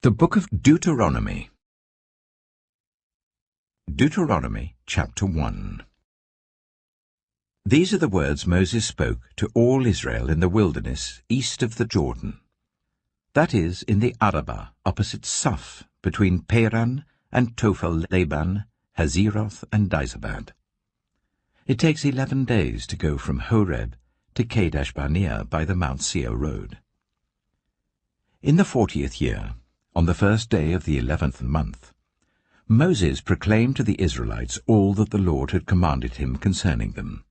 The Book of Deuteronomy. Deuteronomy chapter 1. These are the words Moses spoke to all Israel in the wilderness east of the Jordan. That is, in the Arabah, opposite Suph, between Paran and Tophel-Laban, Hazeroth and Dizabad. It takes 11 days to go from Horeb to Kadesh-Barnea by the Mount Seir road. In the 40th year, on the first day of the 11th month, Moses proclaimed to the Israelites all that the Lord had commanded him concerning them.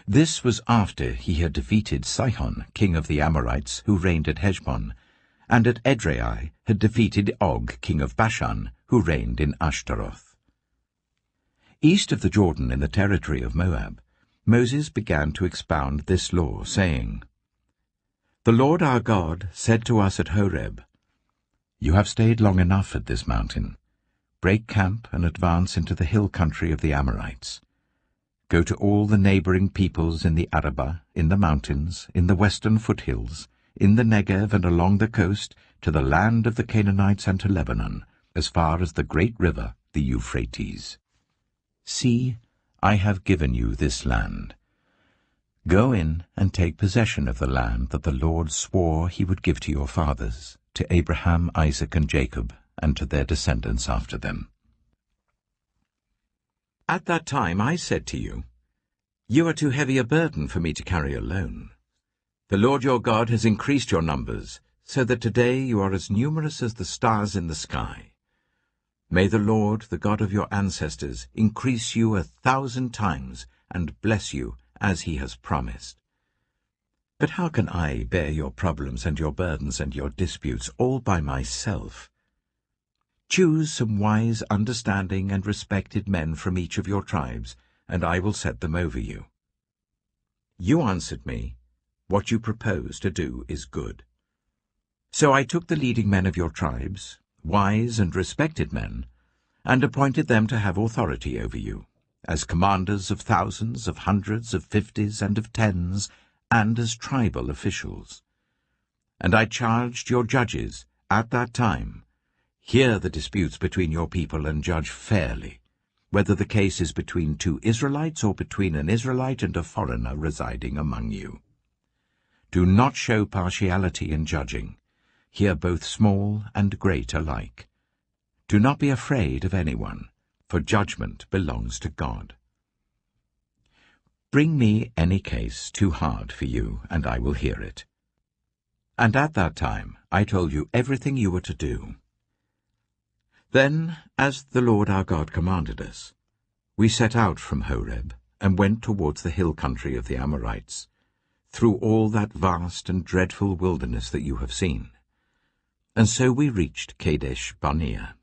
This was after he had defeated Sihon, king of the Amorites, who reigned at Heshbon, and at Edrei had defeated Og, king of Bashan, who reigned in Ashtaroth. East of the Jordan in the territory of Moab, Moses began to expound this law, saying, "The Lord our God said to us at Horeb, 'You have stayed long enough at this mountain. Break camp and advance into the hill country of the Amorites. Go to all the neighboring peoples in the Arabah, in the mountains, in the western foothills, in the Negev and along the coast, to the land of the Canaanites and to Lebanon, as far as the great river, the Euphrates. See, I have given you this land. Go in and take possession of the land that the Lord swore he would give to your fathers, to Abraham, Isaac, and Jacob, and to their descendants after them.' At that time I said to you, 'You are too heavy a burden for me to carry alone. The Lord your God has increased your numbers, so that today you are as numerous as the stars in the sky. May the Lord, the God of your ancestors, increase you 1,000 times and bless you as he has promised. But how can I bear your problems and your burdens and your disputes all by myself? Choose some wise, understanding, and respected men from each of your tribes, and I will set them over you.' You answered me, 'What you propose to do is good.' So I took the leading men of your tribes, wise and respected men, and appointed them to have authority over you, as commanders of thousands, of hundreds, of 50s, and of 10s, and as tribal officials. And I charged your judges at that time, 'Hear the disputes between your people and judge fairly, whether the case is between two Israelites or between an Israelite and a foreigner residing among you. Do not show partiality in judging. Hear both small and great alike. Do not be afraid of anyone, for judgment belongs to God. Bring me any case too hard for you, and I will hear it.' And at that time I told you everything you were to do. Then, as the Lord our God commanded us, we set out from Horeb and went towards the hill country of the Amorites, through all that vast and dreadful wilderness that you have seen. And so we reached Kadesh-Barnea.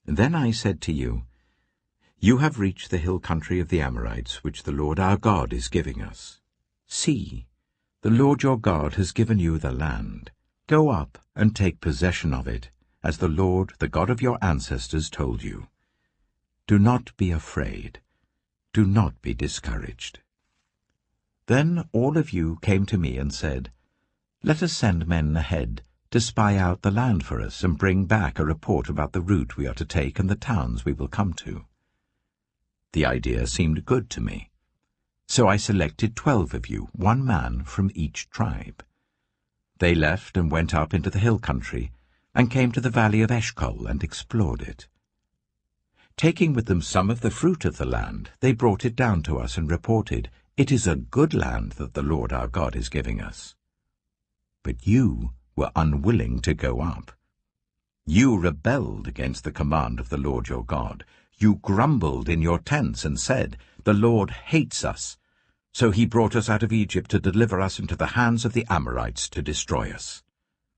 Then I said to you, 'You have reached the hill country of the Amorites, which the Lord our God is giving us. See, the Lord your God has given you the land. Go up and take possession of it, as the Lord, the God of your ancestors, told you. Do not be afraid. Do not be discouraged.' Then all of you came to me and said, 'Let us send men ahead to spy out the land for us and bring back a report about the route we are to take and the towns we will come to.' The idea seemed good to me. So I selected 12 of you, 1 man from each tribe. They left and went up into the hill country and came to the valley of Eshcol and explored it. Taking with them some of the fruit of the land, they brought it down to us and reported, 'It is a good land that the Lord our God is giving us.' But you were unwilling to go up. You rebelled against the command of the Lord your God. You grumbled in your tents and said, 'The Lord hates us, so he brought us out of Egypt to deliver us into the hands of the Amorites to destroy us.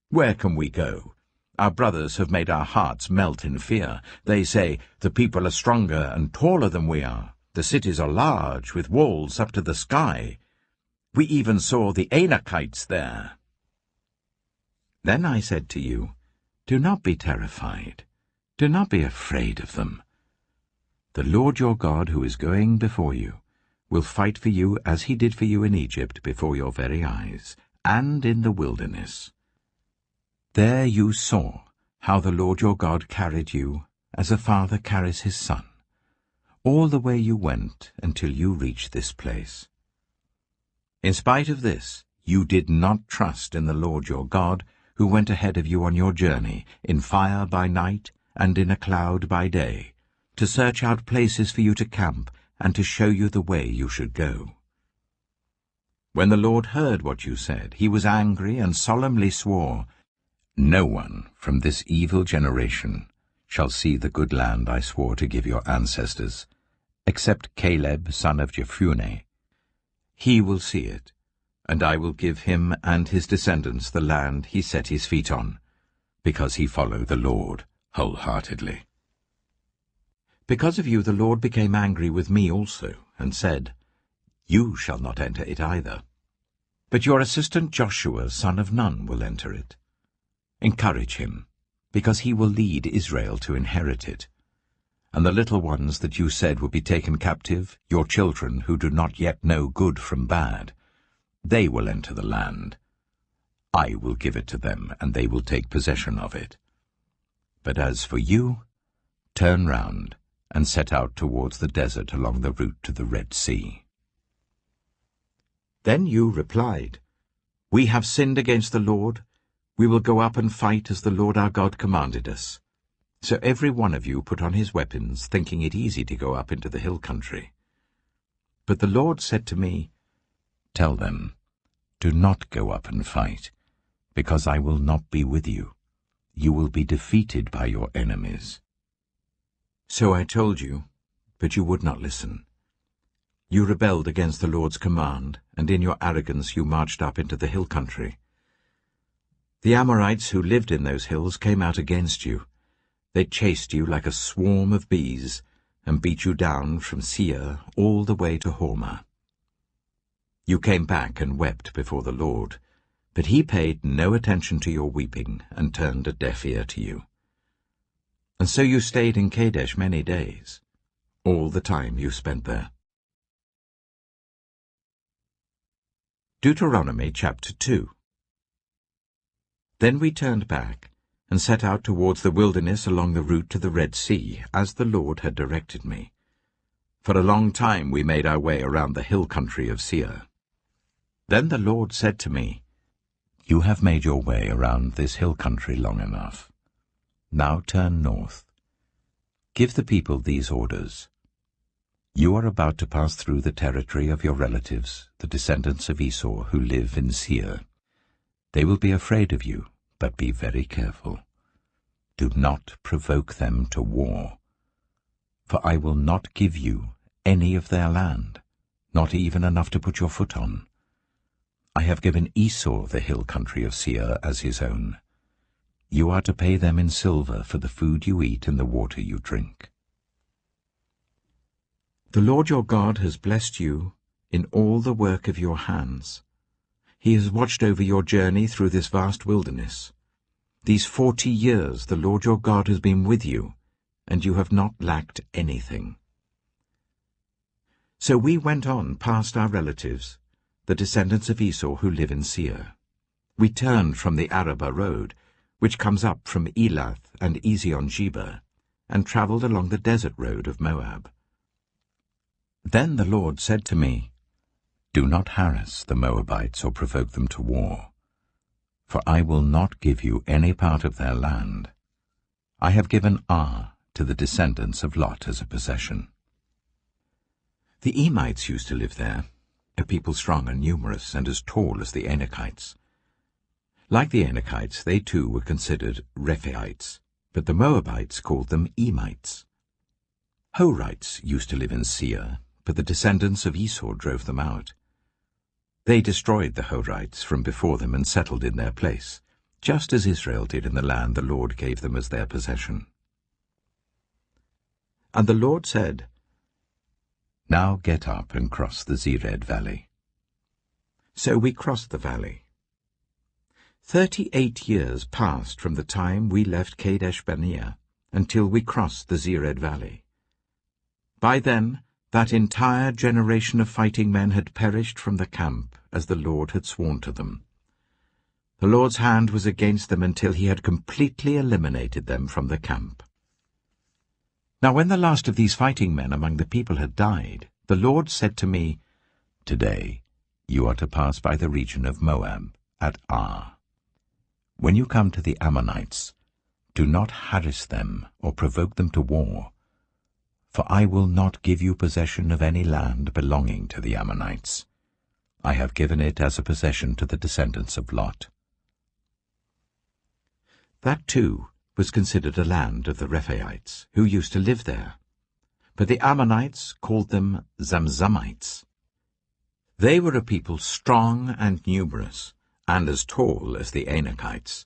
Where can we go? Our brothers have made our hearts melt in fear. They say, "The people are stronger and taller than we are. The cities are large, with walls up to the sky. We even saw the Anakites there." Then I said to you, "Do not be terrified. Do not be afraid of them. The Lord your God, who is going before you, will fight for you as he did for you in Egypt before your very eyes, and in the wilderness. There you saw how the Lord your God carried you, as a father carries his son, all the way you went until you reached this place. In spite of this, you did not trust in the Lord your God, who went ahead of you on your journey, in fire by night and in a cloud by day, to search out places for you to camp and to show you the way you should go. When the Lord heard what you said, he was angry and solemnly swore, "No one from this evil generation shall see the good land I swore to give your ancestors, except Caleb son of Jephunneh. He will see it, and I will give him and his descendants the land he set his feet on, because he followed the Lord wholeheartedly." Because of you the Lord became angry with me also, and said, "You shall not enter it either. But your assistant Joshua son of Nun will enter it. Encourage him, because he will lead Israel to inherit it. And the little ones that you said would be taken captive, your children who do not yet know good from bad, they will enter the land. I will give it to them, and they will take possession of it. But as for you, turn round and set out towards the desert along the route to the Red Sea." Then you replied, "We have sinned against the Lord. We will go up and fight as the Lord our God commanded us." So every one of you put on his weapons, thinking it easy to go up into the hill country. But the Lord said to me, "Tell them, do not go up and fight, because I will not be with you. You will be defeated by your enemies." So I told you, but you would not listen. You rebelled against the Lord's command, and in your arrogance you marched up into the hill country. The Amorites who lived in those hills came out against you. They chased you like a swarm of bees, and beat you down from Seir all the way to Hormah. You came back and wept before the Lord, but he paid no attention to your weeping and turned a deaf ear to you. And so you stayed in Kadesh many days, all the time you spent there. Deuteronomy chapter 2. Then we turned back and set out towards the wilderness along the route to the Red Sea, as the Lord had directed me. For a long time we made our way around the hill country of Seir. Then the Lord said to me, "You have made your way around this hill country long enough. Now turn north. Give the people these orders. You are about to pass through the territory of your relatives, the descendants of Esau, who live in Seir. They will be afraid of you, but be very careful. Do not provoke them to war. For I will not give you any of their land, not even enough to put your foot on. I have given Esau the hill country of Seir as his own. You are to pay them in silver for the food you eat and the water you drink. The Lord your God has blessed you in all the work of your hands. He has watched over your journey through this vast wilderness. These 40 years the Lord your God has been with you, and you have not lacked anything. So we went on past our relatives, the descendants of Esau who live in Seir. We turned from the Arabah road, which comes up from Elath and Ezion-Geber, and travelled along the desert road of Moab. Then the Lord said to me, "Do not harass the Moabites or provoke them to war, for I will not give you any part of their land. I have given Ar to the descendants of Lot as a possession." The Emites used to live there, a people strong and numerous and as tall as the Anakites. Like the Anakites, they too were considered Rephaites, but the Moabites called them Emites. Horites used to live in Seir, but the descendants of Esau drove them out. They destroyed the Horites from before them and settled in their place, just as Israel did in the land the Lord gave them as their possession. And the Lord said, "Now get up and cross the Zered valley." So we crossed the valley. 38 years passed from the time we left Kadesh Barnea until we crossed the Zered valley. By then, that entire generation of fighting men had perished from the camp, as the Lord had sworn to them. The Lord's hand was against them until he had completely eliminated them from the camp. Now when the last of these fighting men among the people had died, the Lord said to me, "Today you are to pass by the region of Moab at Ar. When you come to the Ammonites, do not harass them or provoke them to war, for I will not give you possession of any land belonging to the Ammonites. I have given it as a possession to the descendants of Lot." That too was considered a land of the Rephaites, who used to live there. But the Ammonites called them Zamzummites. They were a people strong and numerous, and as tall as the Anakites.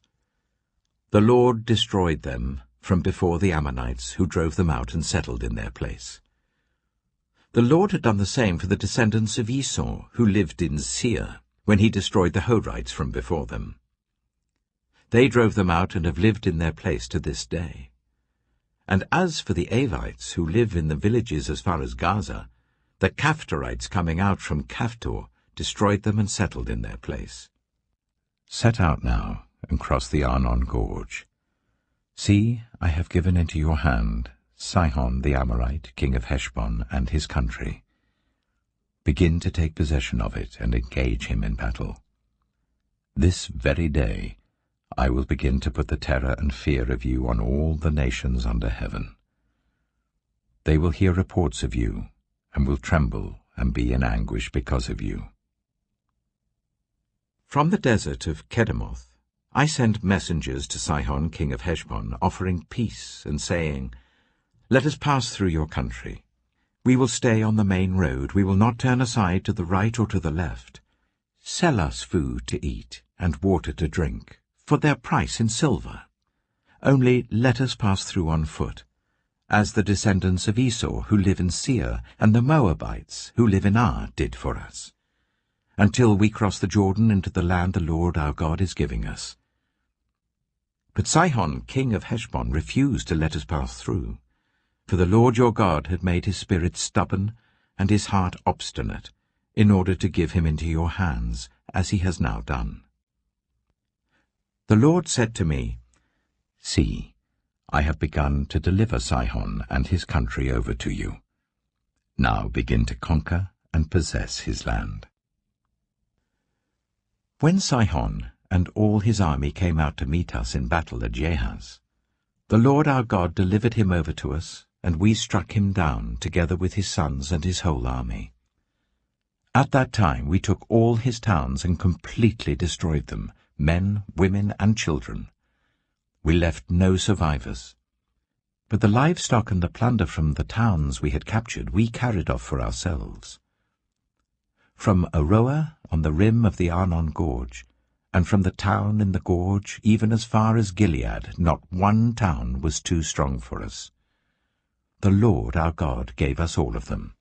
The Lord destroyed them from before the Ammonites, who drove them out and settled in their place. The Lord had done the same for the descendants of Esau, who lived in Seir, when he destroyed the Horites from before them. They drove them out and have lived in their place to this day. And as for the Avites, who live in the villages as far as Gaza, the Caphtorites coming out from Caphtor destroyed them and settled in their place. Set out now and cross the Arnon Gorge. See, I have given into your hand Sihon the Amorite, king of Heshbon, and his country. Begin to take possession of it and engage him in battle. This very day I will begin to put the terror and fear of you on all the nations under heaven. They will hear reports of you, and will tremble and be in anguish because of you. From the desert of Kedemoth I sent messengers to Sihon king of Heshbon, offering peace and saying, "Let us pass through your country. We will stay on the main road. We will not turn aside to the right or to the left. Sell us food to eat and water to drink, for their price in silver. Only let us pass through on foot, as the descendants of Esau who live in Seir and the Moabites who live in Ar did for us, until we cross the Jordan into the land the Lord our God is giving us." But Sihon king of Heshbon refused to let us pass through, for the Lord your God had made his spirit stubborn and his heart obstinate, in order to give him into your hands, as he has now done. The Lord said to me, "See, I have begun to deliver Sihon and his country over to you. Now begin to conquer and possess his land." When Sihon and all his army came out to meet us in battle at Jahaz, the Lord our God delivered him over to us, and we struck him down, together with his sons and his whole army. At that time we took all his towns and completely destroyed them, men, women, and children. We left no survivors. But the livestock and the plunder from the towns we had captured we carried off for ourselves. From Aroer on the rim of the Arnon Gorge, and from the town in the gorge even as far as Gilead, not one town was too strong for us. The Lord our God gave us all of them.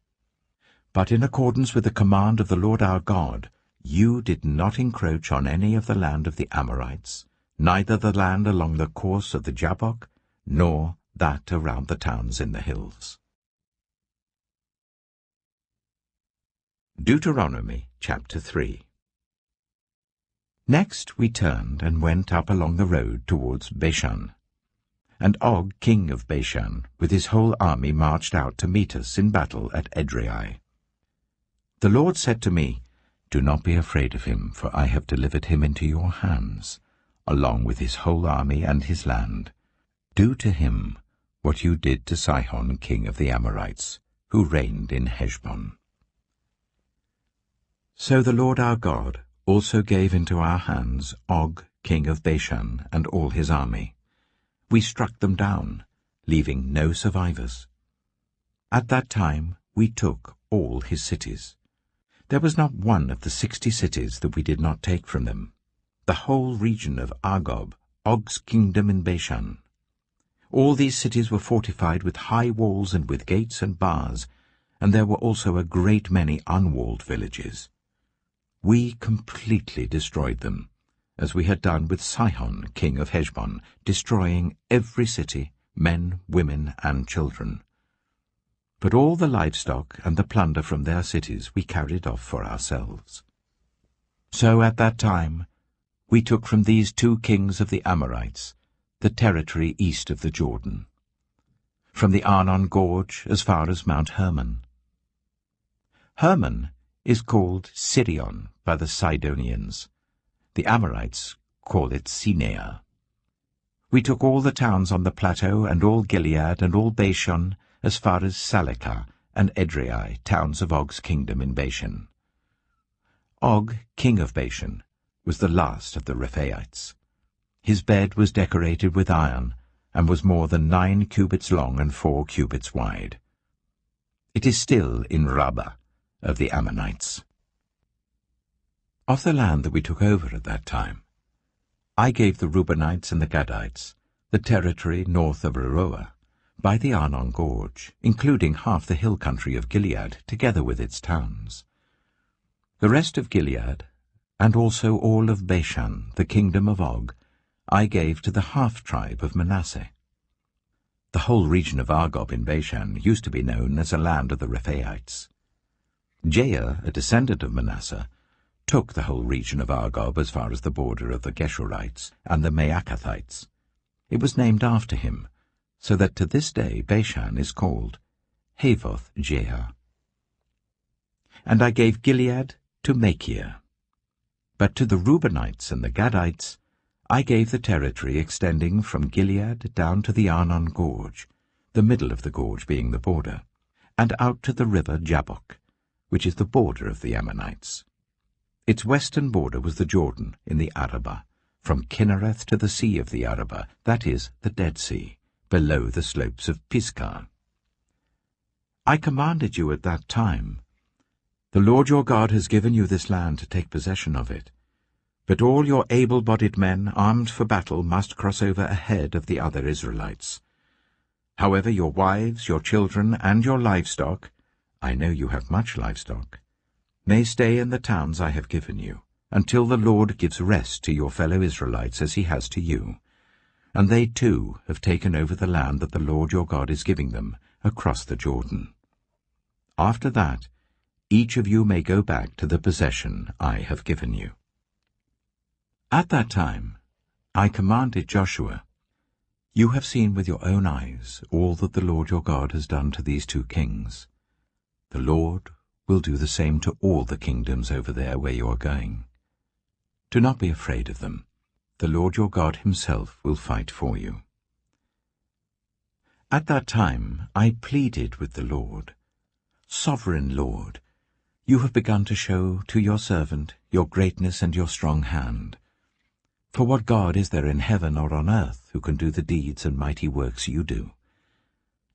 But in accordance with the command of the Lord our God, you did not encroach on any of the land of the Amorites, neither the land along the course of the Jabbok, nor that around the towns in the hills. Deuteronomy chapter 3. Next we turned and went up along the road towards Bashan. And Og king of Bashan with his whole army marched out to meet us in battle at Edrei. The Lord said to me, "Do not be afraid of him, for I have delivered him into your hands, along with his whole army and his land. Do to him what you did to Sihon king of the Amorites, who reigned in Heshbon." So the Lord our God also gave into our hands Og king of Bashan and all his army. We struck them down, leaving no survivors. At that time we took all his cities. There was not one of the 60 cities that we did not take from them, the whole region of Argob, Og's kingdom in Bashan. All these cities were fortified with high walls and with gates and bars, and there were also a great many unwalled villages. We completely destroyed them, as we had done with Sihon king of Heshbon, destroying every city, men, women, and children. But all the livestock and the plunder from their cities we carried off for ourselves. So at that time we took from these 2 kings of the Amorites the territory east of the Jordan, from the Arnon Gorge as far as Mount Hermon. Hermon is called Sirion by the Sidonians. The Amorites call it Sinea. We took all the towns on the plateau, and all Gilead, and all Bashan, as far as Salekah and Edrei, towns of Og's kingdom in Bashan. Og, king of Bashan, was the last of the Rephaites. His bed was decorated with iron, and was more than 9 cubits long and 4 cubits wide. It is still in Rabbah of the Ammonites. Of the land that we took over at that time, I gave the Reubenites and the Gadites the territory north of Aroer, by the Arnon Gorge, including half the hill country of Gilead, together with its towns. The rest of Gilead, and also all of Bashan, the kingdom of Og, I gave to the half-tribe of Manasseh. The whole region of Argob in Bashan used to be known as a land of the Rephaites. Jair, a descendant of Manasseh, took the whole region of Argob as far as the border of the Geshurites and the Maacathites. It was named after him, so that to this day Bashan is called Havoth Jair. And I gave Gilead to Machir. But to the Reubenites and the Gadites I gave the territory extending from Gilead down to the Arnon Gorge, the middle of the gorge being the border, and out to the river Jabbok, which is the border of the Ammonites. Its western border was the Jordan in the Arabah, from Kinnereth to the sea of the Arabah, that is, the Dead Sea, below the slopes of Pisgah. I commanded you at that time, "The Lord your God has given you this land to take possession of it. But all your able-bodied men armed for battle must cross over ahead of the other Israelites. However, your wives, your children, and your livestock, I know you have much livestock, may stay in the towns I have given you, until the Lord gives rest to your fellow Israelites as he has to you. And they too have taken over the land that the Lord your God is giving them across the Jordan. After that, each of you may go back to the possession I have given you." At that time, I commanded Joshua, "You have seen with your own eyes all that the Lord your God has done to these 2 kings. The Lord will do the same to all the kingdoms over there where you are going. Do not be afraid of them. The Lord your God himself will fight for you." At that time I pleaded with the Lord, "Sovereign Lord, you have begun to show to your servant your greatness and your strong hand. For what God is there in heaven or on earth who can do the deeds and mighty works you do?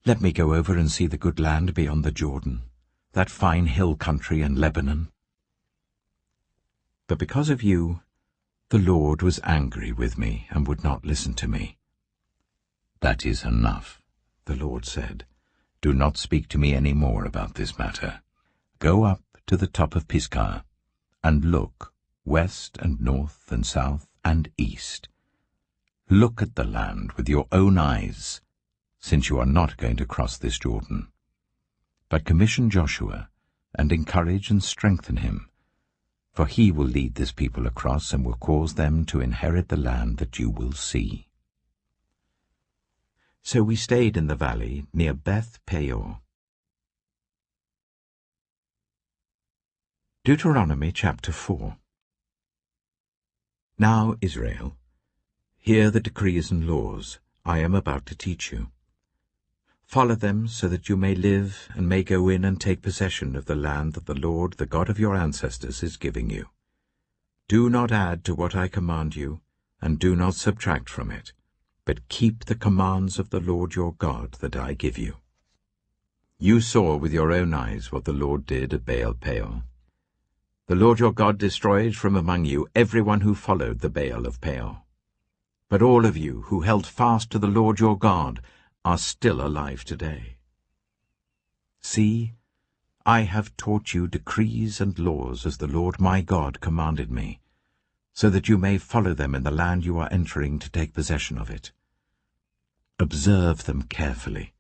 Let me go over and see the good land beyond the Jordan, that fine hill country and Lebanon." But because of you, the Lord was angry with me and would not listen to me. "That is enough," the Lord said. "Do not speak to me any more about this matter. Go up to the top of Pisgah, and look west and north and south and east. Look at the land with your own eyes, since you are not going to cross this Jordan. But commission Joshua, and encourage and strengthen him, for he will lead this people across and will cause them to inherit the land that you will see." So we stayed in the valley near Beth Peor. Deuteronomy chapter 4. Now, Israel, hear the decrees and laws I am about to teach you. Follow them so that you may live and may go in and take possession of the land that the Lord, the God of your ancestors, is giving you. Do not add to what I command you, and do not subtract from it, but keep the commands of the Lord your God that I give you. You saw with your own eyes what the Lord did at Baal Peor. The Lord your God destroyed from among you everyone who followed the Baal of Peor. But all of you who held fast to the Lord your God are still alive today. See, I have taught you decrees and laws as the Lord my God commanded me, so that you may follow them in the land you are entering to take possession of it. Observe them carefully,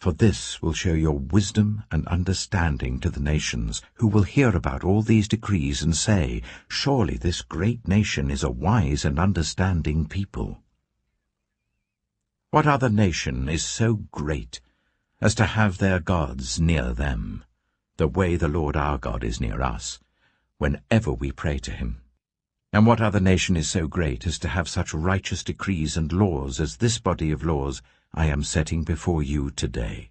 For this will show your wisdom and understanding to the nations, who will hear about all these decrees and say, Surely this great nation is a wise and understanding people. What other nation is so great as to have their gods near them, the way the Lord our God is near us, whenever we pray to him? And what other nation is so great as to have such righteous decrees and laws as this body of laws I am setting before you today?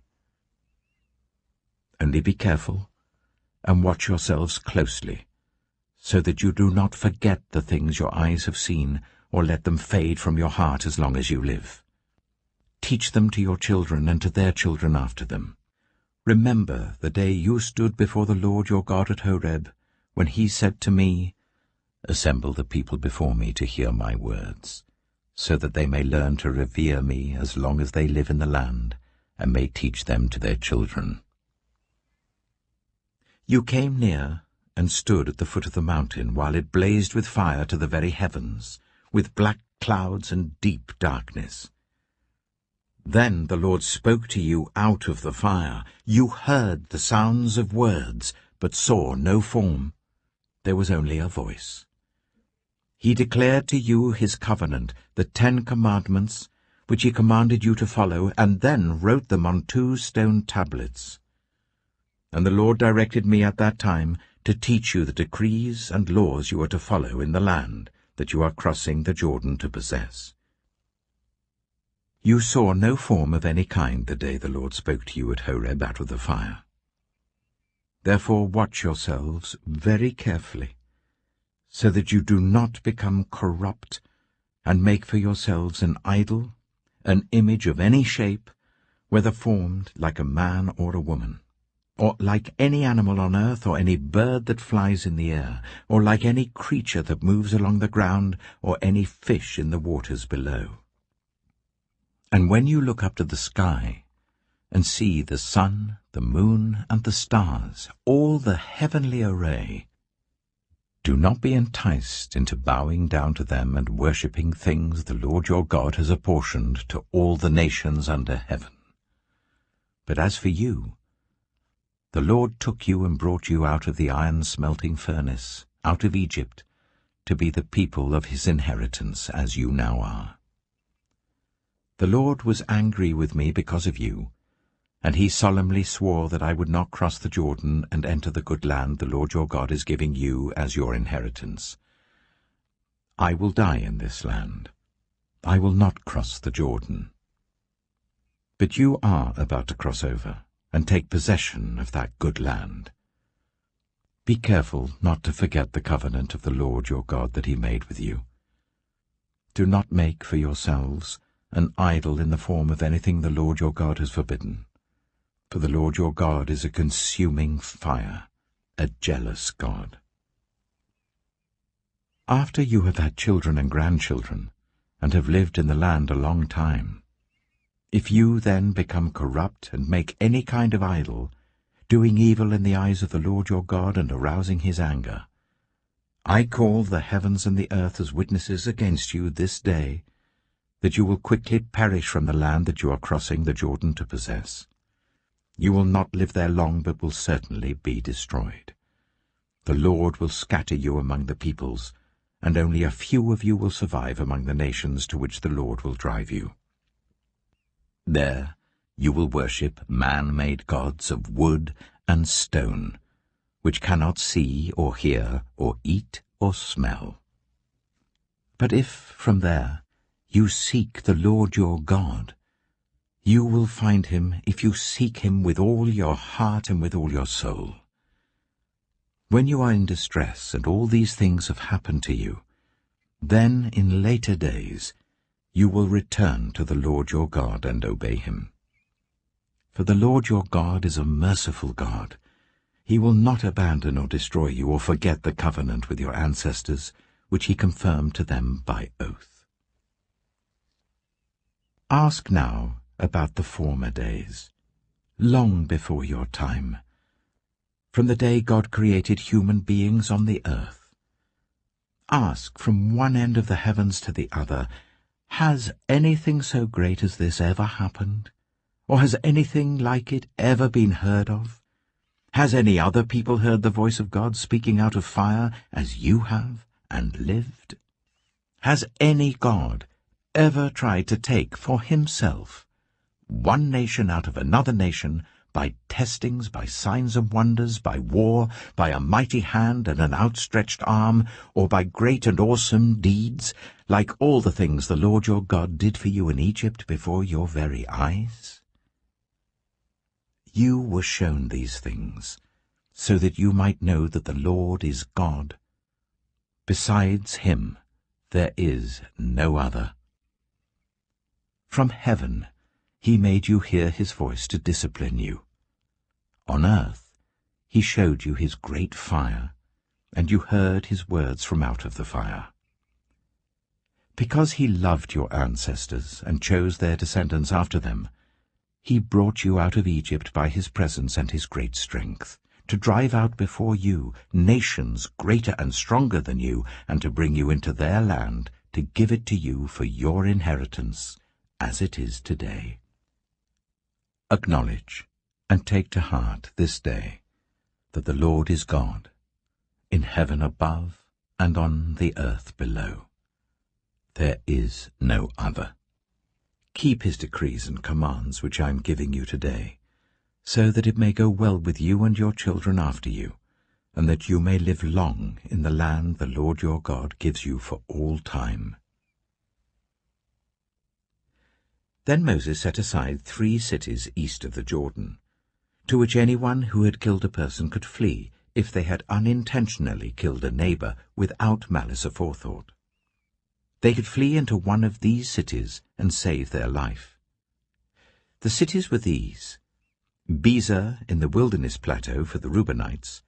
Only be careful and watch yourselves closely, so that you do not forget the things your eyes have seen, or let them fade from your heart as long as you live. Teach them to your children and to their children after them. Remember the day you stood before the Lord your God at Horeb, when he said to me, Assemble the people before me to hear my words, so that they may learn to revere me as long as they live in the land, and may teach them to their children. You came near and stood at the foot of the mountain, while it blazed with fire to the very heavens, with black clouds and deep darkness. Then the Lord spoke to you out of the fire. You heard the sounds of words, but saw no form. There was only a voice. He declared to you his covenant, the 10 Commandments, which he commanded you to follow, and then wrote them on 2 stone tablets. And the Lord directed me at that time to teach you the decrees and laws you are to follow in the land that you are crossing the Jordan to possess. You saw no form of any kind the day the Lord spoke to you at Horeb out of the fire. Therefore watch yourselves very carefully, so that you do not become corrupt and make for yourselves an idol, an image of any shape, whether formed like a man or a woman, or like any animal on earth, or any bird that flies in the air, or like any creature that moves along the ground, or any fish in the waters below. And when you look up to the sky and see the sun, the moon, and the stars, all the heavenly array, do not be enticed into bowing down to them and worshipping things the Lord your God has apportioned to all the nations under heaven. But as for you, the Lord took you and brought you out of the iron-smelting furnace, out of Egypt, to be the people of his inheritance, as you now are. The Lord was angry with me because of you, and he solemnly swore that I would not cross the Jordan and enter the good land the Lord your God is giving you as your inheritance. I will die in this land. I will not cross the Jordan. But you are about to cross over and take possession of that good land. Be careful not to forget the covenant of the Lord your God that he made with you. Do not make for yourselves an idol in the form of anything the Lord your God has forbidden. For the Lord your God is a consuming fire, a jealous God. After you have had children and grandchildren, and have lived in the land a long time, if you then become corrupt and make any kind of idol, doing evil in the eyes of the Lord your God and arousing his anger, I call the heavens and the earth as witnesses against you this day, that you will quickly perish from the land that you are crossing the Jordan to possess. You will not live there long, but will certainly be destroyed. The Lord will scatter you among the peoples, and only a few of you will survive among the nations to which the Lord will drive you. There you will worship man-made gods of wood and stone, which cannot see or hear or eat or smell. But if from there you seek the Lord your God, you will find him if you seek him with all your heart and with all your soul. When you are in distress and all these things have happened to you, then in later days you will return to the Lord your God and obey him. For the Lord your God is a merciful God. He will not abandon or destroy you or forget the covenant with your ancestors, which he confirmed to them by oath. Ask now about the former days, long before your time, from the day God created human beings on the earth. Ask from one end of the heavens to the other, has anything so great as this ever happened? Or has anything like it ever been heard of? Has any other people heard the voice of God speaking out of fire as you have and lived? Has any God ever tried to take for himself one nation out of another nation by testings, by signs and wonders, by war, by a mighty hand and an outstretched arm, or by great and awesome deeds, like all the things the Lord your God did for you in Egypt before your very eyes? You were shown these things, so that you might know that the Lord is God. Besides him there is no other. From heaven he made you hear his voice to discipline you. On earth he showed you his great fire, and you heard his words from out of the fire. Because he loved your ancestors and chose their descendants after them, he brought you out of Egypt by his presence and his great strength, to drive out before you nations greater and stronger than you, and to bring you into their land, to give it to you for your inheritance, as it is today. Acknowledge and take to heart this day that the Lord is God, in heaven above and on the earth below. There is no other. Keep his decrees and commands which I am giving you today, so that it may go well with you and your children after you, and that you may live long in the land the Lord your God gives you for all time. Then Moses set aside 3 cities east of the Jordan, to which anyone who had killed a person could flee if they had unintentionally killed a neighbor without malice aforethought. They could flee into one of these cities and save their life. The cities were these: Bezer in the wilderness plateau for the Reubenites,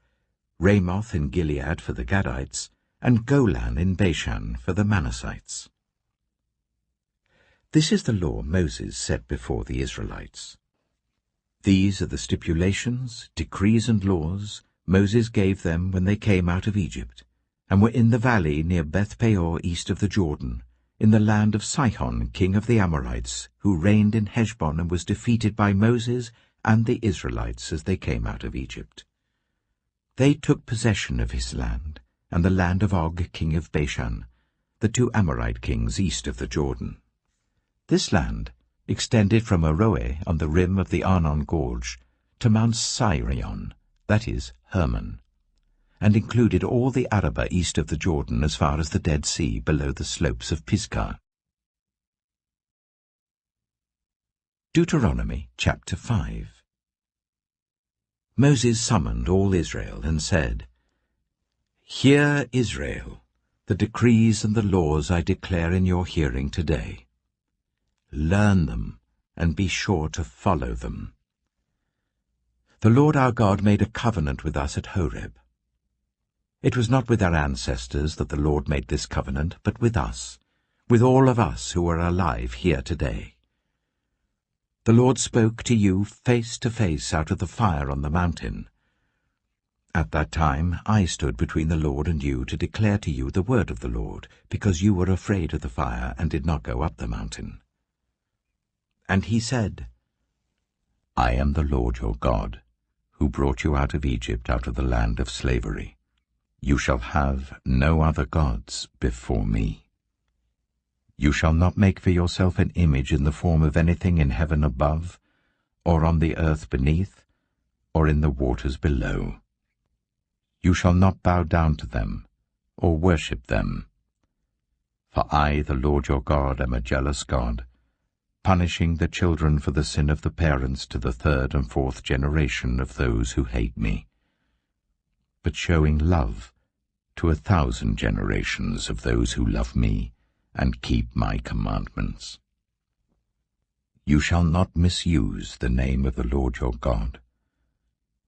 Ramoth in Gilead for the Gadites, and Golan in Bashan for the Manassites. This is the law Moses set before the Israelites. These are the stipulations, decrees, and laws Moses gave them when they came out of Egypt, and were in the valley near Beth-peor east of the Jordan, in the land of Sihon, king of the Amorites, who reigned in Heshbon and was defeated by Moses and the Israelites as they came out of Egypt. They took possession of his land, and the land of Og, king of Bashan, the 2 Amorite kings east of the Jordan. This land extended from Aroer on the rim of the Arnon Gorge to Mount Sirion, that is, Hermon, and included all the Arabah east of the Jordan as far as the Dead Sea below the slopes of Pisgah. Deuteronomy chapter 5. Moses summoned all Israel and said, "Hear, Israel, the decrees and the laws I declare in your hearing today. Learn them and be sure to follow them. The Lord our God made a covenant with us at Horeb. It was not with our ancestors that the Lord made this covenant, but with us, with all of us who are alive here today. The Lord spoke to you face to face out of the fire on the mountain. At that time I stood between the Lord and you to declare to you the word of the Lord, because you were afraid of the fire and did not go up the mountain. And he said, I am the Lord your God, who brought you out of Egypt, out of the land of slavery. You shall have no other gods before me. You shall not make for yourself an image in the form of anything in heaven above, or on the earth beneath, or in the waters below. You shall not bow down to them, or worship them. For I, the Lord your God, am a jealous God, punishing the children for the sin of the parents to the 3rd and 4th generation of those who hate me, but showing love to 1,000 generations of those who love me and keep my commandments. You shall not misuse the name of the Lord your God,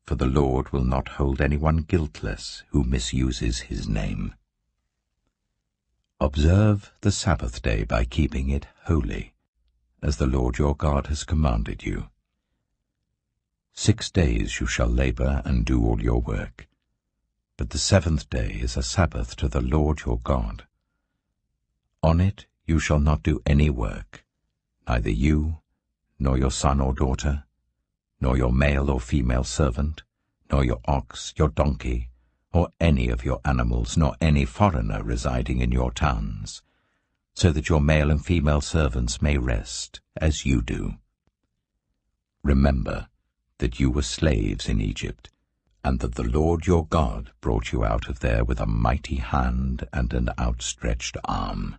for the Lord will not hold anyone guiltless who misuses his name. Observe the Sabbath day by keeping it holy, as the Lord your God has commanded you. 6 days you shall labor and do all your work, but the 7th day is a Sabbath to the Lord your God. On it you shall not do any work, neither you, nor your son or daughter, nor your male or female servant, nor your ox, your donkey, or any of your animals, nor any foreigner residing in your towns, so that your male and female servants may rest, as you do. Remember that you were slaves in Egypt, and that the Lord your God brought you out of there with a mighty hand and an outstretched arm.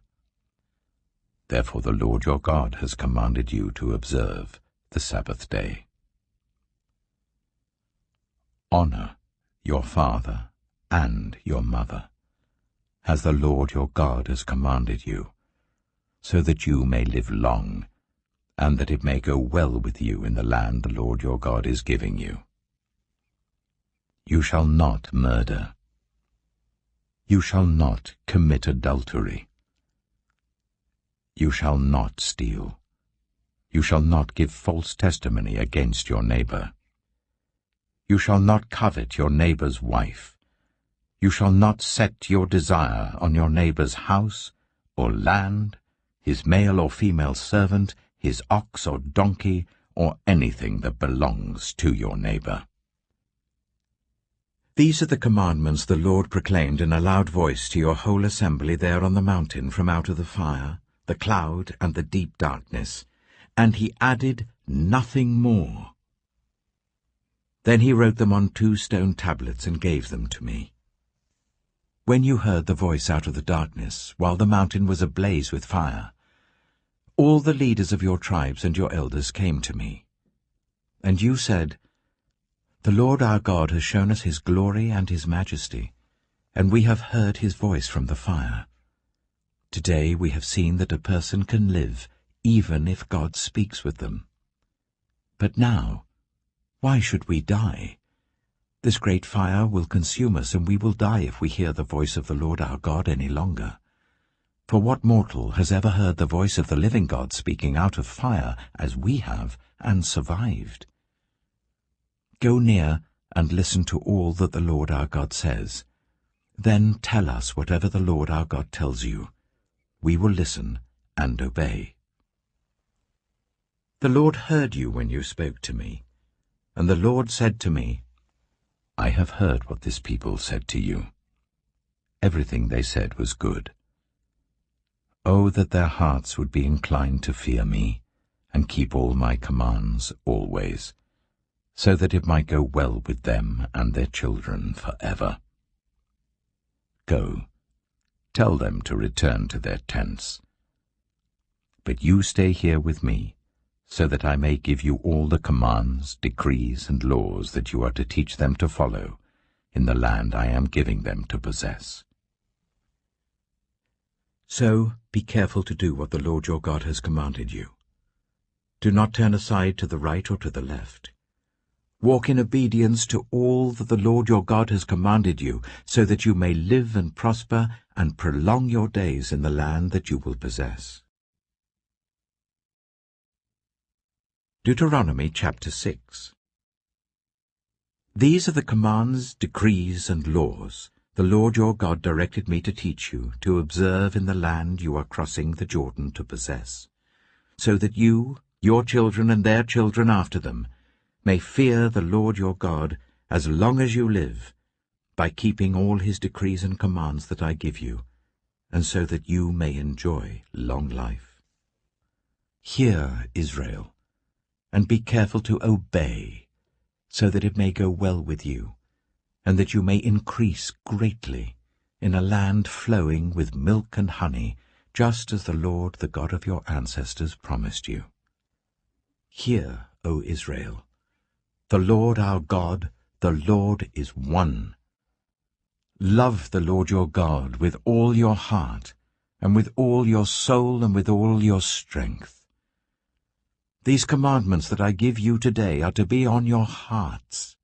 Therefore the Lord your God has commanded you to observe the Sabbath day. Honor your father and your mother, as the Lord your God has commanded you, so that you may live long, and that it may go well with you in the land the Lord your God is giving you. You shall not murder. You shall not commit adultery. You shall not steal. You shall not give false testimony against your neighbor. You shall not covet your neighbor's wife. You shall not set your desire on your neighbor's house or land, his male or female servant, his ox or donkey, or anything that belongs to your neighbor. These are the commandments the Lord proclaimed in a loud voice to your whole assembly there on the mountain from out of the fire, the cloud, and the deep darkness, and he added nothing more. Then he wrote them on 2 stone tablets and gave them to me. When you heard the voice out of the darkness, while the mountain was ablaze with fire, all the leaders of your tribes and your elders came to me. And you said, The Lord our God has shown us his glory and his majesty, and we have heard his voice from the fire. Today we have seen that a person can live, even if God speaks with them. But now, why should we die? This great fire will consume us, and we will die if we hear the voice of the Lord our God any longer. For what mortal has ever heard the voice of the living God speaking out of fire, as we have, and survived? Go near and listen to all that the Lord our God says. Then tell us whatever the Lord our God tells you. We will listen and obey. The Lord heard you when you spoke to me, and the Lord said to me, I have heard what this people said to you. Everything they said was good. Oh, that their hearts would be inclined to fear me, and keep all my commands always, so that it might go well with them and their children forever. Go, tell them to return to their tents. But you stay here with me, so that I may give you all the commands, decrees, and laws that you are to teach them to follow in the land I am giving them to possess. So be careful to do what the Lord your God has commanded you. Do not turn aside to the right or to the left. Walk in obedience to all that the Lord your God has commanded you, so that you may live and prosper and prolong your days in the land that you will possess. Deuteronomy chapter 6. These are the commands, decrees, and laws the Lord your God directed me to teach you, to observe in the land you are crossing the Jordan to possess, so that you, your children, and their children after them, may fear the Lord your God as long as you live, by keeping all his decrees and commands that I give you, and so that you may enjoy long life. Hear, Israel, and be careful to obey, so that it may go well with you, and that you may increase greatly in a land flowing with milk and honey, just as the Lord, the God of your ancestors, promised you. Hear, O Israel, the Lord our God, the Lord is one. Love the Lord your God with all your heart, and with all your soul, and with all your strength. These commandments that I give you today are to be on your hearts.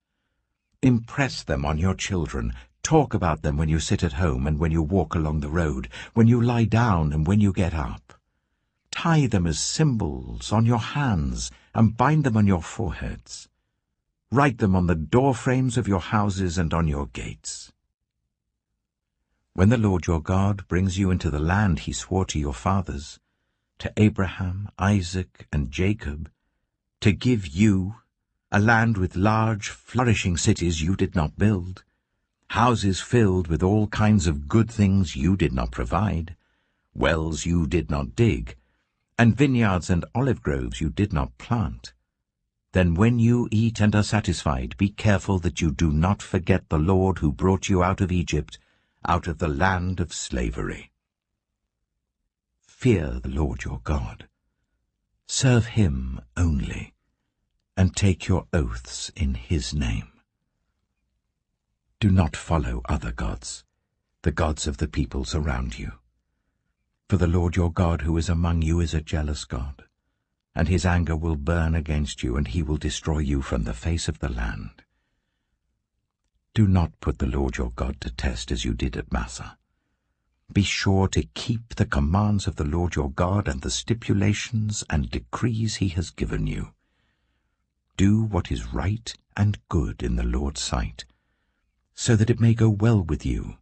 Impress them on your children. Talk about them when you sit at home and when you walk along the road, when you lie down and when you get up. Tie them as symbols on your hands and bind them on your foreheads. Write them on the door frames of your houses and on your gates. When the Lord your God brings you into the land he swore to your fathers, to Abraham, Isaac, and Jacob, to give you a land with large, flourishing cities you did not build, houses filled with all kinds of good things you did not provide, wells you did not dig, and vineyards and olive groves you did not plant. Then when you eat and are satisfied, be careful that you do not forget the Lord who brought you out of Egypt, out of the land of slavery. Fear the Lord your God. Serve him only, and take your oaths in his name. Do not follow other gods, the gods of the peoples around you. For the Lord your God who is among you is a jealous God, and his anger will burn against you, and he will destroy you from the face of the land. Do not put the Lord your God to test as you did at Massah. Be sure to keep the commands of the Lord your God and the stipulations and decrees he has given you. Do what is right and good in the Lord's sight, so that it may go well with you,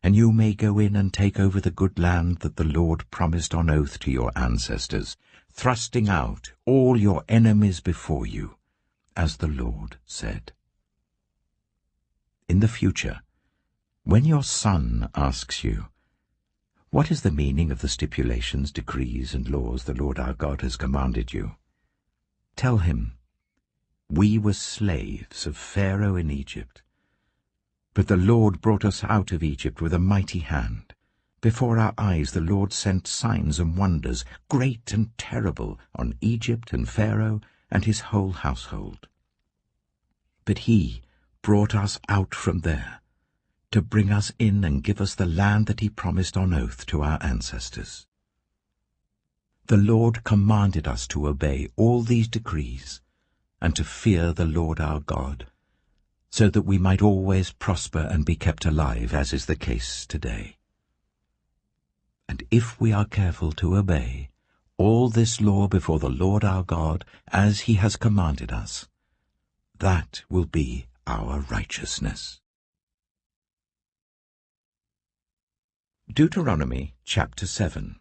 and you may go in and take over the good land that the Lord promised on oath to your ancestors, thrusting out all your enemies before you, as the Lord said. In the future, when your son asks you, "What is the meaning of the stipulations, decrees, and laws the Lord our God has commanded you?" tell him, "We were slaves of Pharaoh in Egypt. But the Lord brought us out of Egypt with a mighty hand. Before our eyes the Lord sent signs and wonders, great and terrible, on Egypt and Pharaoh and his whole household. But he brought us out from there, to bring us in and give us the land that he promised on oath to our ancestors. The Lord commanded us to obey all these decrees, and to fear the Lord our God, so that we might always prosper and be kept alive, as is the case today. And if we are careful to obey all this law before the Lord our God, as he has commanded us, that will be our righteousness." Deuteronomy chapter 7.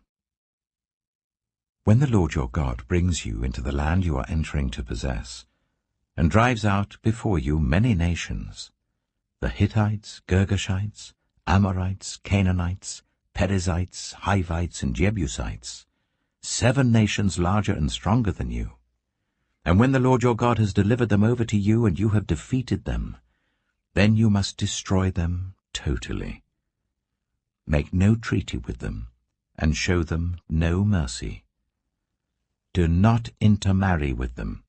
When the Lord your God brings you into the land you are entering to possess, and drives out before you many nations, the Hittites, Girgashites, Amorites, Canaanites, Perizzites, Hivites, and Jebusites, 7 nations larger and stronger than you, and when the Lord your God has delivered them over to you and you have defeated them, then you must destroy them totally. Make no treaty with them, and show them no mercy. Do not intermarry with them.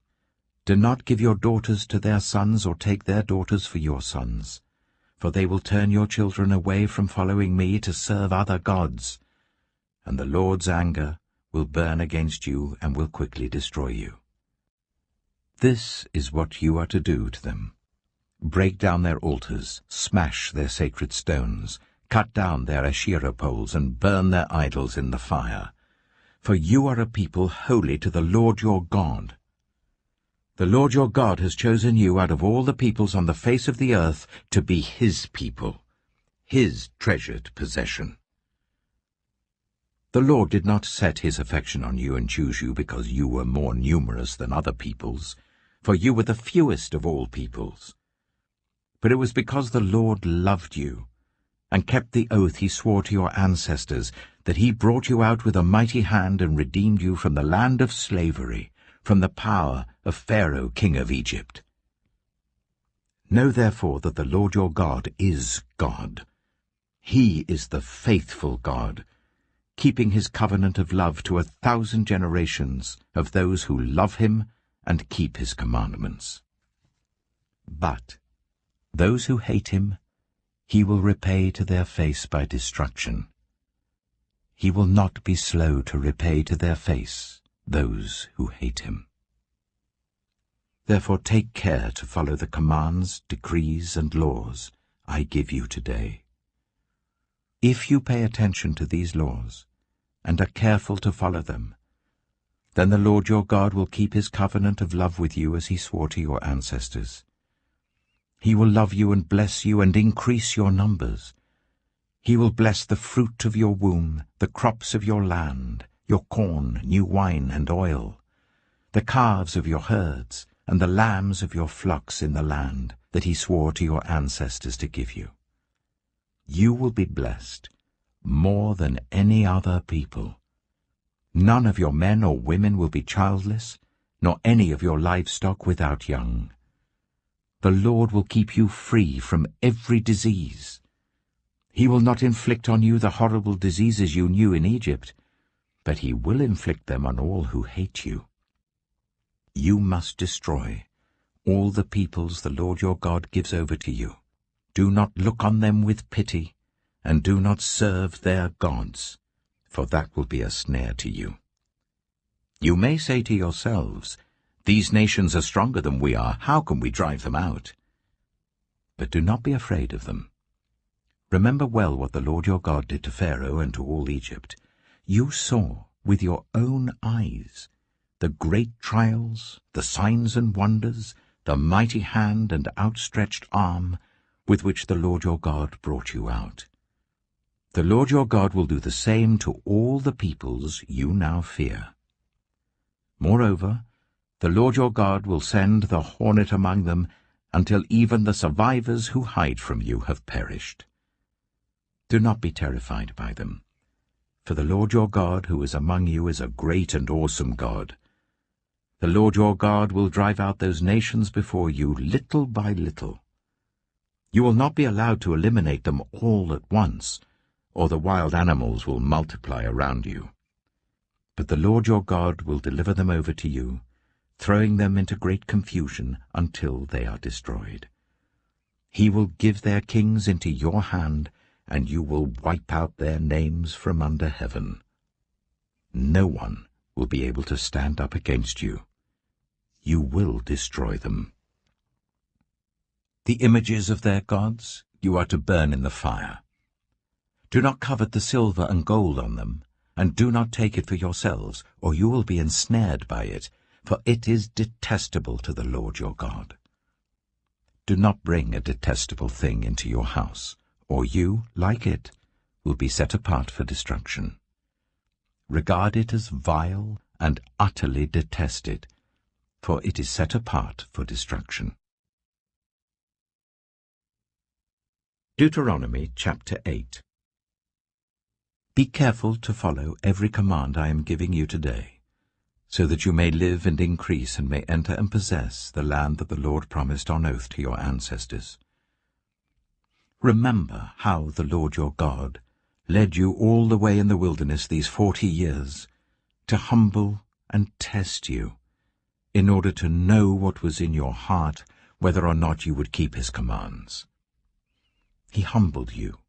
Do not give your daughters to their sons, or take their daughters for your sons, for they will turn your children away from following me to serve other gods, and the Lord's anger will burn against you and will quickly destroy you. This is what you are to do to them. Break down their altars, smash their sacred stones, cut down their Asherah poles, and burn their idols in the fire. For you are a people holy to the Lord your God. The Lord your God has chosen you out of all the peoples on the face of the earth to be his people, his treasured possession. The Lord did not set his affection on you and choose you because you were more numerous than other peoples, for you were the fewest of all peoples. But it was because the Lord loved you and kept the oath he swore to your ancestors, that he brought you out with a mighty hand and redeemed you from the land of slavery, from the power of Pharaoh king of Egypt. Know therefore that the Lord your God is God. He is the faithful God, keeping his covenant of love to 1,000 generations of those who love him and keep his commandments. But those who hate him he will repay to their face by destruction. He will not be slow to repay to their face those who hate him. Therefore take care to follow the commands, decrees, and laws I give you today. If you pay attention to these laws, and are careful to follow them, then the Lord your God will keep his covenant of love with you as he swore to your ancestors. He will love you and bless you and increase your numbers. He will bless the fruit of your womb, the crops of your land, your corn, new wine, and oil, the calves of your herds, and the lambs of your flocks in the land that he swore to your ancestors to give you. You will be blessed more than any other people. None of your men or women will be childless, nor any of your livestock without young. The Lord will keep you free from every disease. He will not inflict on you the horrible diseases you knew in Egypt, but he will inflict them on all who hate you. You must destroy all the peoples the Lord your God gives over to you. Do not look on them with pity, and do not serve their gods, for that will be a snare to you. You may say to yourselves, "These nations are stronger than we are. How can we drive them out?" But do not be afraid of them. Remember well what the Lord your God did to Pharaoh and to all Egypt. You saw with your own eyes the great trials, the signs and wonders, the mighty hand and outstretched arm with which the Lord your God brought you out. The Lord your God will do the same to all the peoples you now fear. Moreover, the Lord your God will send the hornet among them until even the survivors who hide from you have perished. Do not be terrified by them, for the Lord your God who is among you is a great and awesome God. The Lord your God will drive out those nations before you little by little. You will not be allowed to eliminate them all at once, or the wild animals will multiply around you. But the Lord your God will deliver them over to you, throwing them into great confusion until they are destroyed. He will give their kings into your hand, and you will wipe out their names from under heaven. No one will be able to stand up against you. You will destroy them. The images of their gods you are to burn in the fire. Do not covet the silver and gold on them, and do not take it for yourselves, or you will be ensnared by it, for it is detestable to the Lord your God. Do not bring a detestable thing into your house, or you, like it, will be set apart for destruction. Regard it as vile and utterly detest it, for it is set apart for destruction. Deuteronomy chapter 8. Be careful to follow every command I am giving you today, so that you may live and increase and may enter and possess the land that the Lord promised on oath to your ancestors. Remember how the Lord your God led you all the way in the wilderness these 40 years, to humble and test you, in order to know what was in your heart, whether or not you would keep his commands. He humbled you,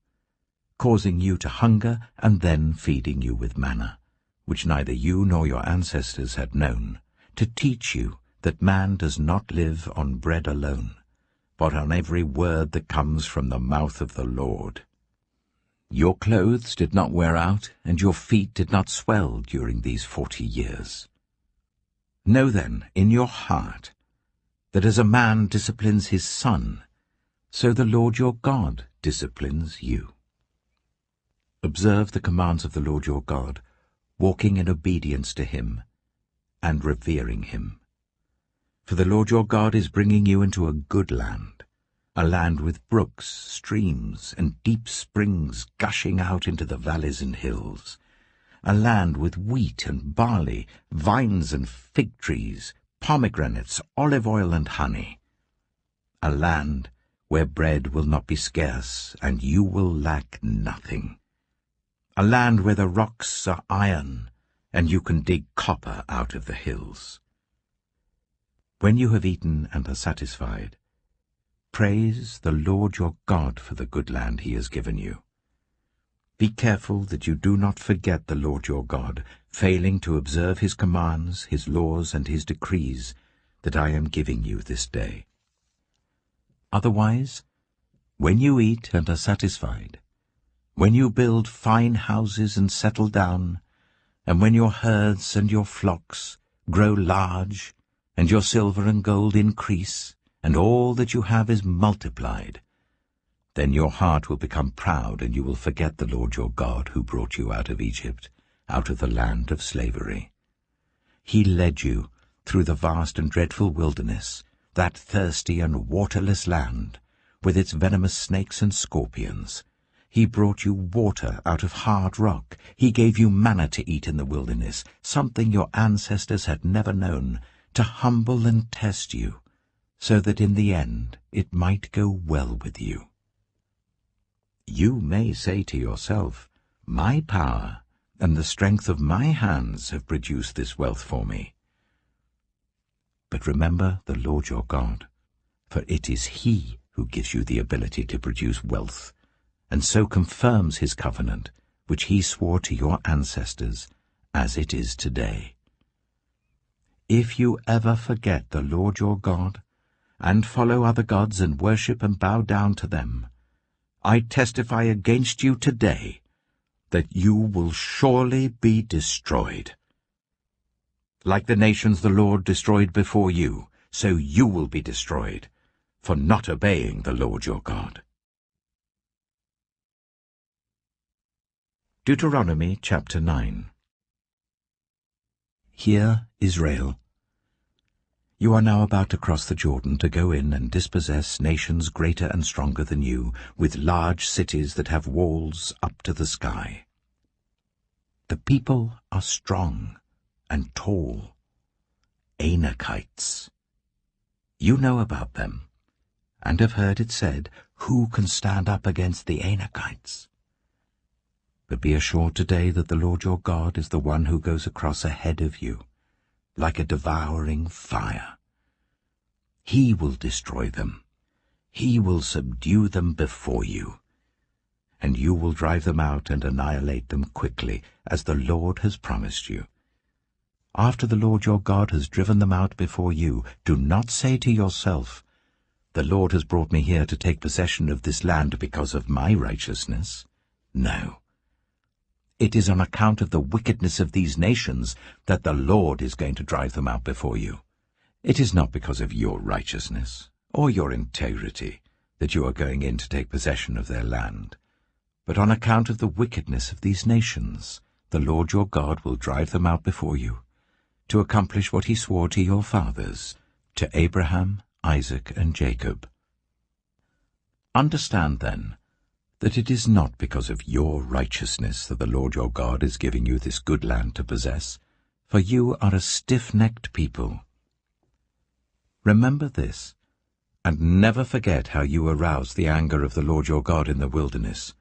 causing you to hunger and then feeding you with manna, which neither you nor your ancestors had known, to teach you that man does not live on bread alone, but on every word that comes from the mouth of the Lord. Your clothes did not wear out, and your feet did not swell during these 40 years. Know then in your heart that as a man disciplines his son, so the Lord your God disciplines you. Observe the commands of the Lord your God, walking in obedience to him and revering him. For the Lord your God is bringing you into a good land, a land with brooks, streams, and deep springs gushing out into the valleys and hills, a land with wheat and barley, vines and fig trees, pomegranates, olive oil and honey, a land where bread will not be scarce, and you will lack nothing, a land where the rocks are iron, and you can dig copper out of the hills. When you have eaten and are satisfied, praise the Lord your God for the good land he has given you. Be careful that you do not forget the Lord your God, failing to observe his commands, his laws, and his decrees that I am giving you this day. Otherwise, when you eat and are satisfied, when you build fine houses and settle down, and when your herds and your flocks grow large, and your silver and gold increase, and all that you have is multiplied, then your heart will become proud, and you will forget the Lord your God who brought you out of Egypt, out of the land of slavery. He led you through the vast and dreadful wilderness, that thirsty and waterless land, with its venomous snakes and scorpions. He brought you water out of hard rock. He gave you manna to eat in the wilderness, something your ancestors had never known, to humble and test you, so that in the end it might go well with you. You may say to yourself, "My power and the strength of my hands have produced this wealth for me." But remember the Lord your God, for it is He who gives you the ability to produce wealth, and so confirms His covenant, which He swore to your ancestors, as it is today. If you ever forget the Lord your God, and follow other gods and worship and bow down to them, I testify against you today that you will surely be destroyed. Like the nations the Lord destroyed before you, so you will be destroyed, for not obeying the Lord your God. Deuteronomy chapter 9. Hear, Israel. You are now about to cross the Jordan to go in and dispossess nations greater and stronger than you, with large cities that have walls up to the sky. The people are strong and tall, Anakites. You know about them, and have heard it said, "Who can stand up against the Anakites?" But be assured today that the Lord your God is the one who goes across ahead of you, like a devouring fire. He will destroy them. He will subdue them before you, and you will drive them out and annihilate them quickly, as the Lord has promised you. After the Lord your God has driven them out before you, do not say to yourself, "The Lord has brought me here to take possession of this land because of my righteousness." No. It is on account of the wickedness of these nations that the Lord is going to drive them out before you. It is not because of your righteousness or your integrity that you are going in to take possession of their land, but on account of the wickedness of these nations, the Lord your God will drive them out before you, to accomplish what He swore to your fathers, to Abraham, Isaac, and Jacob. Understand, then, that it is not because of your righteousness that the Lord your God is giving you this good land to possess, for you are a stiff-necked people. Remember this, and never forget how you aroused the anger of the Lord your God in the wilderness.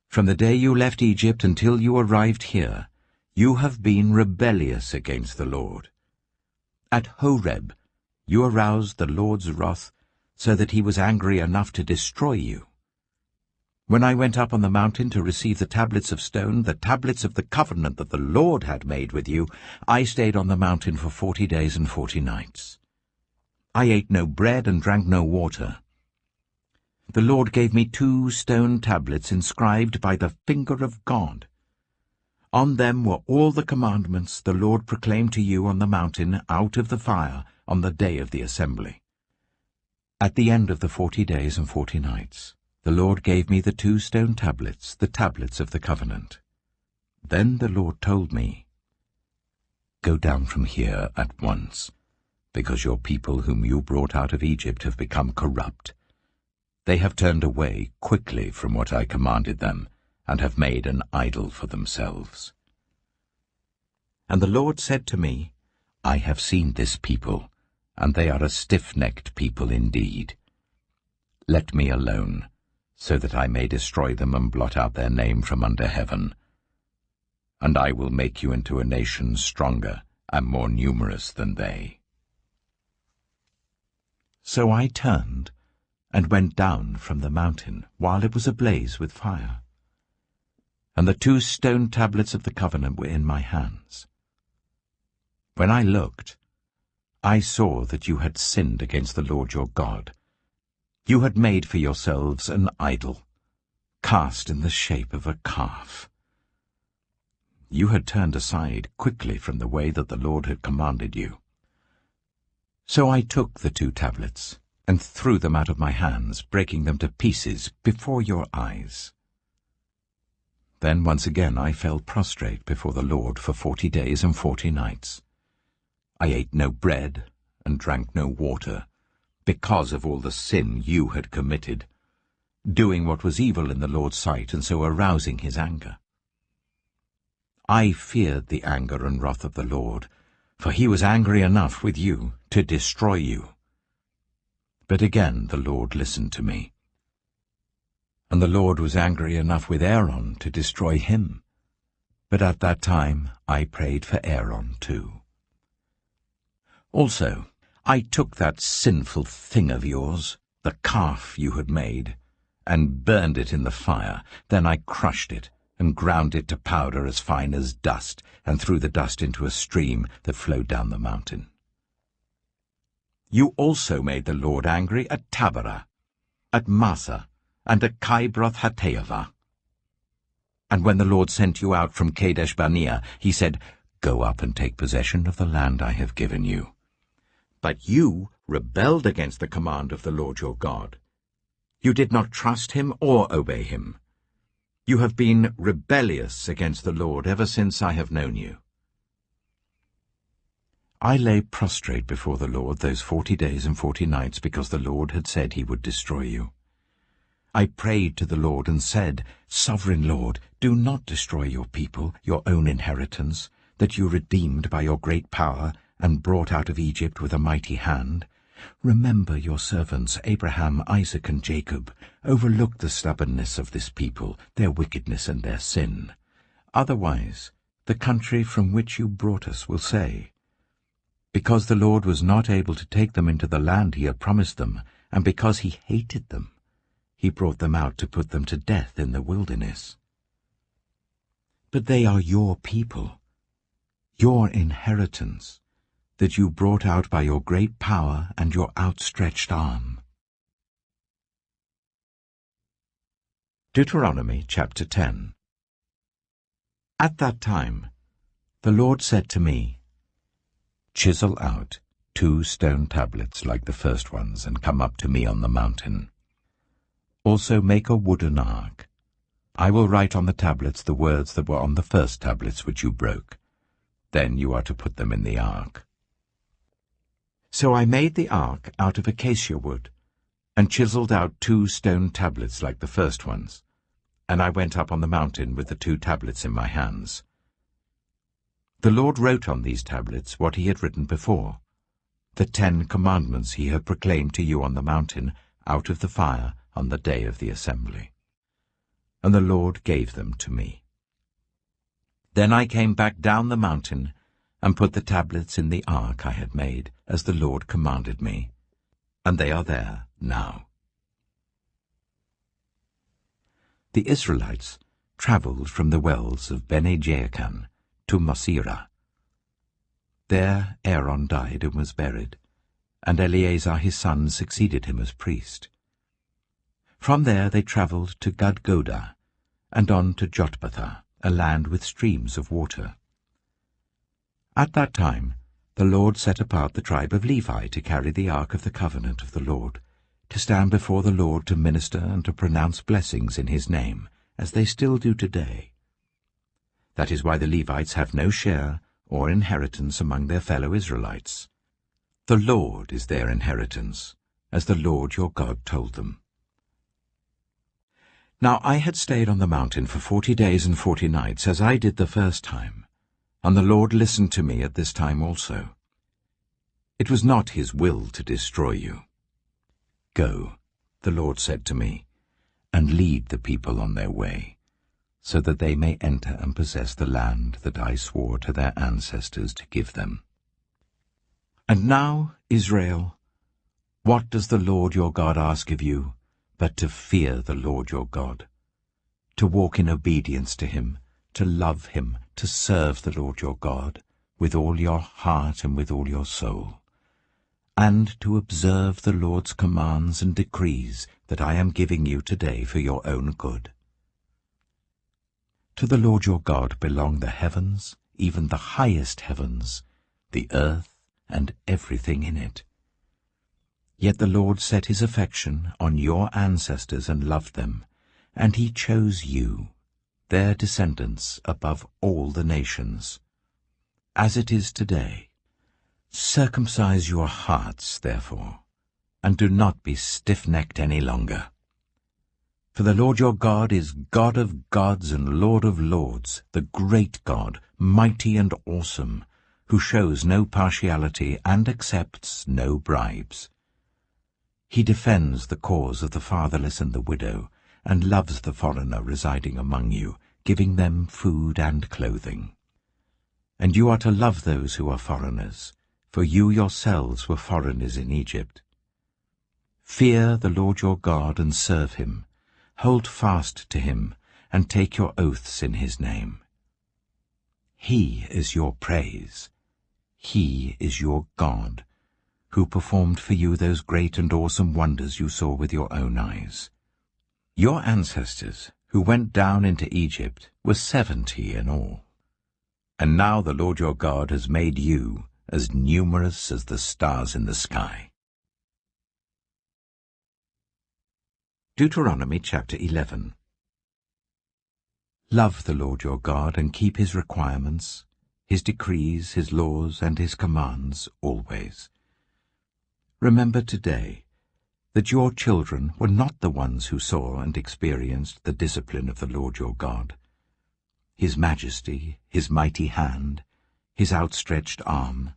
From the day you left Egypt until you arrived here, you have been rebellious against the Lord. At Horeb, you aroused the Lord's wrath so that He was angry enough to destroy you. When I went up on the mountain to receive the tablets of stone, the tablets of the covenant that the Lord had made with you, I stayed on the mountain for 40 days and 40 nights. I ate no bread and drank no water. The Lord gave me 2 stone tablets inscribed by the finger of God. On them were all the commandments the Lord proclaimed to you on the mountain out of the fire on the day of the assembly. At the end of the 40 days and 40 nights, the Lord gave me the 2 stone tablets, the tablets of the covenant. Then the Lord told me, "Go down from here at once, because your people whom you brought out of Egypt have become corrupt. They have turned away quickly from what I commanded them, and have made an idol for themselves." And the Lord said to me, "I have seen this people, and they are a stiff-necked people indeed. Let me alone, so that I may destroy them and blot out their name from under heaven. And I will make you into a nation stronger and more numerous than they." So I turned and went down from the mountain while it was ablaze with fire. And the 2 stone tablets of the covenant were in my hands. When I looked, I saw that you had sinned against the Lord your God. You had made for yourselves an idol, cast in the shape of a calf. You had turned aside quickly from the way that the Lord had commanded you. So I took the 2 tablets and threw them out of my hands, breaking them to pieces before your eyes. Then once again I fell prostrate before the Lord for 40 days and 40 nights. I ate no bread and drank no water, because of all the sin you had committed, doing what was evil in the Lord's sight, and so arousing his anger. I feared the anger and wrath of the Lord, for he was angry enough with you to destroy you. But again the Lord listened to me. And the Lord was angry enough with Aaron to destroy him. But at that time I prayed for Aaron too. Also, I took that sinful thing of yours, the calf you had made, and burned it in the fire. Then I crushed it, and ground it to powder as fine as dust, and threw the dust into a stream that flowed down the mountain. You also made the Lord angry at Taberah, at Massa, and at Kibroth-Hattaavah. And when the Lord sent you out from Kadesh-barnea, he said, "Go up and take possession of the land I have given you." But you rebelled against the command of the Lord your God. You did not trust him or obey him. You have been rebellious against the Lord ever since I have known you. I lay prostrate before the Lord those 40 days and 40 nights because the Lord had said he would destroy you. I prayed to the Lord and said, "Sovereign Lord, do not destroy your people, your own inheritance, that you redeemed by your great power and brought out of Egypt with a mighty hand. Remember your servants Abraham, Isaac, and Jacob. Overlook the stubbornness of this people, their wickedness and their sin. Otherwise, the country from which you brought us will say, because the Lord was not able to take them into the land he had promised them, and because he hated them, he brought them out to put them to death in the wilderness. But they are your people, your inheritance, that you brought out by your great power and your outstretched arm. Deuteronomy chapter 10. At that time the Lord said to me, "Chisel out 2 stone tablets like the first ones, and come up to me on the mountain. Also make a wooden ark. I will write on the tablets the words that were on the first tablets which you broke. Then you are to put them in the ark." So I made the ark out of acacia wood, and chiseled out 2 stone tablets like the first ones, and I went up on the mountain with the 2 tablets in my hands. The Lord wrote on these tablets what he had written before, the 10 commandments he had proclaimed to you on the mountain out of the fire on the day of the assembly. And the Lord gave them to me. Then I came back down the mountain and put the tablets in the ark I had made, as the Lord commanded me, and they are there now. The Israelites travelled from the wells of Bene-Jaakan to Mosera. There Aaron died and was buried, and Eleazar his son succeeded him as priest. From there they travelled to Gudgodah, and on to Jotbathah, a land with streams of water. At that time the Lord set apart the tribe of Levi to carry the ark of the covenant of the Lord, to stand before the Lord to minister and to pronounce blessings in his name, as they still do today. That is why the Levites have no share or inheritance among their fellow Israelites. The Lord is their inheritance, as the Lord your God told them. Now I had stayed on the mountain for 40 days and 40 nights, as I did the first time, and the Lord listened to me at this time also. It was not his will to destroy you. Go, the Lord said to me, and lead the people on their way, so that they may enter and possess the land that I swore to their ancestors to give them. And now, Israel, what does the Lord your God ask of you, but to fear the Lord your God, to walk in obedience to him, to love him, to serve the Lord your God, with all your heart and with all your soul, and to observe the Lord's commands and decrees that I am giving you today for your own good. To the Lord your God belong the heavens, even the highest heavens, the earth, and everything in it. Yet the Lord set his affection on your ancestors and loved them, and he chose you, their descendants, above all the nations. As it is today, Circumcise your hearts, therefore, and do not be stiff-necked any longer. For the Lord your God is God of gods and Lord of lords, the great God, mighty and awesome, who shows no partiality and accepts no bribes. He defends the cause of the fatherless and the widow, and loves the foreigner residing among you, giving them food and clothing. And you are to love those who are foreigners, for you yourselves were foreigners in Egypt. Fear the Lord your God and serve him. Hold fast to him, and take your oaths in his name. He is your praise. He is your God, who performed for you those great and awesome wonders you saw with your own eyes. Your ancestors, who went down into Egypt, were 70 in all. And now the Lord your God has made you as numerous as the stars in the sky. Deuteronomy chapter 11. Love the Lord your God and keep his requirements, his decrees, his laws, and his commands always. Remember today that your children were not the ones who saw and experienced the discipline of the Lord your God, his majesty, his mighty hand, his outstretched arm,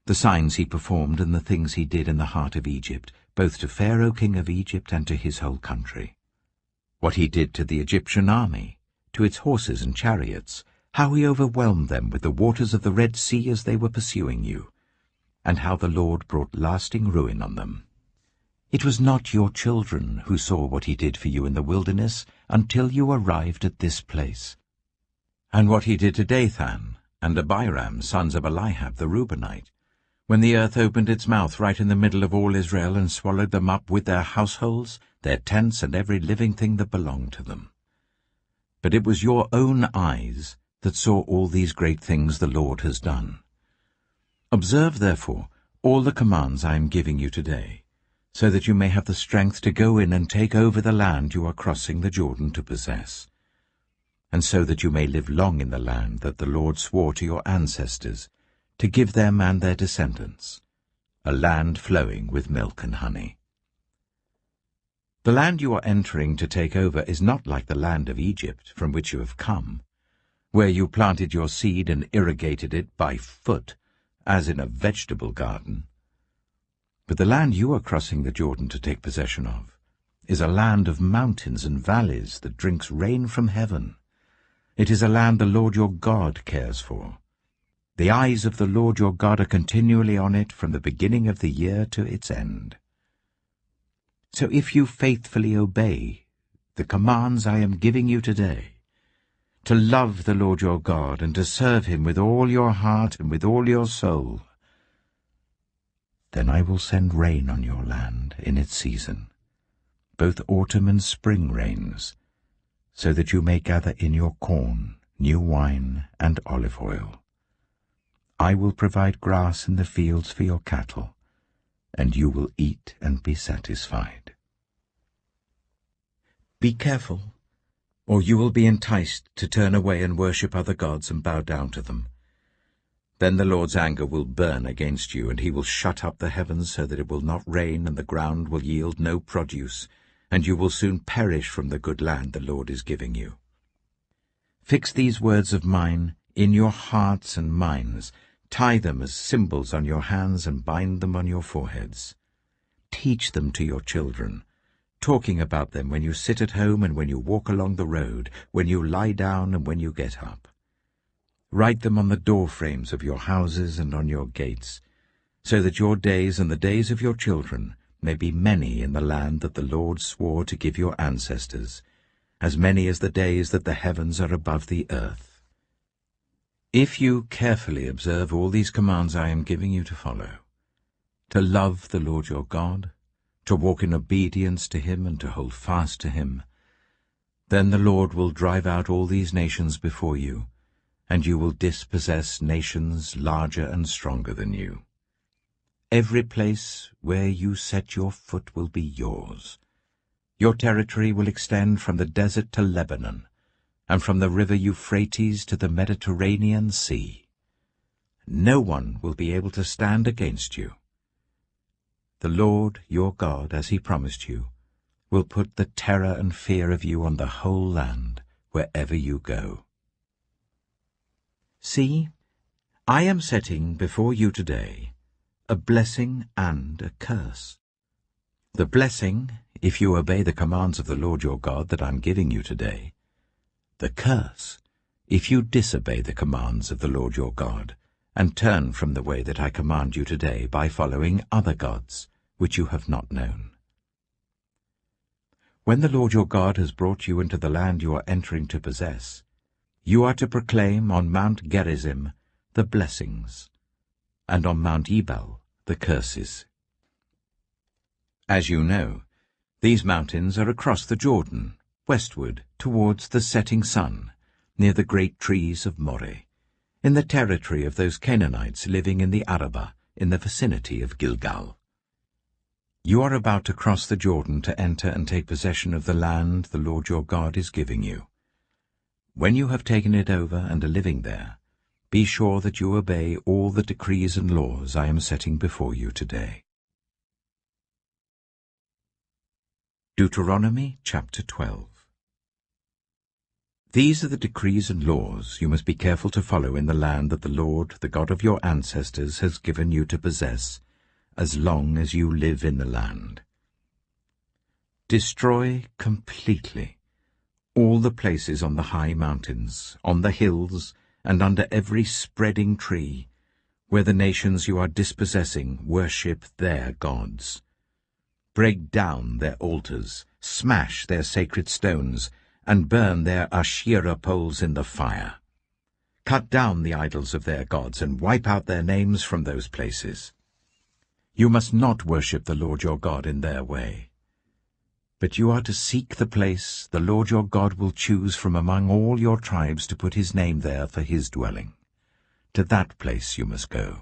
the signs he performed and the things he did in the heart of Egypt, both to Pharaoh king of Egypt and to his whole country. What he did to the Egyptian army, to its horses and chariots, how he overwhelmed them with the waters of the Red Sea as they were pursuing you, and how the Lord brought lasting ruin on them. It was not your children who saw what he did for you in the wilderness until you arrived at this place. And what he did to Dathan and Abiram, sons of Eliab the Reubenite, when the earth opened its mouth right in the middle of all Israel and swallowed them up with their households, their tents, and every living thing that belonged to them. But it was your own eyes that saw all these great things the Lord has done. Observe, therefore, all the commands I am giving you today, so that you may have the strength to go in and take over the land you are crossing the Jordan to possess, and so that you may live long in the land that the Lord swore to your ancestors, to give them and their descendants, a land flowing with milk and honey. The land you are entering to take over is not like the land of Egypt from which you have come, where you planted your seed and irrigated it by foot, as in a vegetable garden. But the land you are crossing the Jordan to take possession of is a land of mountains and valleys that drinks rain from heaven. It is a land the Lord your God cares for. The eyes of the Lord your God are continually on it from the beginning of the year to its end. So if you faithfully obey the commands I am giving you today, to love the Lord your God and to serve him with all your heart and with all your soul, then I will send rain on your land in its season, both autumn and spring rains, so that you may gather in your corn, new wine, and olive oil. I will provide grass in the fields for your cattle, and you will eat and be satisfied. Be careful, or you will be enticed to turn away and worship other gods and bow down to them. Then the Lord's anger will burn against you, and he will shut up the heavens so that it will not rain, and the ground will yield no produce, and you will soon perish from the good land the Lord is giving you. Fix these words of mine in your hearts and minds. Tie them as symbols on your hands and bind them on your foreheads. Teach them to your children, talking about them when you sit at home and when you walk along the road, when you lie down and when you get up. Write them on the door frames of your houses and on your gates, so that your days and the days of your children may be many in the land that the Lord swore to give your ancestors, as many as the days that the heavens are above the earth. If you carefully observe all these commands I am giving you to follow, to love the Lord your God, to walk in obedience to him and to hold fast to him, then the Lord will drive out all these nations before you, and you will dispossess nations larger and stronger than you. Every place where you set your foot will be yours. Your territory will extend from the desert to Lebanon, and from the river Euphrates to the Mediterranean Sea. no one will be able to stand against you. The Lord your God, as he promised you, will put the terror and fear of you on the whole land, wherever you go. See, I am setting before you today a blessing and a curse. The blessing, if you obey the commands of the Lord your God that I am giving you today. The curse, if you disobey the commands of the Lord your God, and turn from the way that I command you today by following other gods, which you have not known. When the Lord your God has brought you into the land you are entering to possess, you are to proclaim on Mount Gerizim the blessings, and on Mount Ebal the curses. As you know, these mountains are across the Jordan, westward towards the setting sun, near the great trees of Moreh, in the territory of those Canaanites living in the Arabah, in the vicinity of Gilgal. You are about to cross the Jordan to enter and take possession of the land the Lord your God is giving you. When you have taken it over and are living there, be sure that you obey all the decrees and laws I am setting before you today. Deuteronomy chapter 12. These are the decrees and laws you must be careful to follow in the land that the Lord, the God of your ancestors, has given you to possess, as long as you live in the land. Destroy completely all the places on the high mountains, on the hills, and under every spreading tree, where the nations you are dispossessing worship their gods. Break down their altars, smash their sacred stones, and burn their Asherah poles in the fire. Cut down the idols of their gods and wipe out their names from those places. You must not worship the Lord your God in their way. But you are to seek the place the Lord your God will choose from among all your tribes to put his name there for his dwelling. To that place you must go.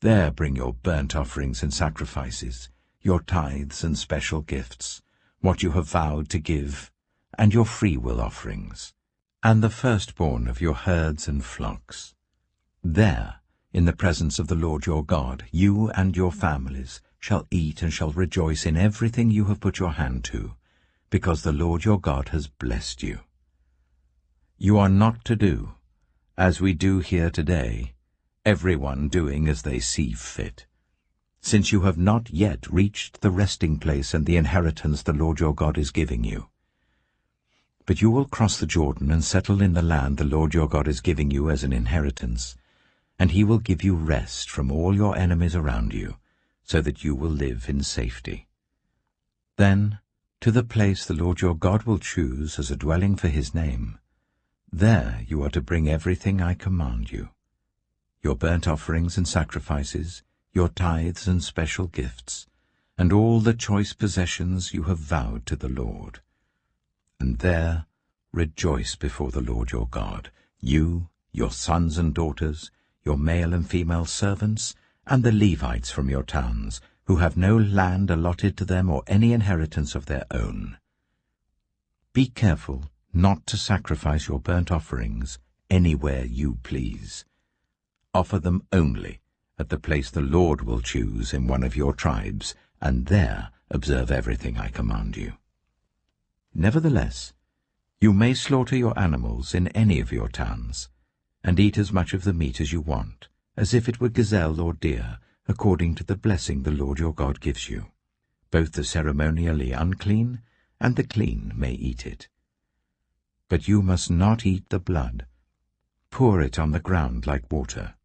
There bring your burnt offerings and sacrifices, your tithes and special gifts, what you have vowed to give, and your freewill offerings, and the firstborn of your herds and flocks. There, in the presence of the Lord your God, you and your families shall eat and shall rejoice in everything you have put your hand to, because the Lord your God has blessed you. You are not to do, as we do here today, everyone doing as they see fit, since you have not yet reached the resting place and the inheritance the Lord your God is giving you. But you will cross the Jordan and settle in the land the Lord your God is giving you as an inheritance, and he will give you rest from all your enemies around you, so that you will live in safety. Then, to the place the Lord your God will choose as a dwelling for his name, there you are to bring everything I command you, your burnt offerings and sacrifices, your tithes and special gifts, and all the choice possessions you have vowed to the Lord. And there rejoice before the Lord your God, you, your sons and daughters, your male and female servants, and the Levites from your towns, who have no land allotted to them or any inheritance of their own. Be careful not to sacrifice your burnt offerings anywhere you please. Offer them only at the place the Lord will choose in one of your tribes, and there observe everything I command you. Nevertheless, you may slaughter your animals in any of your towns, and eat as much of the meat as you want, as if it were gazelle or deer, according to the blessing the Lord your God gives you. Both the ceremonially unclean and the clean may eat it. But you must not eat the blood. Pour it on the ground like water.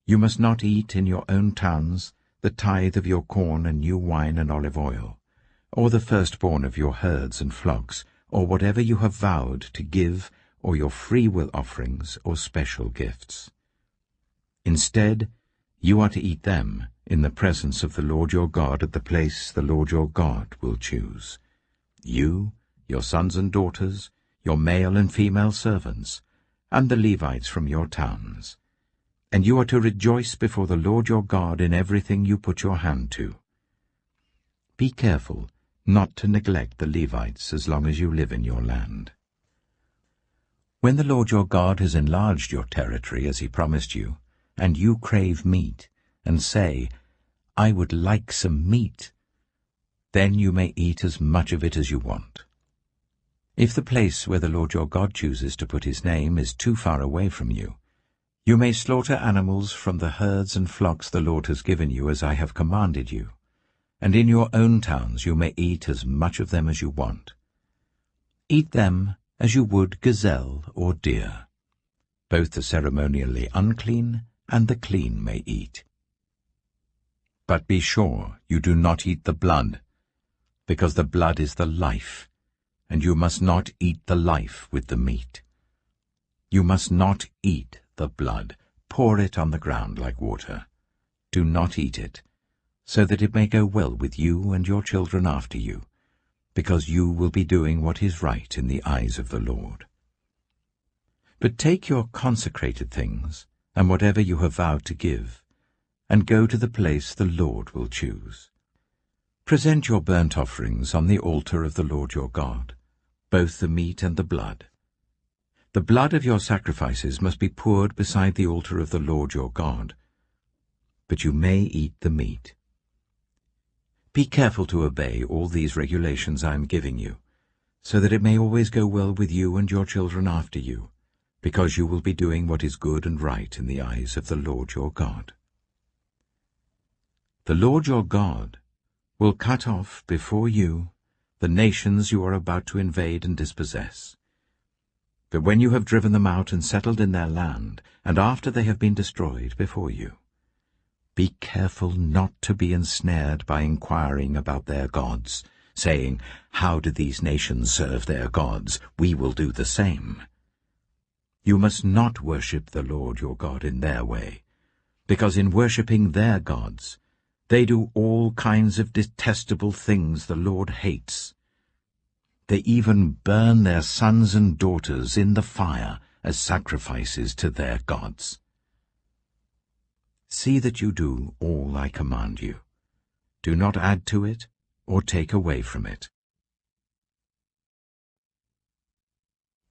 You must not eat in your own towns the tithe of your corn and new wine and olive oil, or the firstborn of your herds and flocks, or whatever you have vowed to give, or your freewill offerings or special gifts. Instead, you are to eat them in the presence of the Lord your God at the place the Lord your God will choose. You, your sons and daughters, your male and female servants, and the Levites from your towns. And you are to rejoice before the Lord your God in everything you put your hand to. Be careful not to neglect the Levites as long as you live in your land. When the Lord your God has enlarged your territory as he promised you, and you crave meat, and say, I would like some meat, then you may eat as much of it as you want. If the place where the Lord your God chooses to put his name is too far away from you, you may slaughter animals from the herds and flocks the Lord has given you as I have commanded you, and in your own towns you may eat as much of them as you want. Eat them as you would gazelle or deer. Both the ceremonially unclean and the clean may eat. But be sure you do not eat the blood, because the blood is the life, and you must not eat the life with the meat. You must not eat the blood. Pour it on the ground like water. Do not eat it, so that it may go well with you and your children after you, because you will be doing what is right in the eyes of the Lord. But take your consecrated things, and whatever you have vowed to give, and go to the place the Lord will choose. Present your burnt offerings on the altar of the Lord your God, both the meat and the blood. The blood of your sacrifices must be poured beside the altar of the Lord your God, but you may eat the meat. Be careful to obey all these regulations I am giving you, so that it may always go well with you and your children after you, because you will be doing what is good and right in the eyes of the Lord your God. The Lord your God will cut off before you the nations you are about to invade and dispossess. But when you have driven them out and settled in their land, and after they have been destroyed before you, be careful not to be ensnared by inquiring about their gods, saying, How do these nations serve their gods? We will do the same. You must not worship the Lord your God in their way, because in worshipping their gods, they do all kinds of detestable things the Lord hates. They even burn their sons and daughters in the fire as sacrifices to their gods. See that you do all I command you. Do not add to it or take away from it.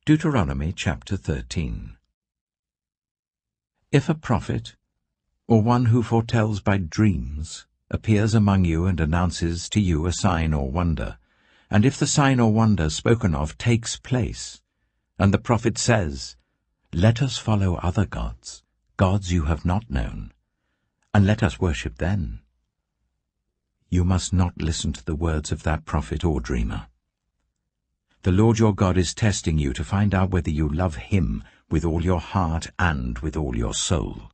Deuteronomy chapter 13. If a prophet, or one who foretells by dreams, appears among you and announces to you a sign or wonder, and if the sign or wonder spoken of takes place, and the prophet says, Let us follow other gods, gods you have not known, and let us worship them, you must not listen to the words of that prophet or dreamer. The Lord your God is testing you to find out whether you love him with all your heart and with all your soul.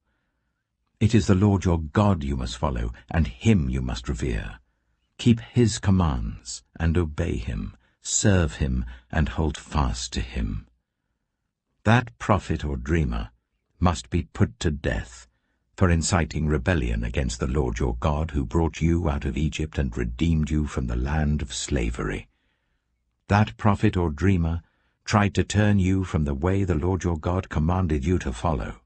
It is the Lord your God you must follow, and him you must revere. Keep his commands and obey him, serve him and hold fast to him. That prophet or dreamer must be put to death for inciting rebellion against the Lord your God, who brought you out of Egypt and redeemed you from the land of slavery. That prophet or dreamer tried to turn you from the way the Lord your God commanded you to follow.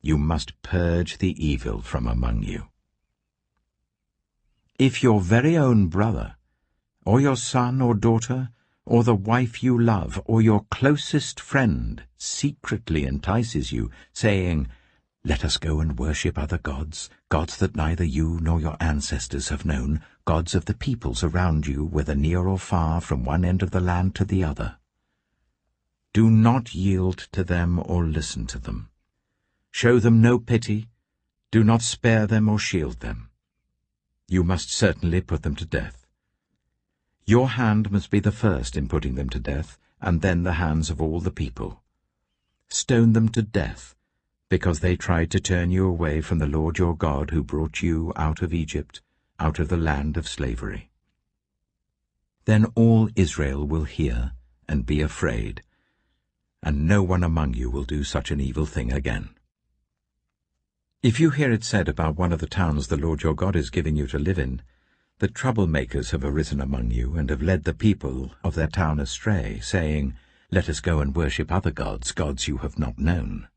You must purge the evil from among you. If your very own brother, or your son or daughter, or the wife you love, or your closest friend secretly entices you, saying, Let us go and worship other gods, gods that neither you nor your ancestors have known, gods of the peoples around you, whether near or far, from one end of the land to the other. Do not yield to them or listen to them. Show them no pity. Do not spare them or shield them. You must certainly put them to death. Your hand must be the first in putting them to death, and then the hands of all the people. Stone them to death, because they tried to turn you away from the Lord your God, who brought you out of Egypt, out of the land of slavery. Then all Israel will hear and be afraid, and no one among you will do such an evil thing again. If you hear it said about one of the towns the Lord your God is giving you to live in, that troublemakers have arisen among you and have led the people of their town astray, saying, Let us go and worship other gods, gods you have not known,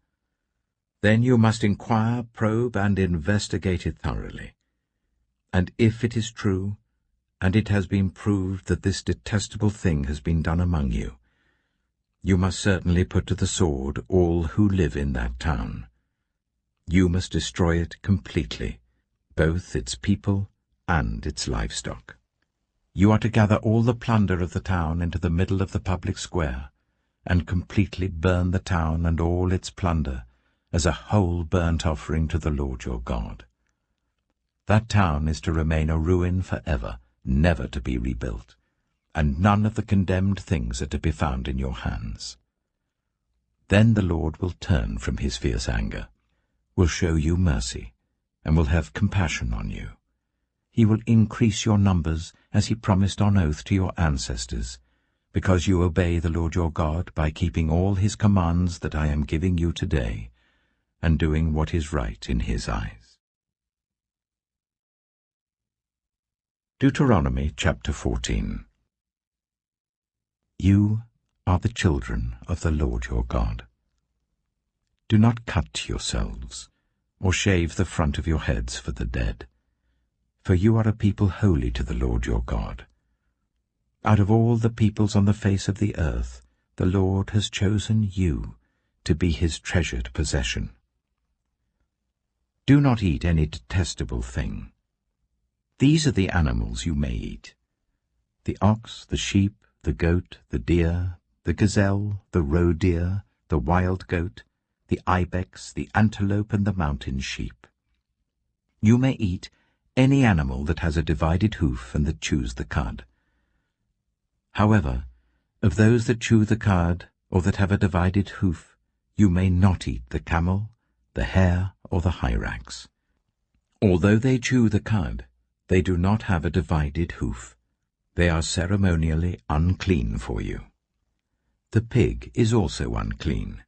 then you must inquire, probe, and investigate it thoroughly. And if it is true, and it has been proved that this detestable thing has been done among you, you must certainly put to the sword all who live in that town. You must destroy it completely, both its people and its livestock. You are to gather all the plunder of the town into the middle of the public square, and completely burn the town and all its plunder as a whole burnt offering to the Lord your God. That town is to remain a ruin forever, never to be rebuilt, and none of the condemned things are to be found in your hands. Then the Lord will turn from his fierce anger, will show you mercy, and will have compassion on you. He will increase your numbers as he promised on oath to your ancestors, because you obey the Lord your God by keeping all his commands that I am giving you today, and doing what is right in his eyes. Deuteronomy chapter 14. You are the children of the Lord your God. Do not cut yourselves, or shave the front of your heads for the dead, for you are a people holy to the Lord your God. Out of all the peoples on the face of the earth, the Lord has chosen you to be his treasured possession. Do not eat any detestable thing. These are the animals you may eat: the ox, the sheep, the goat, the deer, the gazelle, the roe deer, the wild goat, the ibex, the antelope, and the mountain sheep. You may eat any animal that has a divided hoof and that chews the cud. However, of those that chew the cud, or that have a divided hoof, you may not eat the camel, the hare, or the hyrax. Although they chew the cud, they do not have a divided hoof. They are ceremonially unclean for you. The pig is also unclean.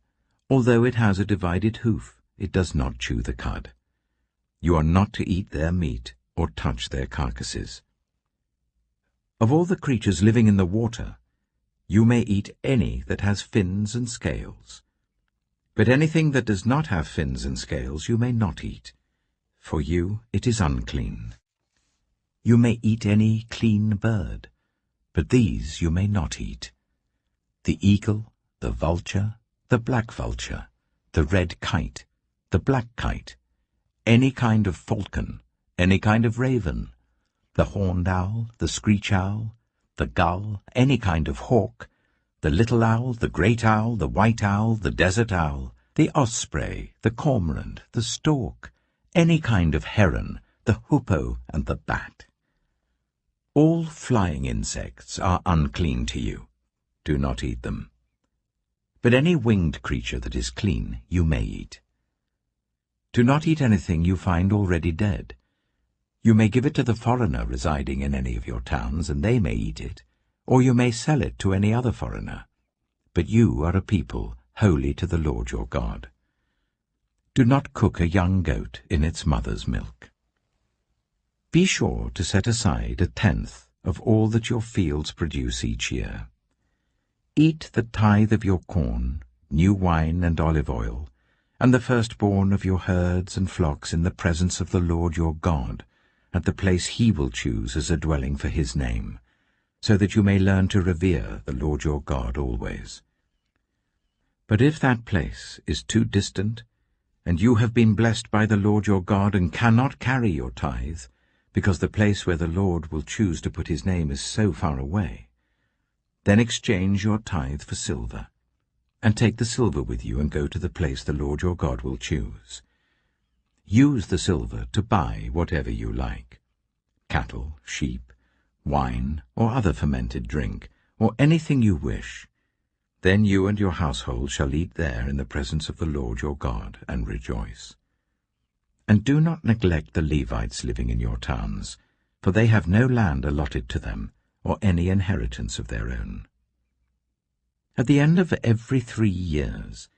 Although it has a divided hoof, it does not chew the cud. You are not to eat their meat or touch their carcasses. Of all the creatures living in the water, you may eat any that has fins and scales. But anything that does not have fins and scales you may not eat. For you it is unclean. You may eat any clean bird, but these you may not eat: the eagle, the vulture, the black vulture, the red kite, the black kite, any kind of falcon, any kind of raven, the horned owl, the screech owl, the gull, any kind of hawk, the little owl, the great owl, the white owl, the desert owl, the osprey, the cormorant, the stork, any kind of heron, the hoopoe, and the bat. All flying insects are unclean to you. Do not eat them. But any winged creature that is clean you may eat. Do not eat anything you find already dead. You may give it to the foreigner residing in any of your towns, and they may eat it, or you may sell it to any other foreigner. But you are a people holy to the Lord your God. Do not cook a young goat in its mother's milk. Be sure to set aside 1/10 of all that your fields produce each year. Eat the tithe of your corn, new wine and olive oil, and the firstborn of your herds and flocks in the presence of the Lord your God, at the place he will choose as a dwelling for his name, so that you may learn to revere the Lord your God always. But if that place is too distant, and you have been blessed by the Lord your God and cannot carry your tithe, because the place where the Lord will choose to put his name is so far away, then exchange your tithe for silver, and take the silver with you and go to the place the Lord your God will choose. Use the silver to buy whatever you like: cattle, sheep, wine, or other fermented drink, or anything you wish. Then you and your household shall eat there in the presence of the Lord your God and rejoice. And do not neglect the Levites living in your towns, for they have no land allotted to them, or any inheritance of their own. At the end of every 3 years,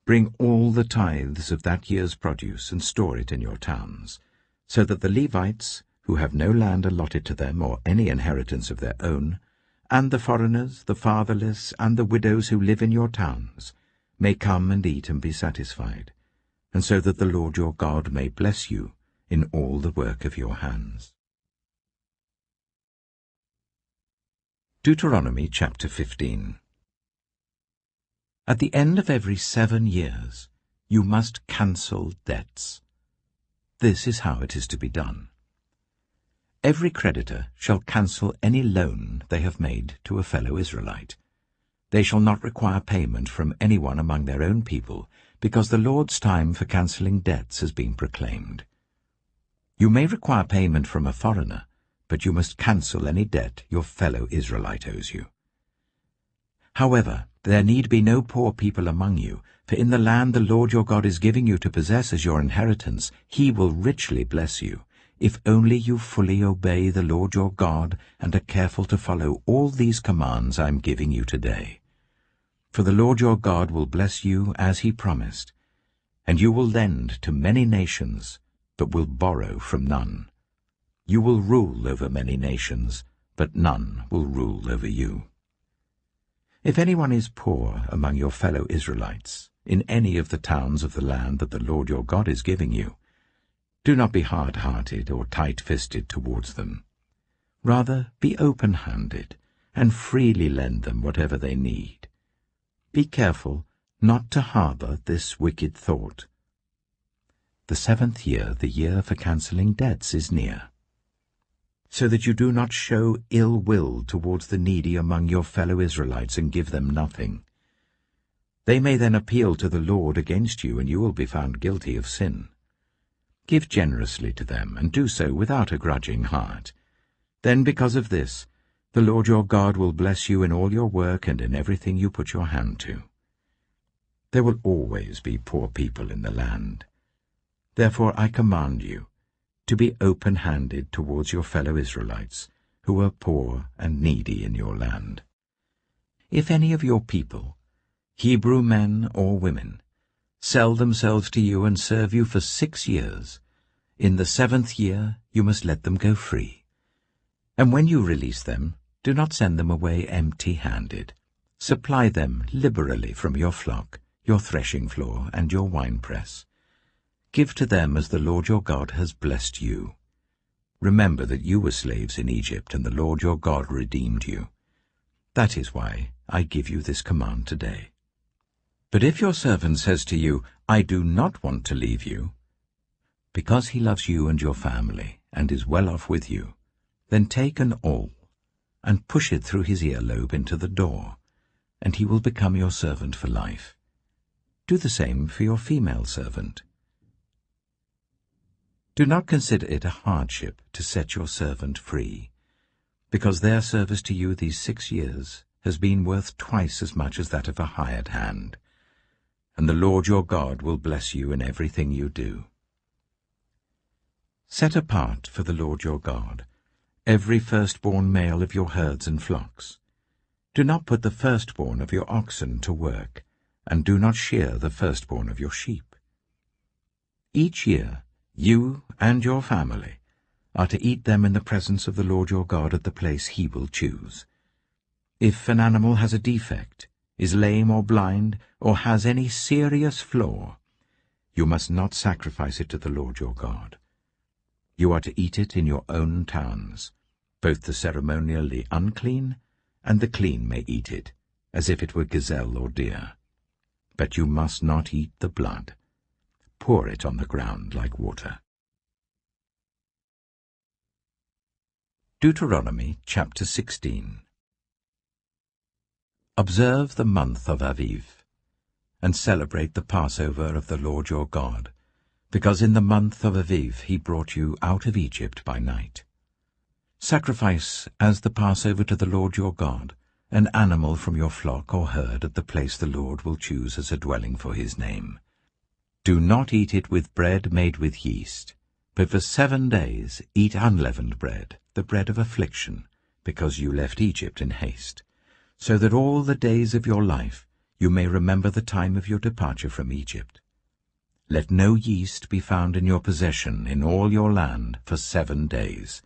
bring all the tithes of that year's produce and store it in your towns, so that the Levites, who have no land allotted to them or any inheritance of their own, and the foreigners, the fatherless, and the widows who live in your towns, may come and eat and be satisfied, and so that the Lord your God may bless you in all the work of your hands. Deuteronomy chapter 15. At the end of every 7 years, you must cancel debts. This is how it is to be done. Every creditor shall cancel any loan they have made to a fellow Israelite. They shall not require payment from anyone among their own people, because the Lord's time for cancelling debts has been proclaimed. You may require payment from a foreigner, but you must cancel any debt your fellow Israelite owes you. However, there need be no poor people among you, for in the land the Lord your God is giving you to possess as your inheritance, he will richly bless you, if only you fully obey the Lord your God and are careful to follow all these commands I am giving you today. For the Lord your God will bless you as he promised, and you will lend to many nations, but will borrow from none. You will rule over many nations, but none will rule over you. If anyone is poor among your fellow Israelites, in any of the towns of the land that the Lord your God is giving you, do not be hard-hearted or tight-fisted towards them. Rather, be open-handed, and freely lend them whatever they need. Be careful not to harbour this wicked thought. The 7th year, the year for cancelling debts, is near, so that you do not show ill will towards the needy among your fellow Israelites and give them nothing. They may then appeal to the Lord against you, and you will be found guilty of sin. Give generously to them, and do so without a grudging heart. Then, because of this, the Lord your God will bless you in all your work and in everything you put your hand to. There will always be poor people in the land. Therefore I command you to be open-handed towards your fellow Israelites, who are poor and needy in your land. If any of your people, Hebrew men or women, sell themselves to you and serve you for 6 years, in the 7th year you must let them go free. And when you release them, do not send them away empty-handed. Supply them liberally from your flock, your threshing floor, and your winepress. Give to them as the Lord your God has blessed you. Remember that you were slaves in Egypt, and the Lord your God redeemed you. That is why I give you this command today. But if your servant says to you, I do not want to leave you, because he loves you and your family, and is well off with you, then take an awl, and push it through his earlobe into the door, and he will become your servant for life. Do the same for your female servant. Do not consider it a hardship to set your servant free, because their service to you these 6 years has been worth twice as much as that of a hired hand, and the Lord your God will bless you in everything you do. Set apart for the Lord your God every firstborn male of your herds and flocks. Do not put the firstborn of your oxen to work, and do not shear the firstborn of your sheep. Each year you and your family are to eat them in the presence of the Lord your God at the place he will choose. If an animal has a defect, is lame or blind, or has any serious flaw, you must not sacrifice it to the Lord your God. You are to eat it in your own towns. Both the ceremonially unclean and the clean may eat it, as if it were gazelle or deer. But you must not eat the blood. Pour it on the ground like water. Deuteronomy chapter 16. Observe the month of Aviv, and celebrate the Passover of the Lord your God, because in the month of Aviv he brought you out of Egypt by night. Sacrifice as the Passover to the Lord your God an animal from your flock or herd at the place the Lord will choose as a dwelling for his name. Do not eat it with bread made with yeast, but for 7 days eat unleavened bread, the bread of affliction, because you left Egypt in haste, so that all the days of your life you may remember the time of your departure from Egypt. Let no yeast be found in your possession in all your land for 7 days.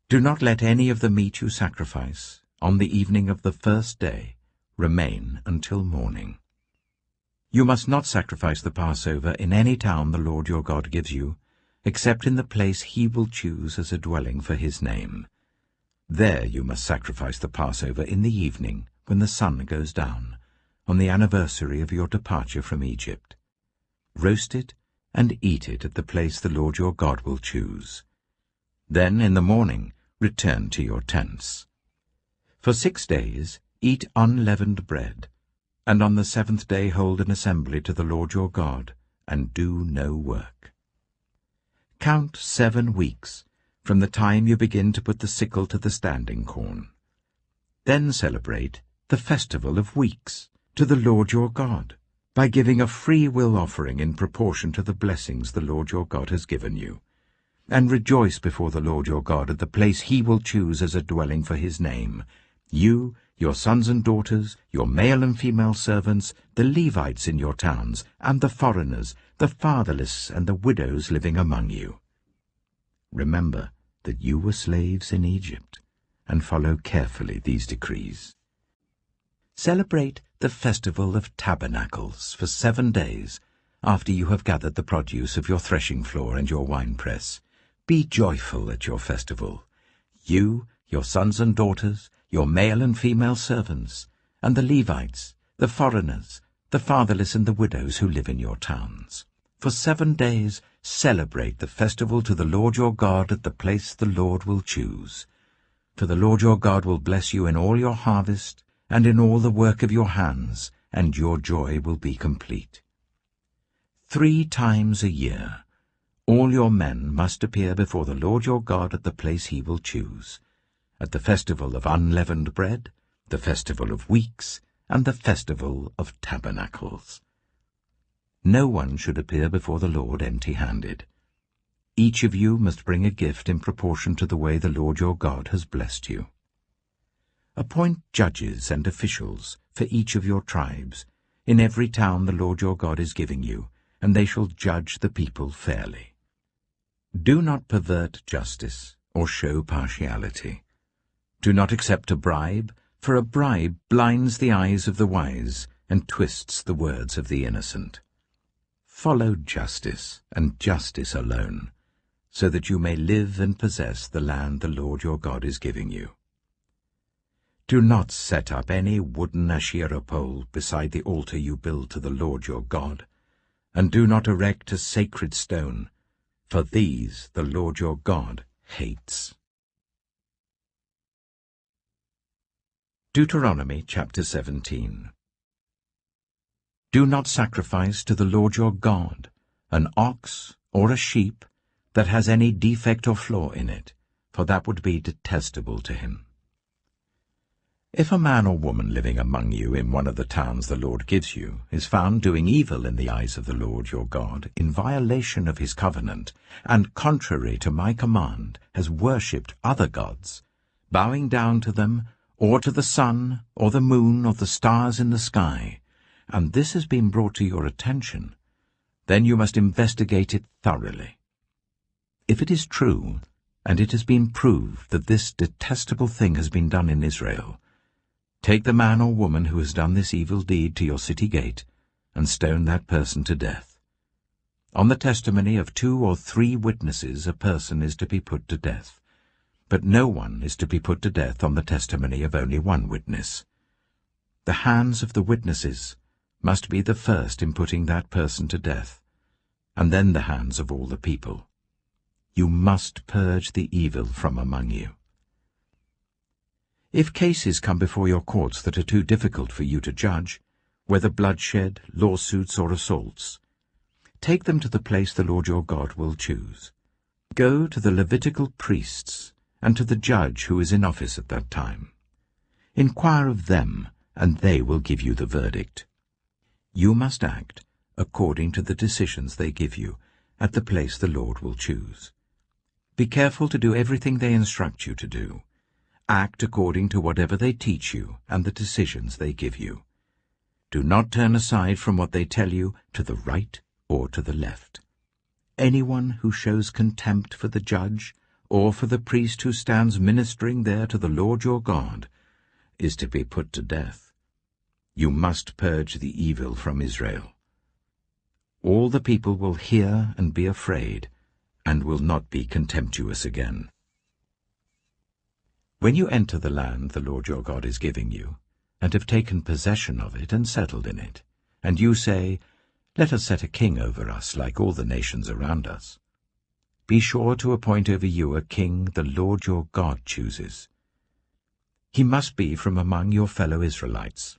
Do not let any of the meat you sacrifice on the evening of the first day remain until morning. You must not sacrifice the Passover in any town the Lord your God gives you, except in the place he will choose as a dwelling for his name. There you must sacrifice the Passover in the evening, when the sun goes down, on the anniversary of your departure from Egypt. Roast it and eat it at the place the Lord your God will choose. Then in the morning return to your tents. For 6 days eat unleavened bread, and on the 7th day hold an assembly to the Lord your God, and do no work. Count 7 weeks from the time you begin to put the sickle to the standing corn. Then celebrate the festival of weeks to the Lord your God, by giving a free will offering in proportion to the blessings the Lord your God has given you. And rejoice before the Lord your God at the place he will choose as a dwelling for his name, you, your sons and daughters, your male and female servants, the Levites in your towns, and the foreigners, the fatherless and the widows living among you. Remember that you were slaves in Egypt, and follow carefully these decrees. Celebrate the festival of tabernacles for 7 days after you have gathered the produce of your threshing floor and your winepress. Be joyful at your festival, you, your sons and daughters, your male and female servants, and the Levites, the foreigners, the fatherless and the widows who live in your towns. For 7 days celebrate the festival to the Lord your God at the place the Lord will choose. For the Lord your God will bless you in all your harvest and in all the work of your hands, and your joy will be complete. 3 times a year all your men must appear before the Lord your God at the place he will choose, at the festival of unleavened bread, the festival of weeks, and the festival of tabernacles. No one should appear before the Lord empty-handed. Each of you must bring a gift in proportion to the way the Lord your God has blessed you. Appoint judges and officials for each of your tribes, in every town the Lord your God is giving you, and they shall judge the people fairly. Do not pervert justice or show partiality. Do not accept a bribe, for a bribe blinds the eyes of the wise and twists the words of the innocent. Follow justice, and justice alone, so that you may live and possess the land the Lord your God is giving you. Do not set up any wooden Asherah pole beside the altar you build to the Lord your God, and do not erect a sacred stone, for these the Lord your God hates. Deuteronomy chapter 17. Do not sacrifice to the Lord your God an ox or a sheep that has any defect or flaw in it, for that would be detestable to him. If a man or woman living among you in one of the towns the Lord gives you is found doing evil in the eyes of the Lord your God, in violation of his covenant, and contrary to my command, has worshipped other gods, bowing down to them, or to the sun, or the moon, or the stars in the sky, and this has been brought to your attention, then you must investigate it thoroughly. If it is true, and it has been proved that this detestable thing has been done in Israel, take the man or woman who has done this evil deed to your city gate, and stone that person to death. On the testimony of 2 or 3 witnesses a person is to be put to death, but no one is to be put to death on the testimony of only 1 witness. The hands of the witnesses must be the first in putting that person to death, and then the hands of all the people. You must purge the evil from among you. If cases come before your courts that are too difficult for you to judge, whether bloodshed, lawsuits, or assaults, take them to the place the Lord your God will choose. Go to the Levitical priests and to the judge who is in office at that time. Inquire of them, and they will give you the verdict. You must act according to the decisions they give you at the place the Lord will choose. Be careful to do everything they instruct you to do. Act according to whatever they teach you and the decisions they give you. Do not turn aside from what they tell you to the right or to the left. Anyone who shows contempt for the judge or for the priest who stands ministering there to the Lord your God is to be put to death. You must purge the evil from Israel. All the people will hear and be afraid, and will not be contemptuous again. When you enter the land the Lord your God is giving you, and have taken possession of it and settled in it, and you say, "Let us set a king over us like all the nations around us," be sure to appoint over you a king the Lord your God chooses. He must be from among your fellow Israelites.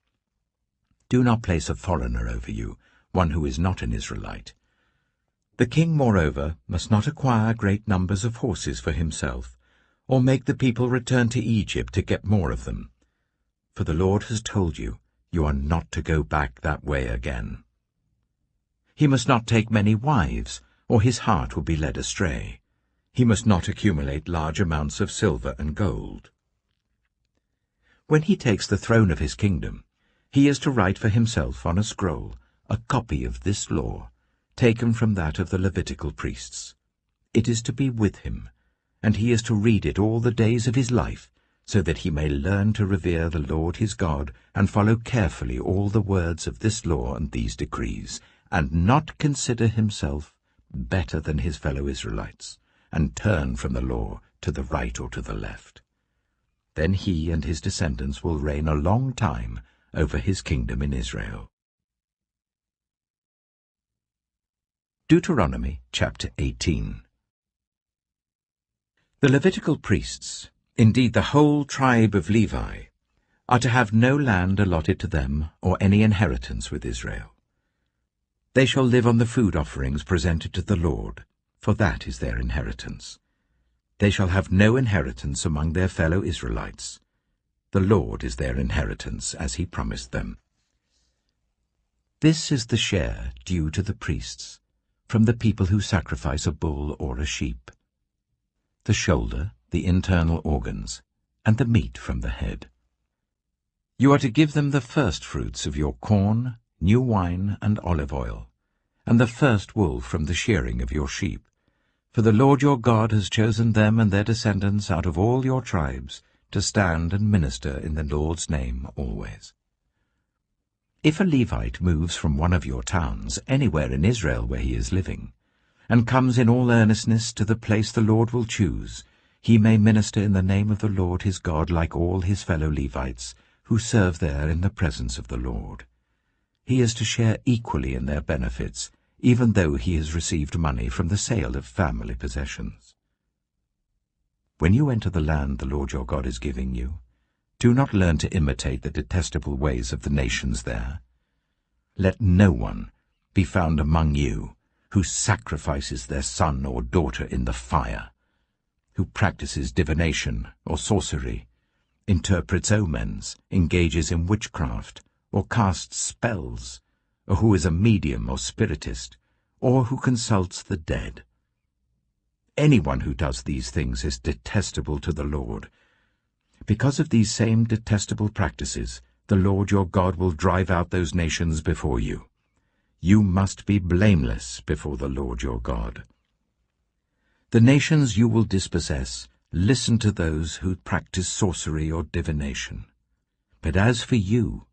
Do not place a foreigner over you, one who is not an Israelite. The king, moreover, must not acquire great numbers of horses for himself, or make the people return to Egypt to get more of them. For the Lord has told you, you are not to go back that way again. He must not take many wives, or his heart will be led astray. He must not accumulate large amounts of silver and gold. When he takes the throne of his kingdom, he is to write for himself on a scroll a copy of this law, taken from that of the Levitical priests. It is to be with him, and he is to read it all the days of his life, so that he may learn to revere the Lord his God and follow carefully all the words of this law and these decrees, and not consider himself better than his fellow Israelites, and turn from the law to the right or to the left. Then he and his descendants will reign a long time over his kingdom in Israel. Deuteronomy chapter 18. The Levitical priests, indeed the whole tribe of Levi, are to have no land allotted to them or any inheritance with Israel. They shall live on the food offerings presented to the Lord, for that is their inheritance. They shall have no inheritance among their fellow Israelites. The Lord is their inheritance, as he promised them. This is the share due to the priests, from the people who sacrifice a bull or a sheep: the shoulder, the internal organs, and the meat from the head. You are to give them the first fruits of your corn, new wine, and olive oil, and the first wool from the shearing of your sheep. For the Lord your God has chosen them and their descendants out of all your tribes to stand and minister in the Lord's name always. If a Levite moves from one of your towns anywhere in Israel where he is living, and comes in all earnestness to the place the Lord will choose, he may minister in the name of the Lord his God like all his fellow Levites, who serve there in the presence of the Lord. He is to share equally in their benefits, even though he has received money from the sale of family possessions. When you enter the land the Lord your God is giving you, do not learn to imitate the detestable ways of the nations there. Let no one be found among you who sacrifices their son or daughter in the fire, who practices divination or sorcery, interprets omens, engages in witchcraft, or casts spells, or who is a medium or spiritist, or who consults the dead. Anyone who does these things is detestable to the Lord. Because of these same detestable practices, the Lord your God will drive out those nations before you. You must be blameless before the Lord your God. The nations you will dispossess listen to those who practice sorcery or divination. But as for you,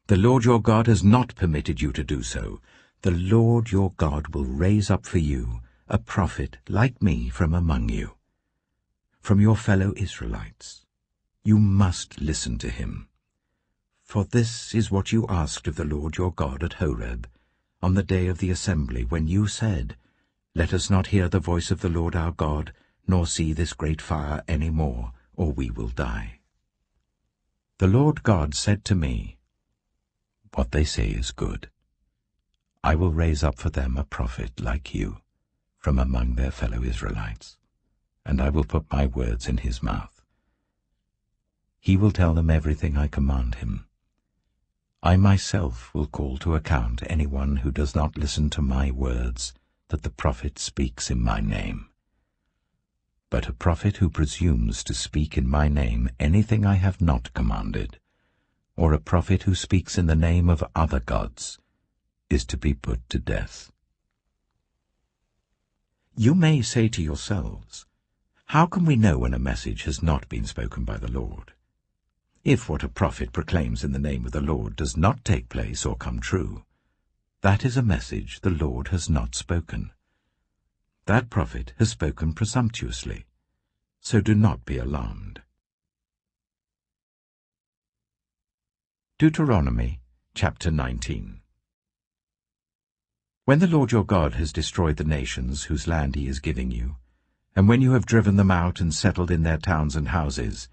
the Lord your God has not permitted you to do so. The Lord your God will raise up for you a prophet like me from among you, from your fellow Israelites. You must listen to him. For this is what you asked of the Lord your God at Horeb, on the day of the assembly, when you said, "Let us not hear the voice of the Lord our God, nor see this great fire any more, or we will die." The Lord God said to me, "What they say is good. I will raise up for them a prophet like you, from among their fellow Israelites, and I will put my words in his mouth. He will tell them everything I command him. I myself will call to account anyone who does not listen to my words that the prophet speaks in my name. But a prophet who presumes to speak in my name anything I have not commanded, or a prophet who speaks in the name of other gods, is to be put to death." You may say to yourselves, "How can we know when a message has not been spoken by the Lord? If what a prophet proclaims in the name of the Lord does not take place or come true, that is a message the Lord has not spoken. That prophet has spoken presumptuously, so do not be alarmed." Deuteronomy chapter 19. When the Lord your God has destroyed the nations whose land he is giving you, and when you have driven them out and settled in their towns and houses,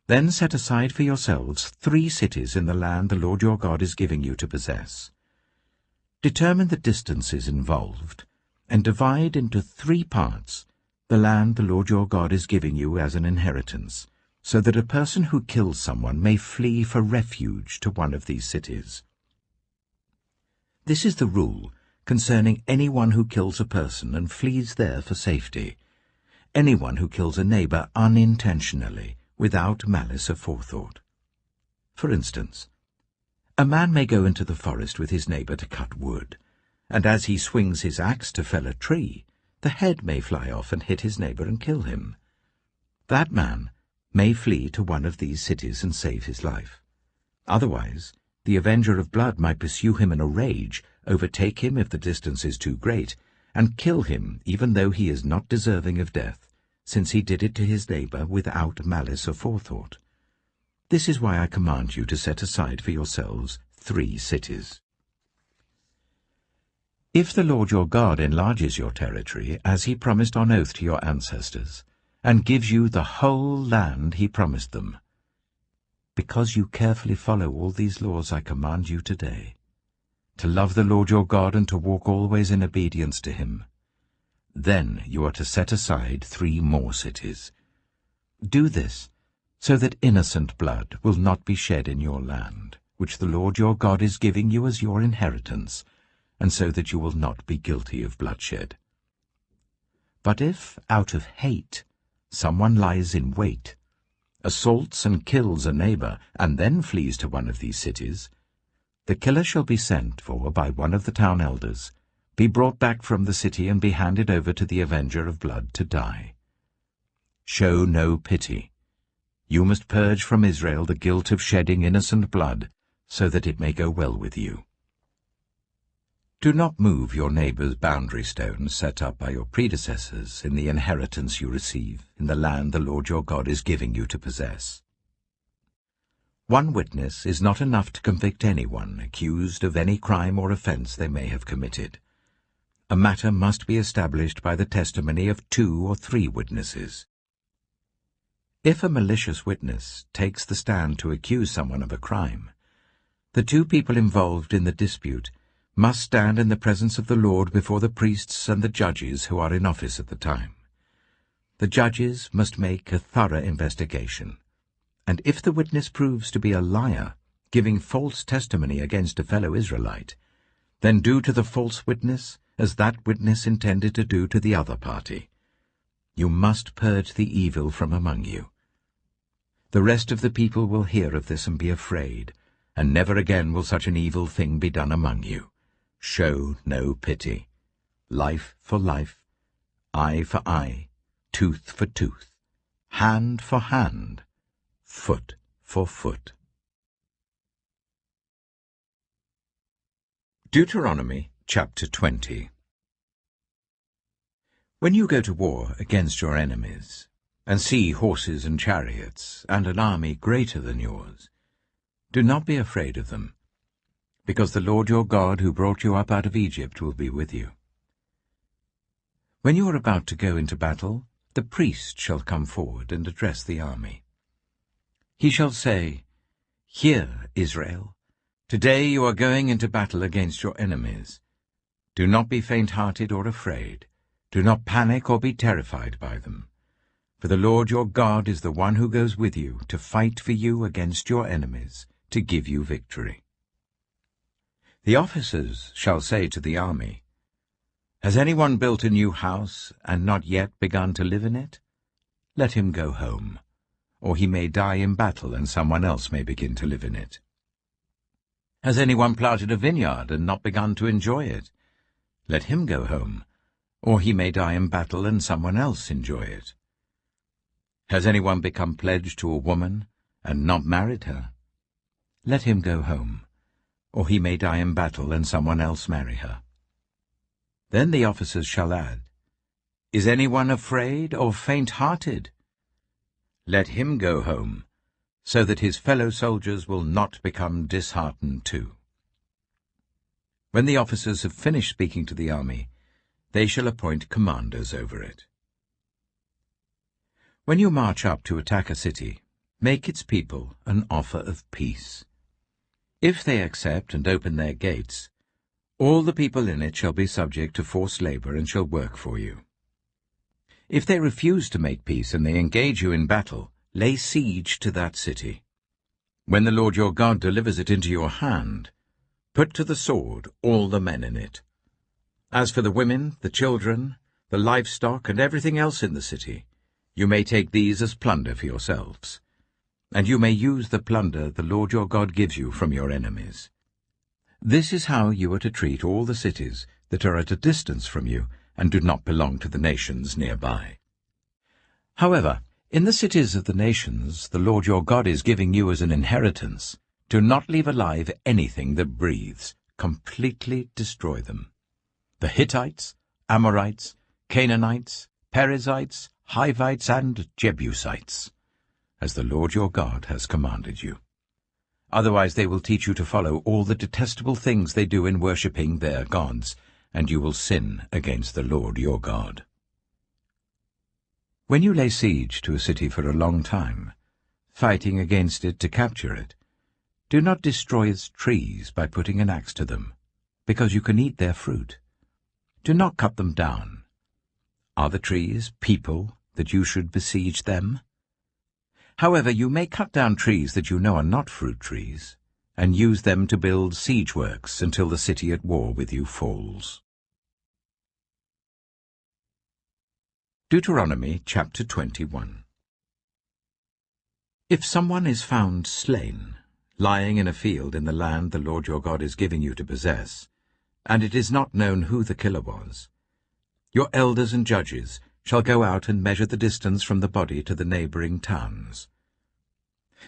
then set aside for yourselves 3 cities in the land the Lord your God is giving you to possess. Determine the distances involved, and divide into 3 parts the land the Lord your God is giving you as an inheritance, so that a person who kills someone may flee for refuge to one of these cities. This is the rule concerning anyone who kills a person and flees there for safety, anyone who kills a neighbor unintentionally, without malice aforethought. For instance, a man may go into the forest with his neighbor to cut wood, and as he swings his axe to fell a tree, the head may fly off and hit his neighbor and kill him. That man may flee to one of these cities and save his life. Otherwise, the avenger of blood might pursue him in a rage, overtake him if the distance is too great, and kill him even though he is not deserving of death, since he did it to his neighbor without malice aforethought. This is why I command you to set aside for yourselves 3 cities. If the Lord your God enlarges your territory, as he promised on oath to your ancestors, and gives you the whole land he promised them, because you carefully follow all these laws I command you today, to love the Lord your God and to walk always in obedience to him, then you are to set aside 3 more cities. Do this, so that innocent blood will not be shed in your land, which the Lord your God is giving you as your inheritance, and so that you will not be guilty of bloodshed. But if, out of hate, someone lies in wait, assaults and kills a neighbor, and then flees to one of these cities, the killer shall be sent for by one of the town elders, be brought back from the city, and be handed over to the avenger of blood to die. Show no pity. You must purge from Israel the guilt of shedding innocent blood, so that it may go well with you. Do not move your neighbor's boundary stones set up by your predecessors in the inheritance you receive in the land the Lord your God is giving you to possess. One witness is not enough to convict anyone accused of any crime or offense they may have committed. A matter must be established by the testimony of 2 or 3 witnesses. If a malicious witness takes the stand to accuse someone of a crime, the 2 people involved in the dispute must stand in the presence of the Lord before the priests and the judges who are in office at the time. The judges must make a thorough investigation, and if the witness proves to be a liar, giving false testimony against a fellow Israelite, then do to the false witness as that witness intended to do to the other party. You must purge the evil from among you. The rest of the people will hear of this and be afraid, and never again will such an evil thing be done among you. Show no pity. Life for life, eye for eye, tooth for tooth, hand for hand, foot for foot. Deuteronomy chapter 20. When you go to war against your enemies, and see horses and chariots, and an army greater than yours, do not be afraid of them, because the Lord your God who brought you up out of Egypt will be with you. When you are about to go into battle, the priest shall come forward and address the army. He shall say, "Hear, Israel, today you are going into battle against your enemies. Do not be faint-hearted or afraid. Do not panic or be terrified by them. For the Lord your God is the one who goes with you to fight for you against your enemies, to give you victory." The officers shall say to the army, "Has anyone built a new house and not yet begun to live in it? Let him go home, or he may die in battle and someone else may begin to live in it. Has anyone planted a vineyard and not begun to enjoy it? Let him go home, or he may die in battle and someone else enjoy it. Has anyone become pledged to a woman and not married her? Let him go home, or he may die in battle and someone else marry her." Then the officers shall add, "Is anyone afraid or faint-hearted? Let him go home, so that his fellow soldiers will not become disheartened too. When the officers have finished speaking to the army, they shall appoint commanders over it. When you march up to attack a city, make its people an offer of peace. If they accept and open their gates, all the people in it shall be subject to forced labor and shall work for you. If they refuse to make peace and they engage you in battle, lay siege to that city. When the Lord your God delivers it into your hand, put to the sword all the men in it. As for the women, the children, the livestock, and everything else in the city, you may take these as plunder for yourselves, and you may use the plunder the Lord your God gives you from your enemies. This is how you are to treat all the cities that are at a distance from you and do not belong to the nations nearby. However, in the cities of the nations the Lord your God is giving you as an inheritance, do not leave alive anything that breathes. Completely destroy them. The Hittites, Amorites, Canaanites, Perizzites, Hivites, and Jebusites, as the Lord your God has commanded you. Otherwise they will teach you to follow all the detestable things they do in worshipping their gods, and you will sin against the Lord your God. When you lay siege to a city for a long time, fighting against it to capture it, do not destroy its trees by putting an axe to them, because you can eat their fruit. Do not cut them down. Are the trees people that you should besiege them? However, you may cut down trees that you know are not fruit trees, and use them to build siege works until the city at war with you falls. Deuteronomy chapter 21. If someone is found slain, lying in a field in the land the Lord your God is giving you to possess, and it is not known who the killer was, your elders and judges shall go out and measure the distance from the body to the neighboring towns.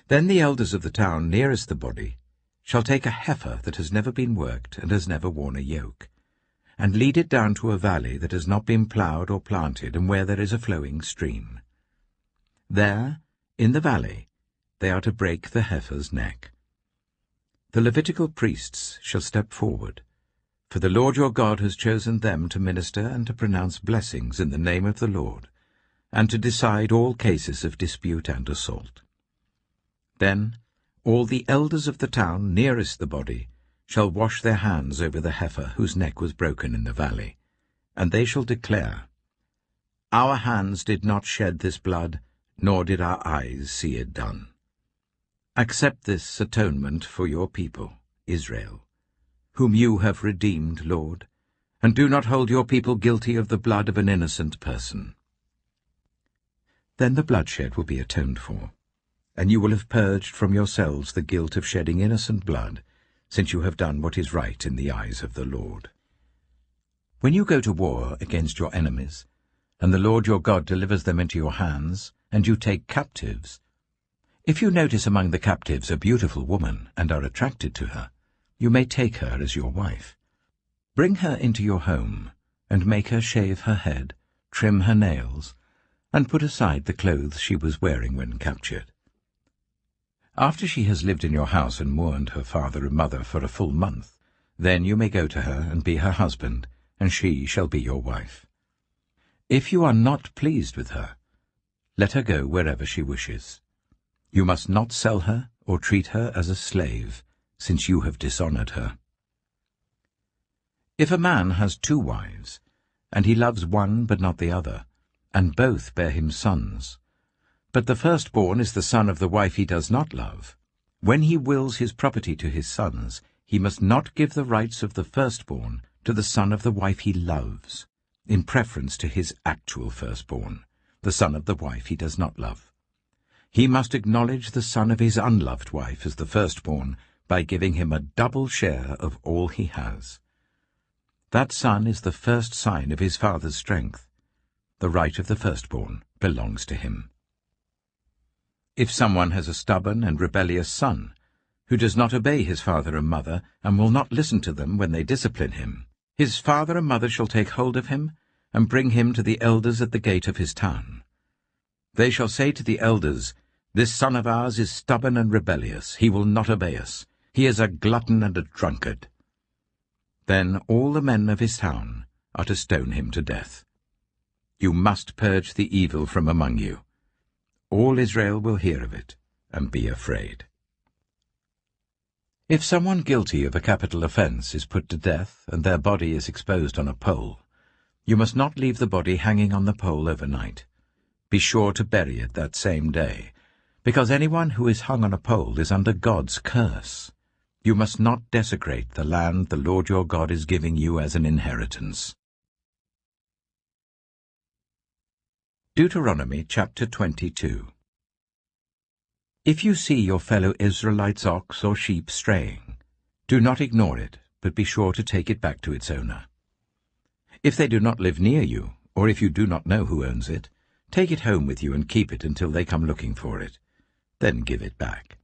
Then the elders of the town nearest the body shall take a heifer that has never been worked and has never worn a yoke, and lead it down to a valley that has not been ploughed or planted and where there is a flowing stream. There, in the valley, they are to break the heifer's neck. The Levitical priests shall step forward, for the Lord your God has chosen them to minister and to pronounce blessings in the name of the Lord, and to decide all cases of dispute and assault. Then all the elders of the town nearest the body shall wash their hands over the heifer whose neck was broken in the valley, and they shall declare, Our hands did not shed this blood, nor did our eyes see it done. Accept this atonement for your people, Israel, whom you have redeemed, Lord, and do not hold your people guilty of the blood of an innocent person. Then the bloodshed will be atoned for, and you will have purged from yourselves the guilt of shedding innocent blood, since you have done what is right in the eyes of the Lord. When you go to war against your enemies, and the Lord your God delivers them into your hands, and you take captives, if you notice among the captives a beautiful woman and are attracted to her, you may take her as your wife. Bring her into your home, and make her shave her head, trim her nails, and put aside the clothes she was wearing when captured. After she has lived in your house and mourned her father and mother for a full month, then you may go to her and be her husband, and she shall be your wife. If you are not pleased with her, let her go wherever she wishes. You must not sell her or treat her as a slave, since you have dishonored her. If a man has 2 wives, and he loves one but not the other, and both bear him sons, but the firstborn is the son of the wife he does not love, when he wills his property to his sons, he must not give the rights of the firstborn to the son of the wife he loves, in preference to his actual firstborn, the son of the wife he does not love. He must acknowledge the son of his unloved wife as the firstborn by giving him a double share of all he has. That son is the first sign of his father's strength. The right of the firstborn belongs to him. If someone has a stubborn and rebellious son, who does not obey his father and mother, and will not listen to them when they discipline him, his father and mother shall take hold of him, and bring him to the elders at the gate of his town. They shall say to the elders, This son of ours is stubborn and rebellious. He will not obey us. He is a glutton and a drunkard." Then all the men of his town are to stone him to death. You must purge the evil from among you. All Israel will hear of it and be afraid. If someone guilty of a capital offense is put to death and their body is exposed on a pole, you must not leave the body hanging on the pole overnight. Be sure to bury it that same day, because anyone who is hung on a pole is under God's curse. You must not desecrate the land the Lord your God is giving you as an inheritance. Deuteronomy chapter 22. If you see your fellow Israelites' ox or sheep straying, do not ignore it, but be sure to take it back to its owner. If they do not live near you, or if you do not know who owns it, take it home with you and keep it until they come looking for it. Then give it back.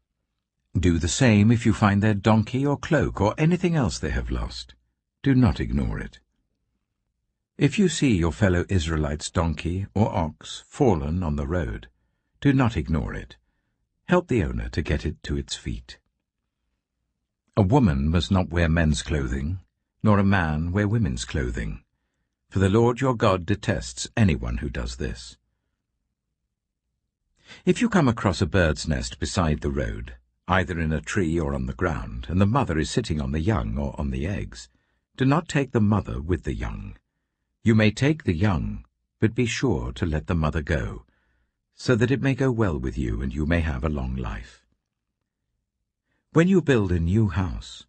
Do the same if you find their donkey or cloak or anything else they have lost. Do not ignore it. If you see your fellow Israelites' donkey or ox fallen on the road, do not ignore it. Help the owner to get it to its feet. A woman must not wear men's clothing, nor a man wear women's clothing, for the Lord your God detests anyone who does this. If you come across a bird's nest beside the road, either in a tree or on the ground, and the mother is sitting on the young or on the eggs, do not take the mother with the young. You may take the young, but be sure to let the mother go, so that it may go well with you and you may have a long life. When you build a new house,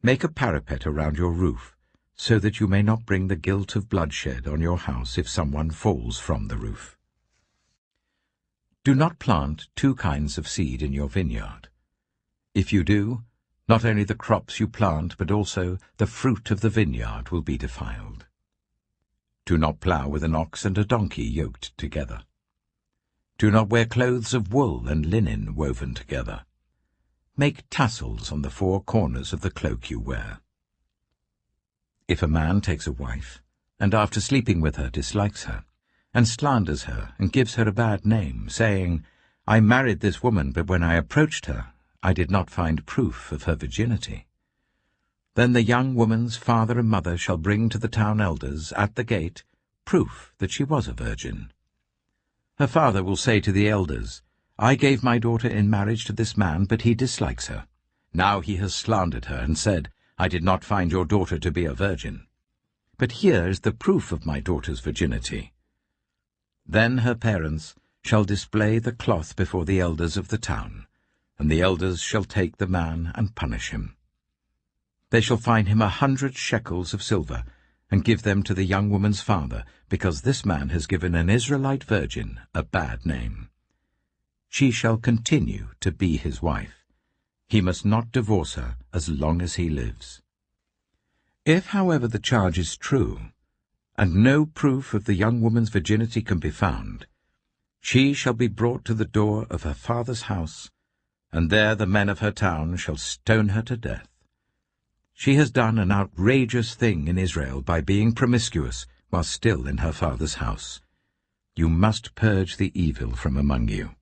make a parapet around your roof, so that you may not bring the guilt of bloodshed on your house if someone falls from the roof. Do not plant two kinds of seed in your vineyard. If you do, not only the crops you plant, but also the fruit of the vineyard will be defiled. Do not plough with an ox and a donkey yoked together. Do not wear clothes of wool and linen woven together. Make tassels on the four corners of the cloak you wear. If a man takes a wife, and after sleeping with her dislikes her, and slanders her and gives her a bad name, saying, "I married this woman, but when I approached her, I did not find proof of her virginity," then the young woman's father and mother shall bring to the town elders at the gate proof that she was a virgin. Her father will say to the elders, "I gave my daughter in marriage to this man, but he dislikes her. Now he has slandered her and said, 'I did not find your daughter to be a virgin.' But here is the proof of my daughter's virginity." Then her parents shall display the cloth before the elders of the town, and the elders shall take the man and punish him. They shall fine him 100 shekels of silver, and give them to the young woman's father, because this man has given an Israelite virgin a bad name. She shall continue to be his wife. He must not divorce her as long as he lives. If, however, the charge is true, and no proof of the young woman's virginity can be found, she shall be brought to the door of her father's house, and there the men of her town shall stone her to death. She has done an outrageous thing in Israel by being promiscuous while still in her father's house. You must purge the evil from among you.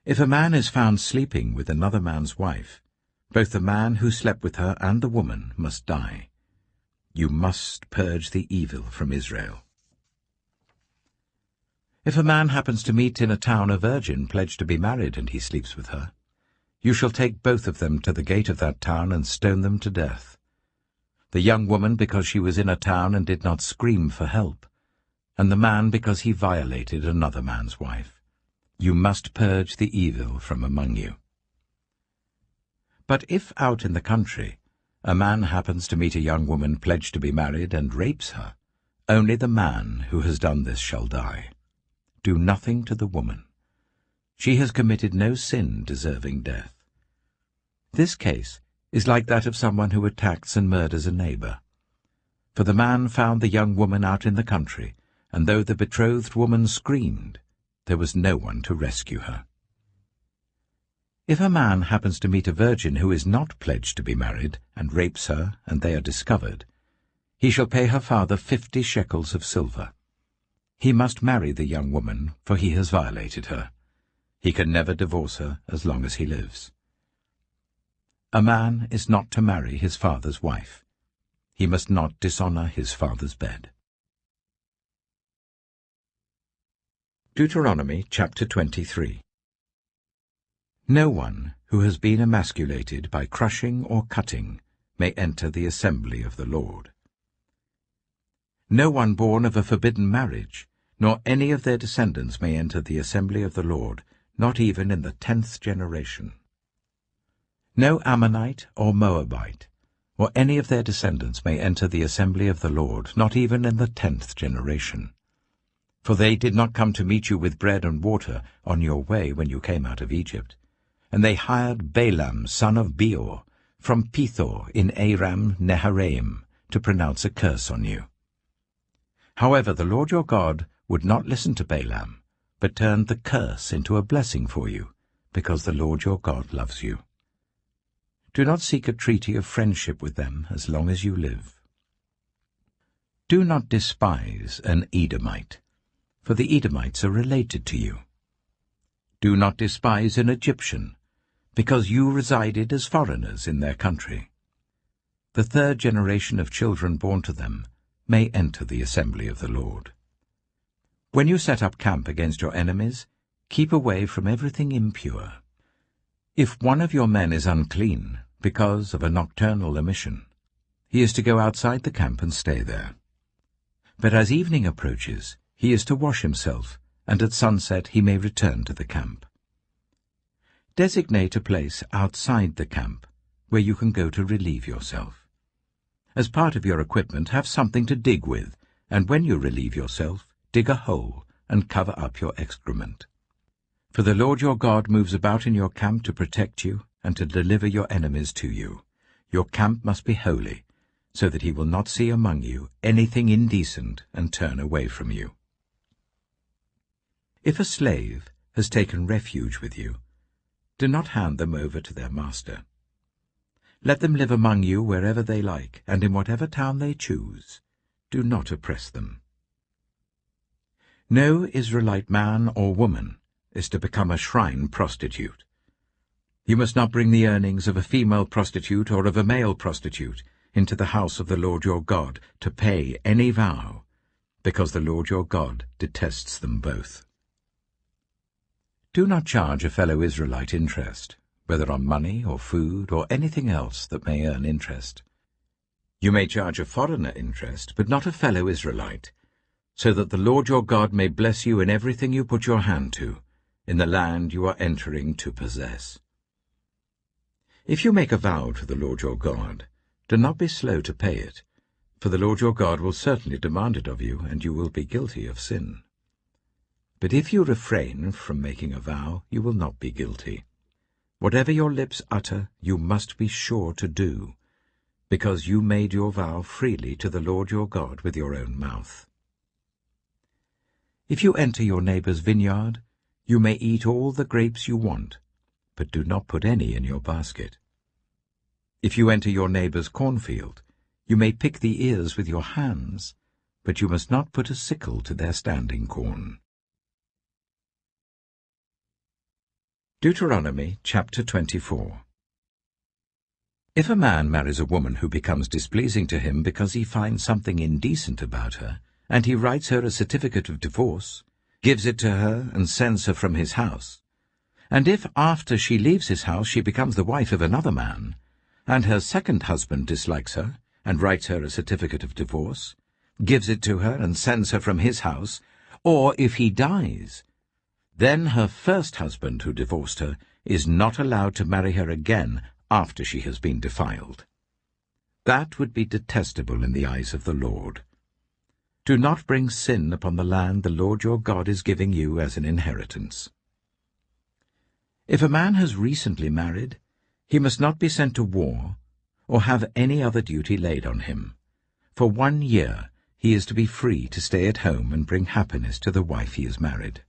If a man is found sleeping with another man's wife, both the man who slept with her and the woman must die. You must purge the evil from Israel. If a man happens to meet in a town a virgin pledged to be married and he sleeps with her, you shall take both of them to the gate of that town and stone them to death. The young woman because she was in a town and did not scream for help, and the man because he violated another man's wife. You must purge the evil from among you. But if out in the country a man happens to meet a young woman pledged to be married and rapes her, only the man who has done this shall die. Do nothing to the woman. She has committed no sin deserving death. This case is like that of someone who attacks and murders a neighbor. For the man found the young woman out in the country, and though the betrothed woman screamed, there was no one to rescue her. If a man happens to meet a virgin who is not pledged to be married, and rapes her, and they are discovered, he shall pay her father 50 shekels of silver. He must marry the young woman, for he has violated her. He can never divorce her as long as he lives. A man is not to marry his father's wife. He must not dishonor his father's bed. Deuteronomy chapter 23. No one who has been emasculated by crushing or cutting may enter the assembly of the Lord. No one born of a forbidden marriage, nor any of their descendants may enter the assembly of the Lord, not even in the 10th generation. No Ammonite or Moabite, or any of their descendants may enter the assembly of the Lord, not even in the 10th generation. For they did not come to meet you with bread and water on your way when you came out of Egypt. And they hired Balaam son of Beor from Pethor in Aram Naharaim to pronounce a curse on you. However, the Lord your God would not listen to Balaam, but turned the curse into a blessing for you, because the Lord your God loves you. Do not seek a treaty of friendship with them as long as you live. Do not despise an Edomite, for the Edomites are related to you. Do not despise an Egyptian, because you resided as foreigners in their country. The 3rd generation of children born to them may enter the assembly of the Lord. When you set up camp against your enemies, keep away from everything impure. If one of your men is unclean because of a nocturnal emission, he is to go outside the camp and stay there. But as evening approaches, he is to wash himself, and at sunset he may return to the camp. Designate a place outside the camp where you can go to relieve yourself. As part of your equipment, have something to dig with, and when you relieve yourself, dig a hole and cover up your excrement. For the Lord your God moves about in your camp to protect you and to deliver your enemies to you. Your camp must be holy, so that he will not see among you anything indecent and turn away from you. If a slave has taken refuge with you, do not hand them over to their master. Let them live among you wherever they like, and in whatever town they choose. Do not oppress them. No Israelite man or woman is to become a shrine prostitute. You must not bring the earnings of a female prostitute or of a male prostitute into the house of the Lord your God to pay any vow, because the Lord your God detests them both. Do not charge a fellow Israelite interest, whether on money or food or anything else that may earn interest. You may charge a foreigner interest, but not a fellow Israelite, so that the Lord your God may bless you in everything you put your hand to, in the land you are entering to possess. If you make a vow to the Lord your God, do not be slow to pay it, for the Lord your God will certainly demand it of you, and you will be guilty of sin. But if you refrain from making a vow, you will not be guilty. Whatever your lips utter, you must be sure to do, because you made your vow freely to the Lord your God with your own mouth. If you enter your neighbor's vineyard, you may eat all the grapes you want, but do not put any in your basket. If you enter your neighbor's cornfield, you may pick the ears with your hands, but you must not put a sickle to their standing corn. Deuteronomy chapter 24. If a man marries a woman who becomes displeasing to him because he finds something indecent about her, and he writes her a certificate of divorce, gives it to her, and sends her from his house, and if after she leaves his house she becomes the wife of another man, and her second husband dislikes her, and writes her a certificate of divorce, gives it to her, and sends her from his house, or if he dies, then her first husband who divorced her is not allowed to marry her again after she has been defiled. That would be detestable in the eyes of the Lord. Do not bring sin upon the land the Lord your God is giving you as an inheritance. If a man has recently married, he must not be sent to war or have any other duty laid on him. For 1 year he is to be free to stay at home and bring happiness to the wife he has married.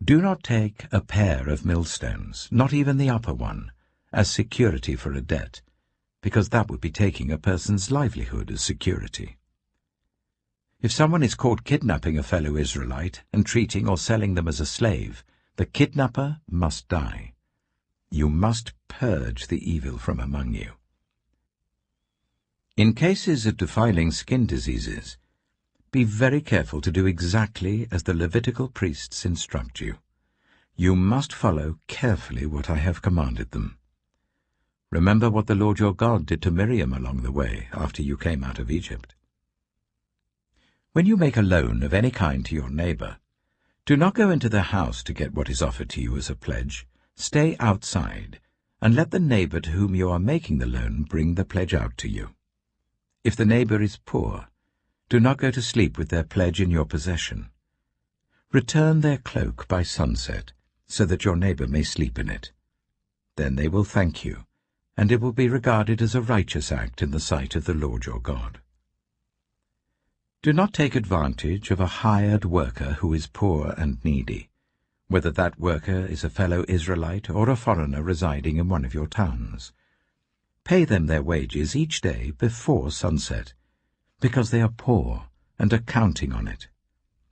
Do not take a pair of millstones, not even the upper one, as security for a debt, because that would be taking a person's livelihood as security. If someone is caught kidnapping a fellow Israelite and treating or selling them as a slave, The kidnapper must die. You must purge the evil from among you. In cases of defiling skin diseases, be very careful to do exactly as the Levitical priests instruct you. You must follow carefully what I have commanded them. Remember what the Lord your God did to Miriam along the way after you came out of Egypt. When you make a loan of any kind to your neighbor, do not go into their house to get what is offered to you as a pledge. Stay outside, and let the neighbor to whom you are making the loan bring the pledge out to you. If the neighbor is poor, do not go to sleep with their pledge in your possession. Return their cloak by sunset, so that your neighbor may sleep in it. Then they will thank you, and it will be regarded as a righteous act in the sight of the Lord your God. Do not take advantage of a hired worker who is poor and needy, whether that worker is a fellow Israelite or a foreigner residing in one of your towns. Pay them their wages each day before sunset, because they are poor and are counting on it.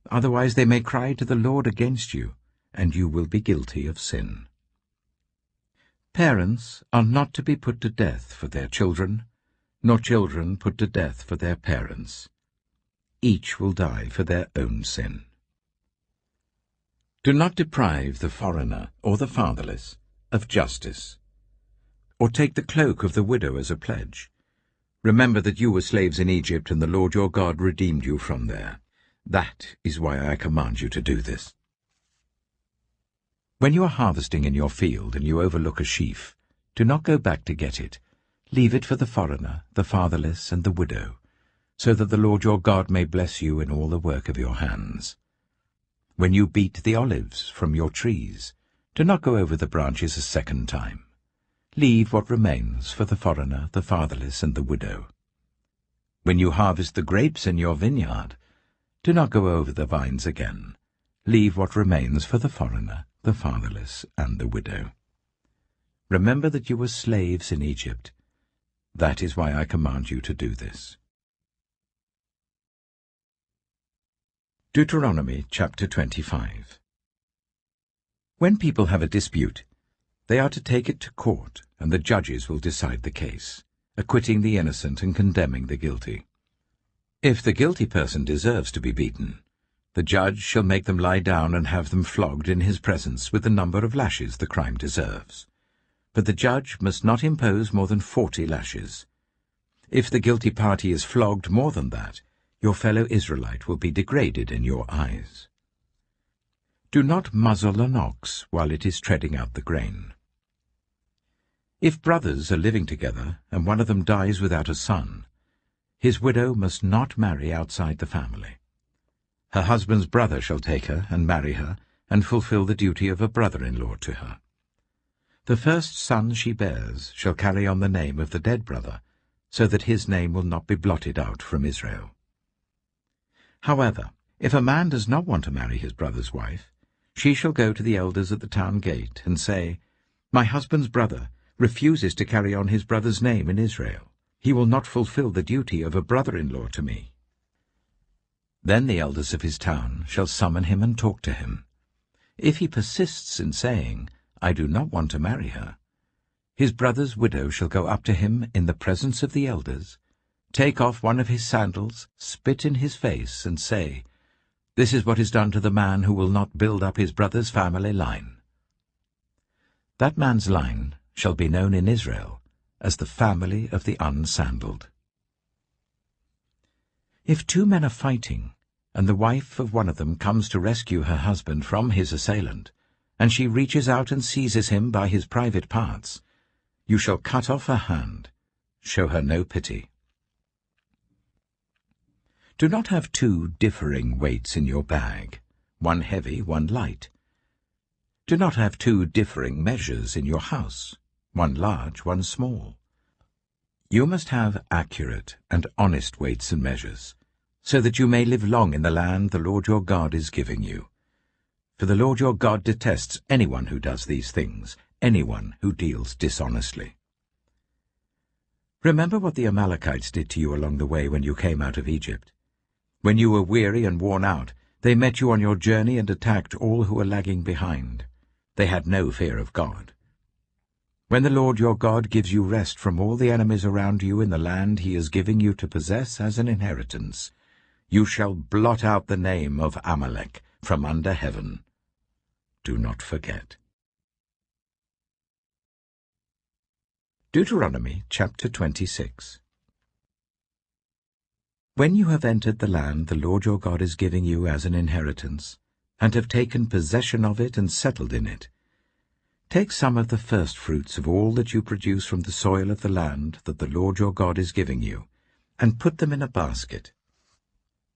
Otherwise they may cry to the Lord against you, and you will be guilty of sin. Parents are not to be put to death for their children, nor children put to death for their parents. Each will die for their own sin. Do not deprive the foreigner or the fatherless of justice, or take the cloak of the widow as a pledge. Remember that you were slaves in Egypt, and the Lord your God redeemed you from there. That is why I command you to do this. When you are harvesting in your field and you overlook a sheaf, do not go back to get it. Leave it for the foreigner, the fatherless, and the widow, so that the Lord your God may bless you in all the work of your hands. When you beat the olives from your trees, do not go over the branches a second time. Leave what remains for the foreigner, the fatherless, and the widow. When you harvest the grapes in your vineyard, do not go over the vines again. Leave what remains for the foreigner, the fatherless, and the widow. Remember that you were slaves in Egypt. That is why I command you to do this. Deuteronomy chapter 25. When people have a dispute, they are to take it to court, and the judges will decide the case, acquitting the innocent and condemning the guilty. If the guilty person deserves to be beaten, the judge shall make them lie down and have them flogged in his presence with the number of lashes the crime deserves. But the judge must not impose more than 40 lashes. If the guilty party is flogged more than that, your fellow Israelite will be degraded in your eyes. Do not muzzle an ox while it is treading out the grain. If brothers are living together, and one of them dies without a son, his widow must not marry outside the family. Her husband's brother shall take her and marry her, and fulfill the duty of a brother-in-law to her. The first son she bears shall carry on the name of the dead brother, so that his name will not be blotted out from Israel. However, if a man does not want to marry his brother's wife, she shall go to the elders at the town gate and say, "My husband's brother refuses to carry on his brother's name in Israel. He will not fulfill the duty of a brother-in-law to me." Then the elders of his town shall summon him and talk to him. If he persists in saying, "I do not want to marry her," his brother's widow shall go up to him in the presence of the elders, take off one of his sandals, spit in his face, and say, "This is what is done to the man who will not build up his brother's family line." That man's line shall be known in Israel as the family of the unsandaled. If two men are fighting, and the wife of one of them comes to rescue her husband from his assailant, and she reaches out and seizes him by his private parts, you shall cut off her hand. Show her no pity. Do not have two differing weights in your bag, one heavy, one light. Do not have two differing measures in your house, one large, one small. You must have accurate and honest weights and measures, so that you may live long in the land the Lord your God is giving you. For the Lord your God detests anyone who does these things, anyone who deals dishonestly. Remember what the Amalekites did to you along the way when you came out of Egypt. When you were weary and worn out, they met you on your journey and attacked all who were lagging behind. They had no fear of God. When the Lord your God gives you rest from all the enemies around you in the land he is giving you to possess as an inheritance, you shall blot out the name of Amalek from under heaven. Do not forget. Deuteronomy chapter 26. When you have entered the land the Lord your God is giving you as an inheritance, and have taken possession of it and settled in it, take some of the first fruits of all that you produce from the soil of the land that the Lord your God is giving you, and put them in a basket.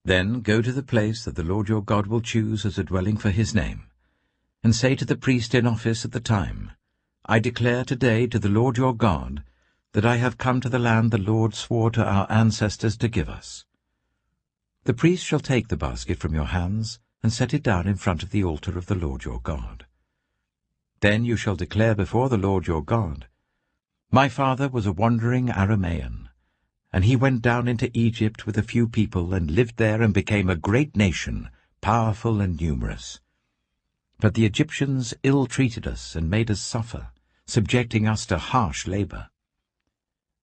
Then go to the place that the Lord your God will choose as a dwelling for his name, and say to the priest in office at the time, I declare today to the Lord your God that I have come to the land the Lord swore to our ancestors to give us. The priest shall take the basket from your hands and set it down in front of the altar of the Lord your God. Then you shall declare before the Lord your God, My father was a wandering Aramean, and he went down into Egypt with a few people and lived there and became a great nation, powerful and numerous. But the Egyptians ill-treated us and made us suffer, subjecting us to harsh labor.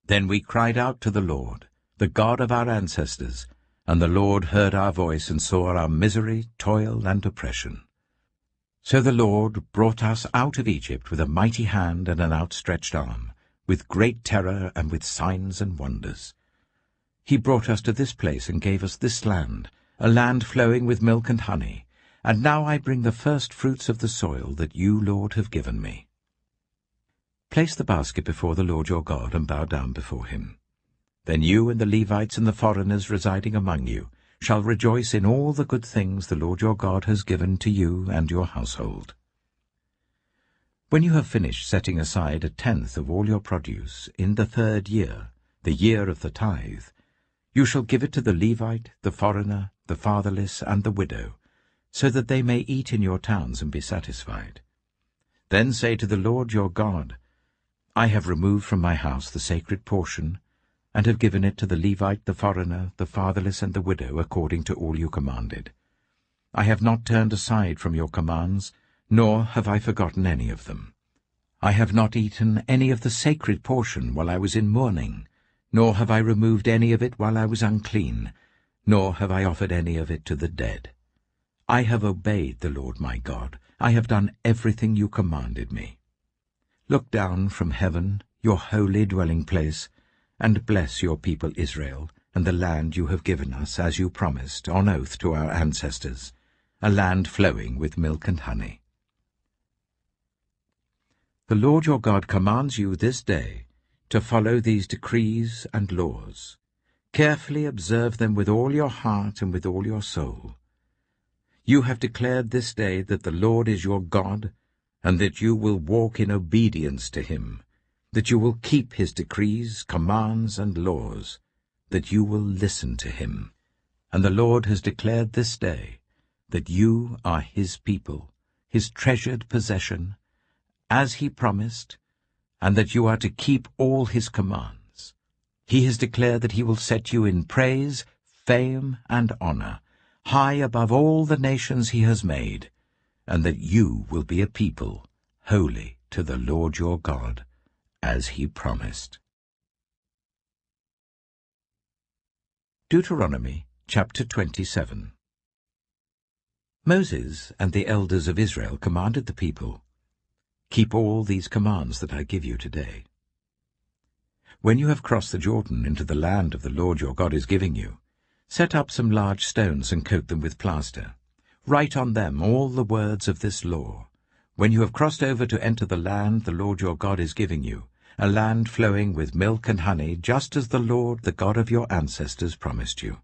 Then we cried out to the Lord, the God of our ancestors, and the Lord heard our voice and saw our misery, toil, and oppression. So the Lord brought us out of Egypt with a mighty hand and an outstretched arm, with great terror and with signs and wonders. He brought us to this place and gave us this land, a land flowing with milk and honey, and now I bring the first fruits of the soil that you, Lord, have given me. Place the basket before the Lord your God and bow down before him. Then you and the Levites and the foreigners residing among you shall rejoice in all the good things the Lord your God has given to you and your household. When you have finished setting aside 1/10 of all your produce in the 3rd year, the year of the tithe, you shall give it to the Levite, the foreigner, the fatherless, and the widow, so that they may eat in your towns and be satisfied. Then say to the Lord your God, I have removed from my house the sacred portion, and have given it to the Levite, the foreigner, the fatherless, and the widow, according to all you commanded. I have not turned aside from your commands, nor have I forgotten any of them. I have not eaten any of the sacred portion while I was in mourning, nor have I removed any of it while I was unclean, nor have I offered any of it to the dead. I have obeyed the Lord my God. I have done everything you commanded me. Look down from heaven, your holy dwelling place, and bless your people Israel, and the land you have given us, as you promised, on oath to our ancestors, a land flowing with milk and honey. The Lord your God commands you this day to follow these decrees and laws. Carefully observe them with all your heart and with all your soul. You have declared this day that the Lord is your God, and that you will walk in obedience to him, that you will keep his decrees, commands, and laws, that you will listen to him. And the Lord has declared this day that you are his people, his treasured possession, as he promised, and that you are to keep all his commands. He has declared that he will set you in praise, fame, and honor, high above all the nations he has made, and that you will be a people holy to the Lord your God, as he promised. Deuteronomy chapter 27. Moses and the elders of Israel commanded the people, Keep all these commands that I give you today. When you have crossed the Jordan into the land of the Lord your God is giving you, set up some large stones and coat them with plaster. Write on them all the words of this law. When you have crossed over to enter the land the Lord your God is giving you, a land flowing with milk and honey, just as the Lord, the God of your ancestors, promised you.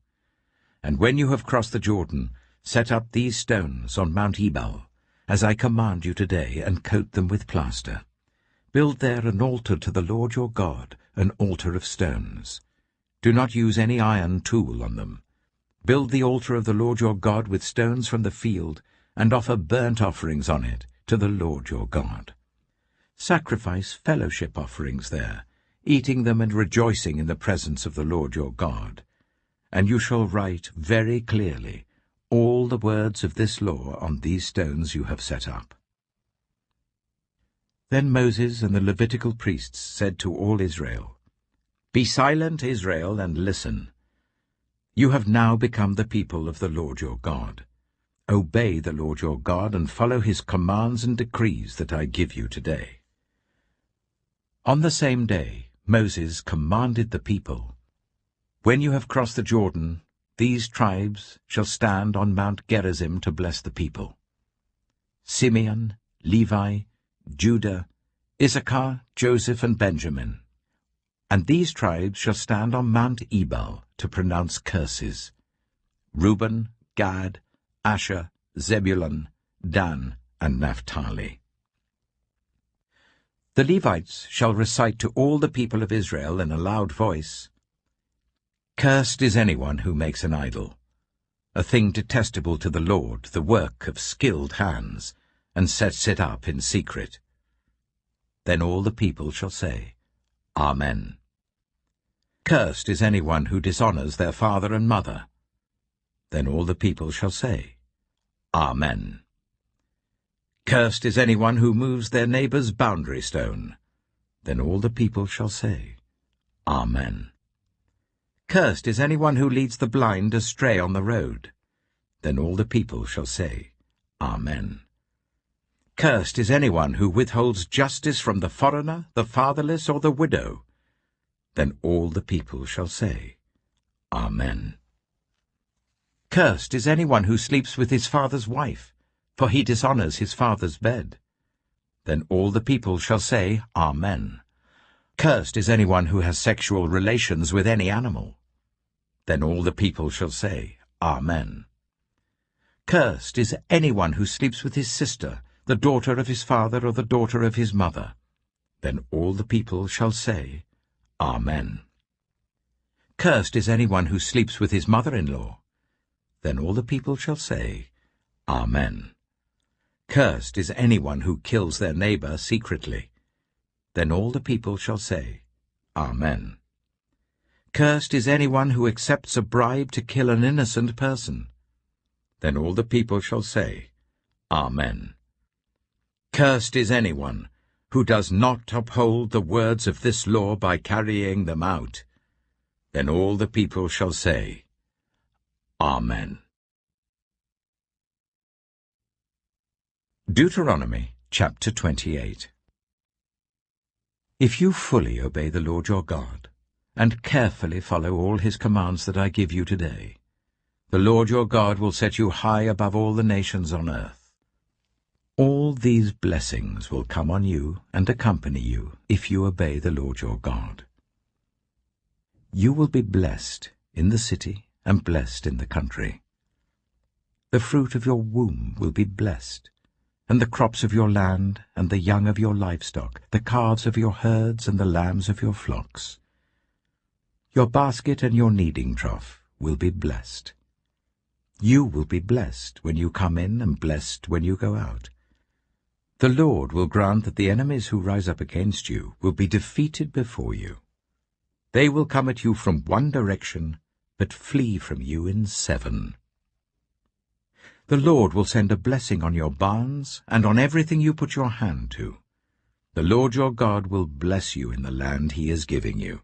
And when you have crossed the Jordan, set up these stones on Mount Ebal, as I command you today, and coat them with plaster. Build there an altar to the Lord your God, an altar of stones. Do not use any iron tool on them. Build the altar of the Lord your God with stones from the field, and offer burnt offerings on it to the Lord your God. Sacrifice fellowship offerings there, eating them and rejoicing in the presence of the Lord your God. And you shall write very clearly all the words of this law on these stones you have set up. Then Moses and the Levitical priests said to all Israel, "Be silent, Israel, and listen. You have now become the people of the Lord your God. Obey the Lord your God and follow his commands and decrees that I give you today." On the same day Moses commanded the people, "When you have crossed the Jordan, these tribes shall stand on Mount Gerizim to bless the people: Simeon, Levi, Judah, Issachar, Joseph, and Benjamin. And these tribes shall stand on Mount Ebal to pronounce curses: Reuben, Gad, Asher, Zebulun, Dan, and Naphtali. The Levites shall recite to all the people of Israel in a loud voice, "Cursed is anyone who makes an idol, a thing detestable to the Lord, the work of skilled hands, and sets it up in secret." Then all the people shall say, "Amen." "Cursed is anyone who dishonors their father and mother." Then all the people shall say, "Amen." "Cursed is anyone who moves their neighbor's boundary stone." Then all the people shall say, "Amen." "Cursed is anyone who leads the blind astray on the road." Then all the people shall say, "Amen." "Cursed is anyone who withholds justice from the foreigner, the fatherless, or the widow." Then all the people shall say, "Amen." "Cursed is anyone who sleeps with his father's wife, for he dishonors his father's bed." Then all the people shall say, "Amen." "Cursed is anyone who has sexual relations with any animal." Then all the people shall say, "Amen." "Cursed is anyone who sleeps with his sister, the daughter of his father or the daughter of his mother." Then all the people shall say, "Amen." "Cursed is anyone who sleeps with his mother-in-law." Then all the people shall say, "Amen." "Cursed is anyone who kills their neighbor secretly." Then all the people shall say, "Amen." "Cursed is anyone who accepts a bribe to kill an innocent person." Then all the people shall say, "Amen." "Cursed is anyone who does not uphold the words of this law by carrying them out." Then all the people shall say, "Amen." Deuteronomy chapter 28. If you fully obey the Lord your God, and carefully follow all his commands that I give you today, the Lord your God will set you high above all the nations on earth. All these blessings will come on you and accompany you if you obey the Lord your God. You will be blessed in the city and blessed in the country. The fruit of your womb will be blessed, and the crops of your land, and the young of your livestock, the calves of your herds, and the lambs of your flocks. Your basket and your kneading trough will be blessed. You will be blessed when you come in and blessed when you go out. The Lord will grant that the enemies who rise up against you will be defeated before you. They will come at you from one direction, but flee from you in 7. The Lord will send a blessing on your barns and on everything you put your hand to. The Lord your God will bless you in the land he is giving you.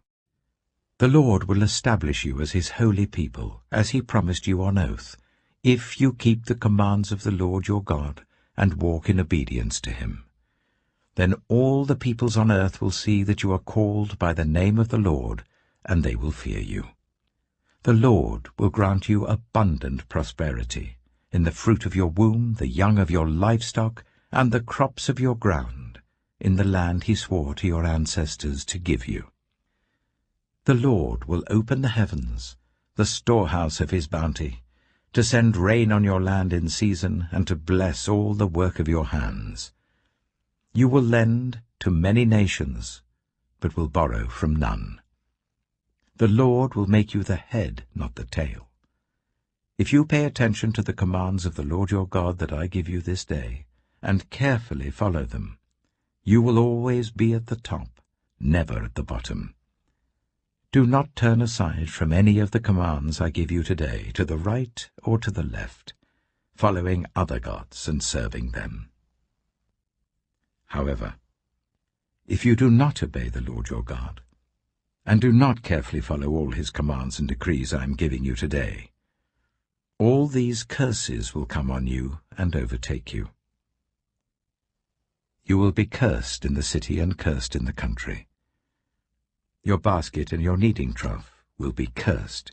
The Lord will establish you as his holy people, as he promised you on oath, if you keep the commands of the Lord your God and walk in obedience to him. Then all the peoples on earth will see that you are called by the name of the Lord, and they will fear you. The Lord will grant you abundant prosperity in the fruit of your womb, the young of your livestock, and the crops of your ground, in the land he swore to your ancestors to give you. The Lord will open the heavens, the storehouse of his bounty, to send rain on your land in season, and to bless all the work of your hands. You will lend to many nations, but will borrow from none. The Lord will make you the head, not the tail. If you pay attention to the commands of the Lord your God that I give you this day, and carefully follow them, you will always be at the top, never at the bottom. Do not turn aside from any of the commands I give you today, to the right or to the left, following other gods and serving them. However, if you do not obey the Lord your God, and do not carefully follow all his commands and decrees I am giving you today, all these curses will come on you and overtake you. You will be cursed in the city and cursed in the country. Your basket and your kneading trough will be cursed.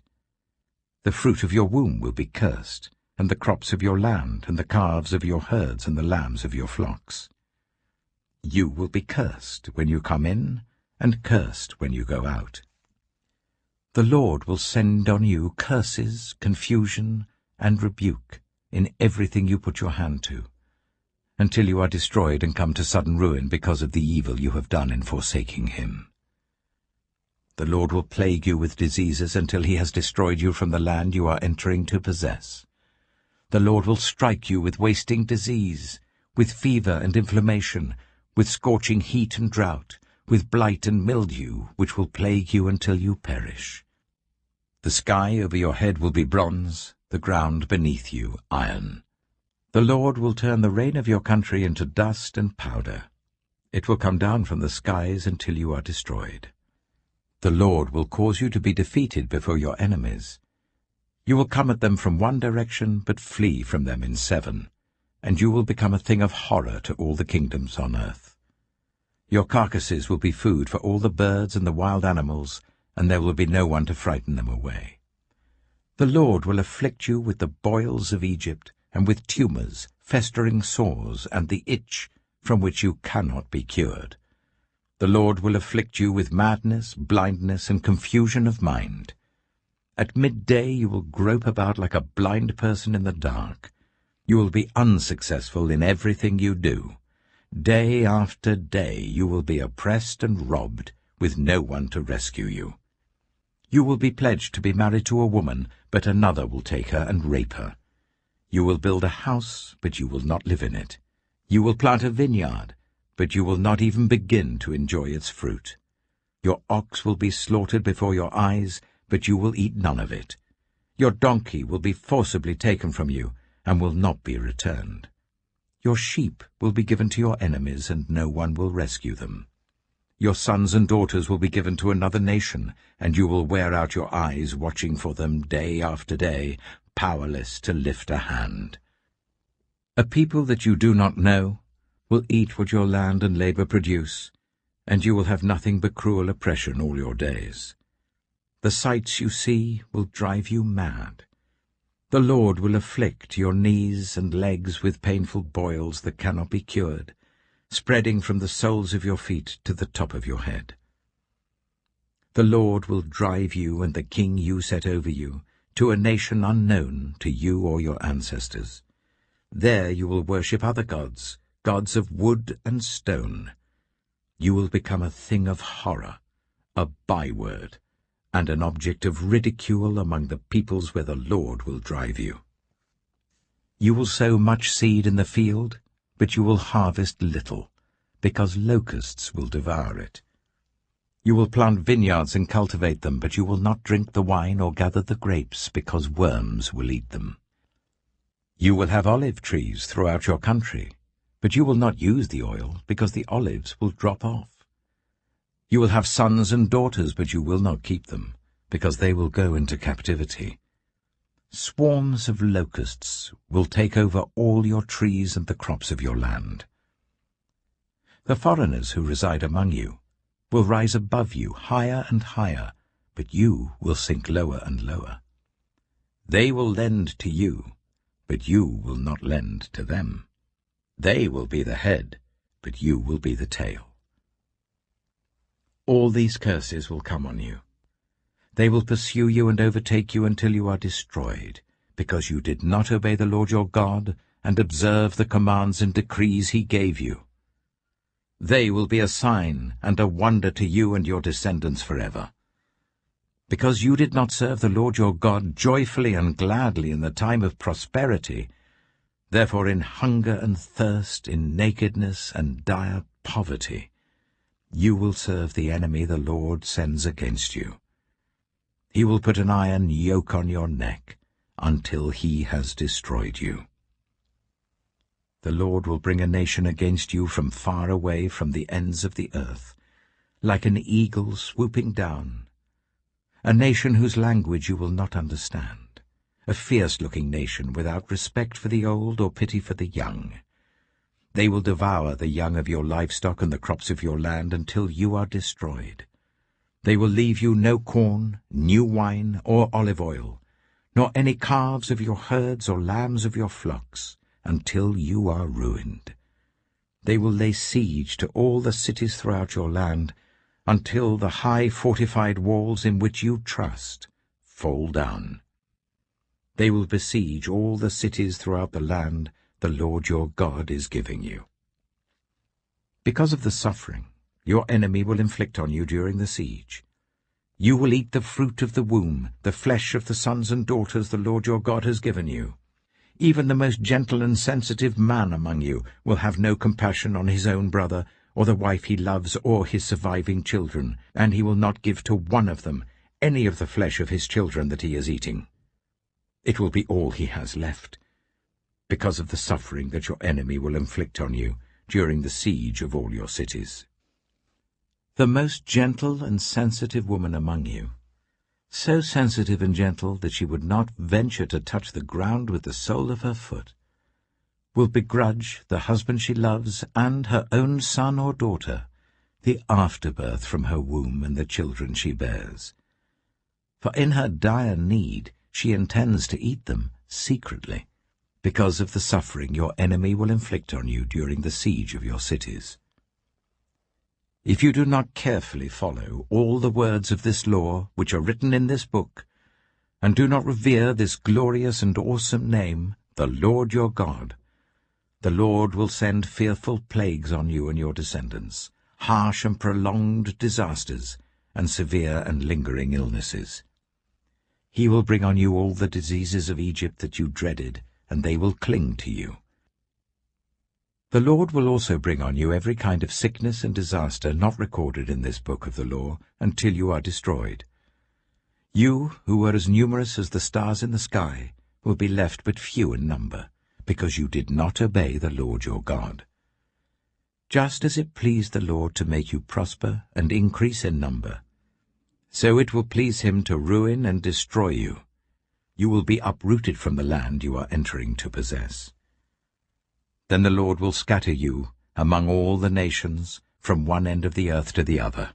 The fruit of your womb will be cursed, and the crops of your land, and the calves of your herds, and the lambs of your flocks. You will be cursed when you come in, and cursed when you go out. The Lord will send on you curses, confusion, and rebuke in everything you put your hand to, until you are destroyed and come to sudden ruin because of the evil you have done in forsaking him. The Lord will plague you with diseases until he has destroyed you from the land you are entering to possess. The Lord will strike you with wasting disease, with fever and inflammation, with scorching heat and drought, with blight and mildew, which will plague you until you perish. The sky over your head will be bronze, the ground beneath you iron. The Lord will turn the rain of your country into dust and powder. It will come down from the skies until you are destroyed. The Lord will cause you to be defeated before your enemies. You will come at them from one direction, but flee from them in 7, and you will become a thing of horror to all the kingdoms on earth. Your carcasses will be food for all the birds and the wild animals, and there will be no one to frighten them away. The Lord will afflict you with the boils of Egypt, and with tumors, festering sores, and the itch from which you cannot be cured. The Lord will afflict you with madness, blindness, and confusion of mind. At midday you will grope about like a blind person in the dark. You will be unsuccessful in everything you do. Day after day you will be oppressed and robbed, with no one to rescue you. You will be pledged to be married to a woman, but another will take her and rape her. You will build a house, but you will not live in it. You will plant a vineyard, but you will not even begin to enjoy its fruit. Your ox will be slaughtered before your eyes, but you will eat none of it. Your donkey will be forcibly taken from you, and will not be returned. Your sheep will be given to your enemies, and no one will rescue them. Your sons and daughters will be given to another nation, and you will wear out your eyes watching for them day after day, powerless to lift a hand. A people that you do not know will eat what your land and labor produce, and you will have nothing but cruel oppression all your days. The sights you see will drive you mad. The Lord will afflict your knees and legs with painful boils that cannot be cured, spreading from the soles of your feet to the top of your head. The Lord will drive you and the king you set over you to a nation unknown to you or your ancestors. There you will worship other gods, gods of wood and stone. You will become a thing of horror, a byword, and an object of ridicule among the peoples where the Lord will drive you. You will sow much seed in the field, but you will harvest little, because locusts will devour it. You will plant vineyards and cultivate them, but you will not drink the wine or gather the grapes, because worms will eat them. You will have olive trees throughout your country, but you will not use the oil, because the olives will drop off. You will have sons and daughters, but you will not keep them, because they will go into captivity. Swarms of locusts will take over all your trees and the crops of your land. The foreigners who reside among you will rise above you higher and higher, but you will sink lower and lower. They will lend to you, but you will not lend to them. They will be the head, but you will be the tail. All these curses will come on you. They will pursue you and overtake you until you are destroyed, because you did not obey the Lord your God and observe the commands and decrees he gave you. They will be a sign and a wonder to you and your descendants forever. Because you did not serve the Lord your God joyfully and gladly in the time of prosperity, therefore in hunger and thirst, in nakedness and dire poverty, you will serve the enemy the Lord sends against you. He will put an iron yoke on your neck until he has destroyed you. The Lord will bring a nation against you from far away, from the ends of the earth, like an eagle swooping down. A nation whose language you will not understand, a fierce-looking nation without respect for the old or pity for the young. They will devour the young of your livestock and the crops of your land until you are destroyed. They will leave you no corn, new wine, or olive oil, nor any calves of your herds or lambs of your flocks, until you are ruined. They will lay siege to all the cities throughout your land, until the high fortified walls in which you trust fall down. They will besiege all the cities throughout the land the Lord your God is giving you. Because of the suffering your enemy will inflict on you during the siege, you will eat the fruit of the womb, the flesh of the sons and daughters the Lord your God has given you. Even the most gentle and sensitive man among you will have no compassion on his own brother, or the wife he loves, or his surviving children, and he will not give to one of them any of the flesh of his children that he is eating. It will be all he has left, because of the suffering that your enemy will inflict on you during the siege of all your cities. The most gentle and sensitive woman among you, so sensitive and gentle that she would not venture to touch the ground with the sole of her foot, will begrudge the husband she loves and her own son or daughter the afterbirth from her womb and the children she bears. For in her dire need she intends to eat them secretly, because of the suffering your enemy will inflict on you during the siege of your cities. If you do not carefully follow all the words of this law which are written in this book, and do not revere this glorious and awesome name, the Lord your God, the Lord will send fearful plagues on you and your descendants, harsh and prolonged disasters, and severe and lingering illnesses. He will bring on you all the diseases of Egypt that you dreaded, and they will cling to you. The Lord will also bring on you every kind of sickness and disaster not recorded in this book of the law until you are destroyed. You, who were as numerous as the stars in the sky, will be left but few in number, because you did not obey the Lord your God. Just as it pleased the Lord to make you prosper and increase in number, so it will please him to ruin and destroy you. You will be uprooted from the land you are entering to possess. Then the Lord will scatter you among all the nations, from one end of the earth to the other.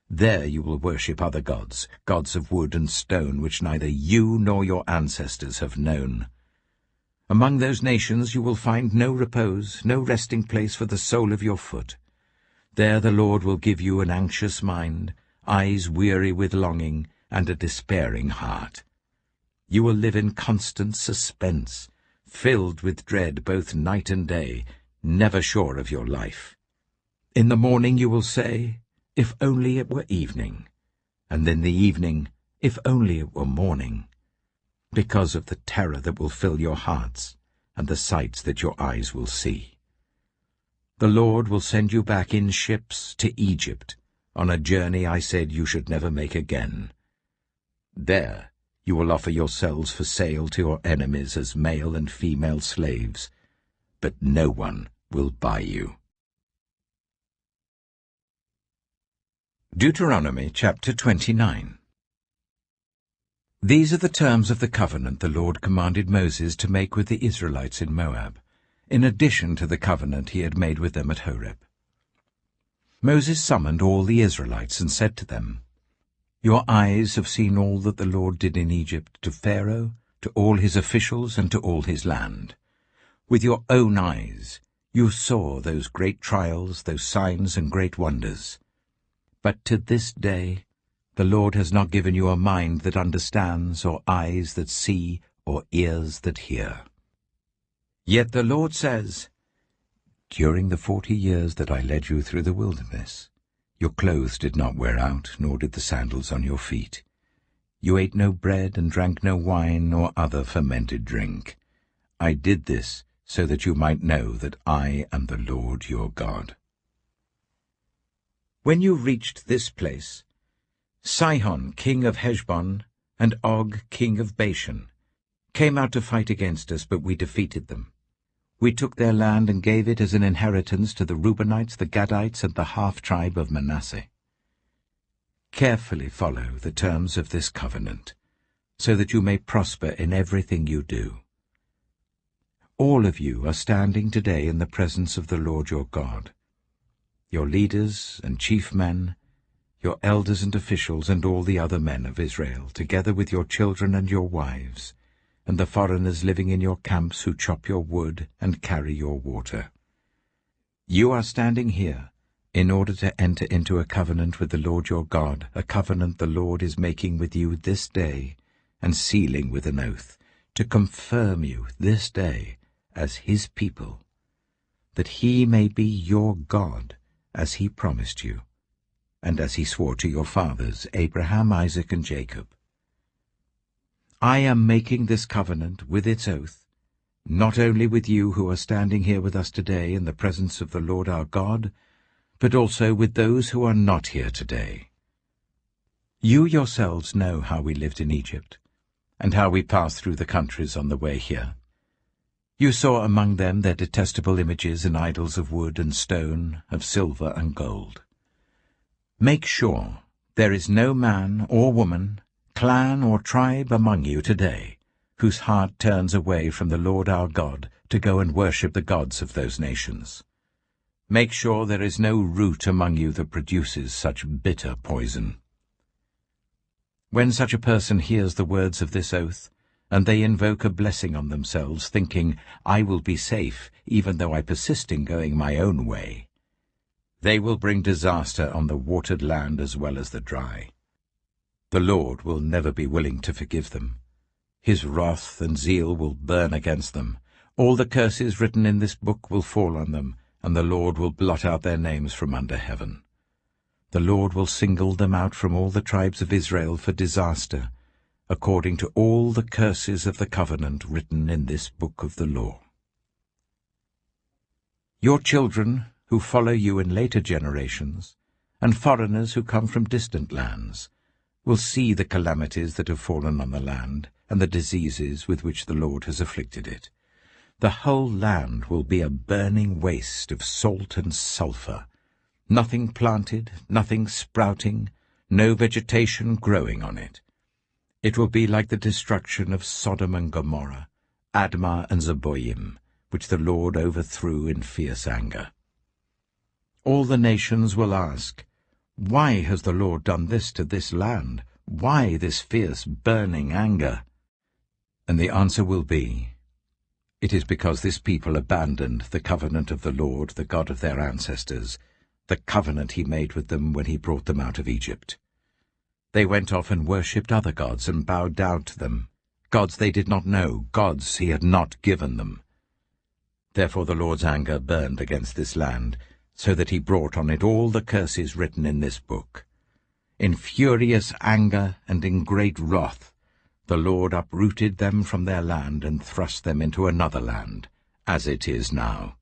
There you will worship other gods, gods of wood and stone, which neither you nor your ancestors have known. Among those nations you will find no repose, no resting place for the sole of your foot. There the Lord will give you an anxious mind, eyes weary with longing, and a despairing heart. You will live in constant suspense, filled with dread both night and day, never sure of your life. In the morning you will say, "If only it were evening," and in the evening, "If only it were morning," because of the terror that will fill your hearts and the sights that your eyes will see. The Lord will send you back in ships to Egypt, on a journey I said you should never make again. There you will offer yourselves for sale to your enemies as male and female slaves, but no one will buy you. Deuteronomy chapter 29. These are the terms of the covenant the Lord commanded Moses to make with the Israelites in Moab, in addition to the covenant he had made with them at Horeb. Moses summoned all the Israelites and said to them, "Your eyes have seen all that the Lord did in Egypt to Pharaoh, to all his officials, and to all his land. With your own eyes you saw those great trials, those signs and great wonders. But to this day the Lord has not given you a mind that understands, or eyes that see, or ears that hear. Yet the Lord says, During the 40 years that I led you through the wilderness, your clothes did not wear out, nor did the sandals on your feet. You ate no bread and drank no wine or other fermented drink. I did this so that you might know that I am the Lord your God." When you reached this place, Sihon king of Heshbon and Og king of Bashan came out to fight against us, but we defeated them. We took their land and gave it as an inheritance to the Reubenites, the Gadites, and the half-tribe of Manasseh. Carefully follow the terms of this covenant, so that you may prosper in everything you do. All of you are standing today in the presence of the Lord your God, your leaders and chief men, your elders and officials, and all the other men of Israel, together with your children and your wives, and the foreigners living in your camps who chop your wood and carry your water. You are standing here in order to enter into a covenant with the Lord your God, a covenant the Lord is making with you this day, and sealing with an oath, to confirm you this day as his people, that he may be your God, as he promised you, and as he swore to your fathers, Abraham, Isaac, and Jacob. I am making this covenant with its oath, not only with you who are standing here with us today in the presence of the Lord our God, but also with those who are not here today. You yourselves know how we lived in Egypt, and how we passed through the countries on the way here. You saw among them their detestable images and idols of wood and stone, of silver and gold. Make sure there is no man or woman, clan or tribe among you today whose heart turns away from the Lord our God to go and worship the gods of those nations. Make sure there is no root among you that produces such bitter poison. When such a person hears the words of this oath, and they invoke a blessing on themselves, thinking, I will be safe, even though I persist in going my own way, they will bring disaster on the watered land as well as the dry. The Lord will never be willing to forgive them. His wrath and zeal will burn against them. All the curses written in this book will fall on them, and the Lord will blot out their names from under heaven. The Lord will single them out from all the tribes of Israel for disaster, according to all the curses of the covenant written in this book of the law. Your children, who follow you in later generations, and foreigners who come from distant lands, will see the calamities that have fallen on the land, and the diseases with which the Lord has afflicted it. The whole land will be a burning waste of salt and sulphur, nothing planted, nothing sprouting, no vegetation growing on it. It will be like the destruction of Sodom and Gomorrah, Admah and Zeboim, which the Lord overthrew in fierce anger. All the nations will ask, Why has the Lord done this to this land? Why this fierce burning anger? And the answer will be, It is because this people abandoned the covenant of the Lord, the God of their ancestors, the covenant he made with them when he brought them out of Egypt. They went off and worshipped other gods and bowed down to them, gods they did not know, gods he had not given them. Therefore the Lord's anger burned against this land, so that he brought on it all the curses written in this book. In furious anger and in great wrath, the Lord uprooted them from their land and thrust them into another land, as it is now.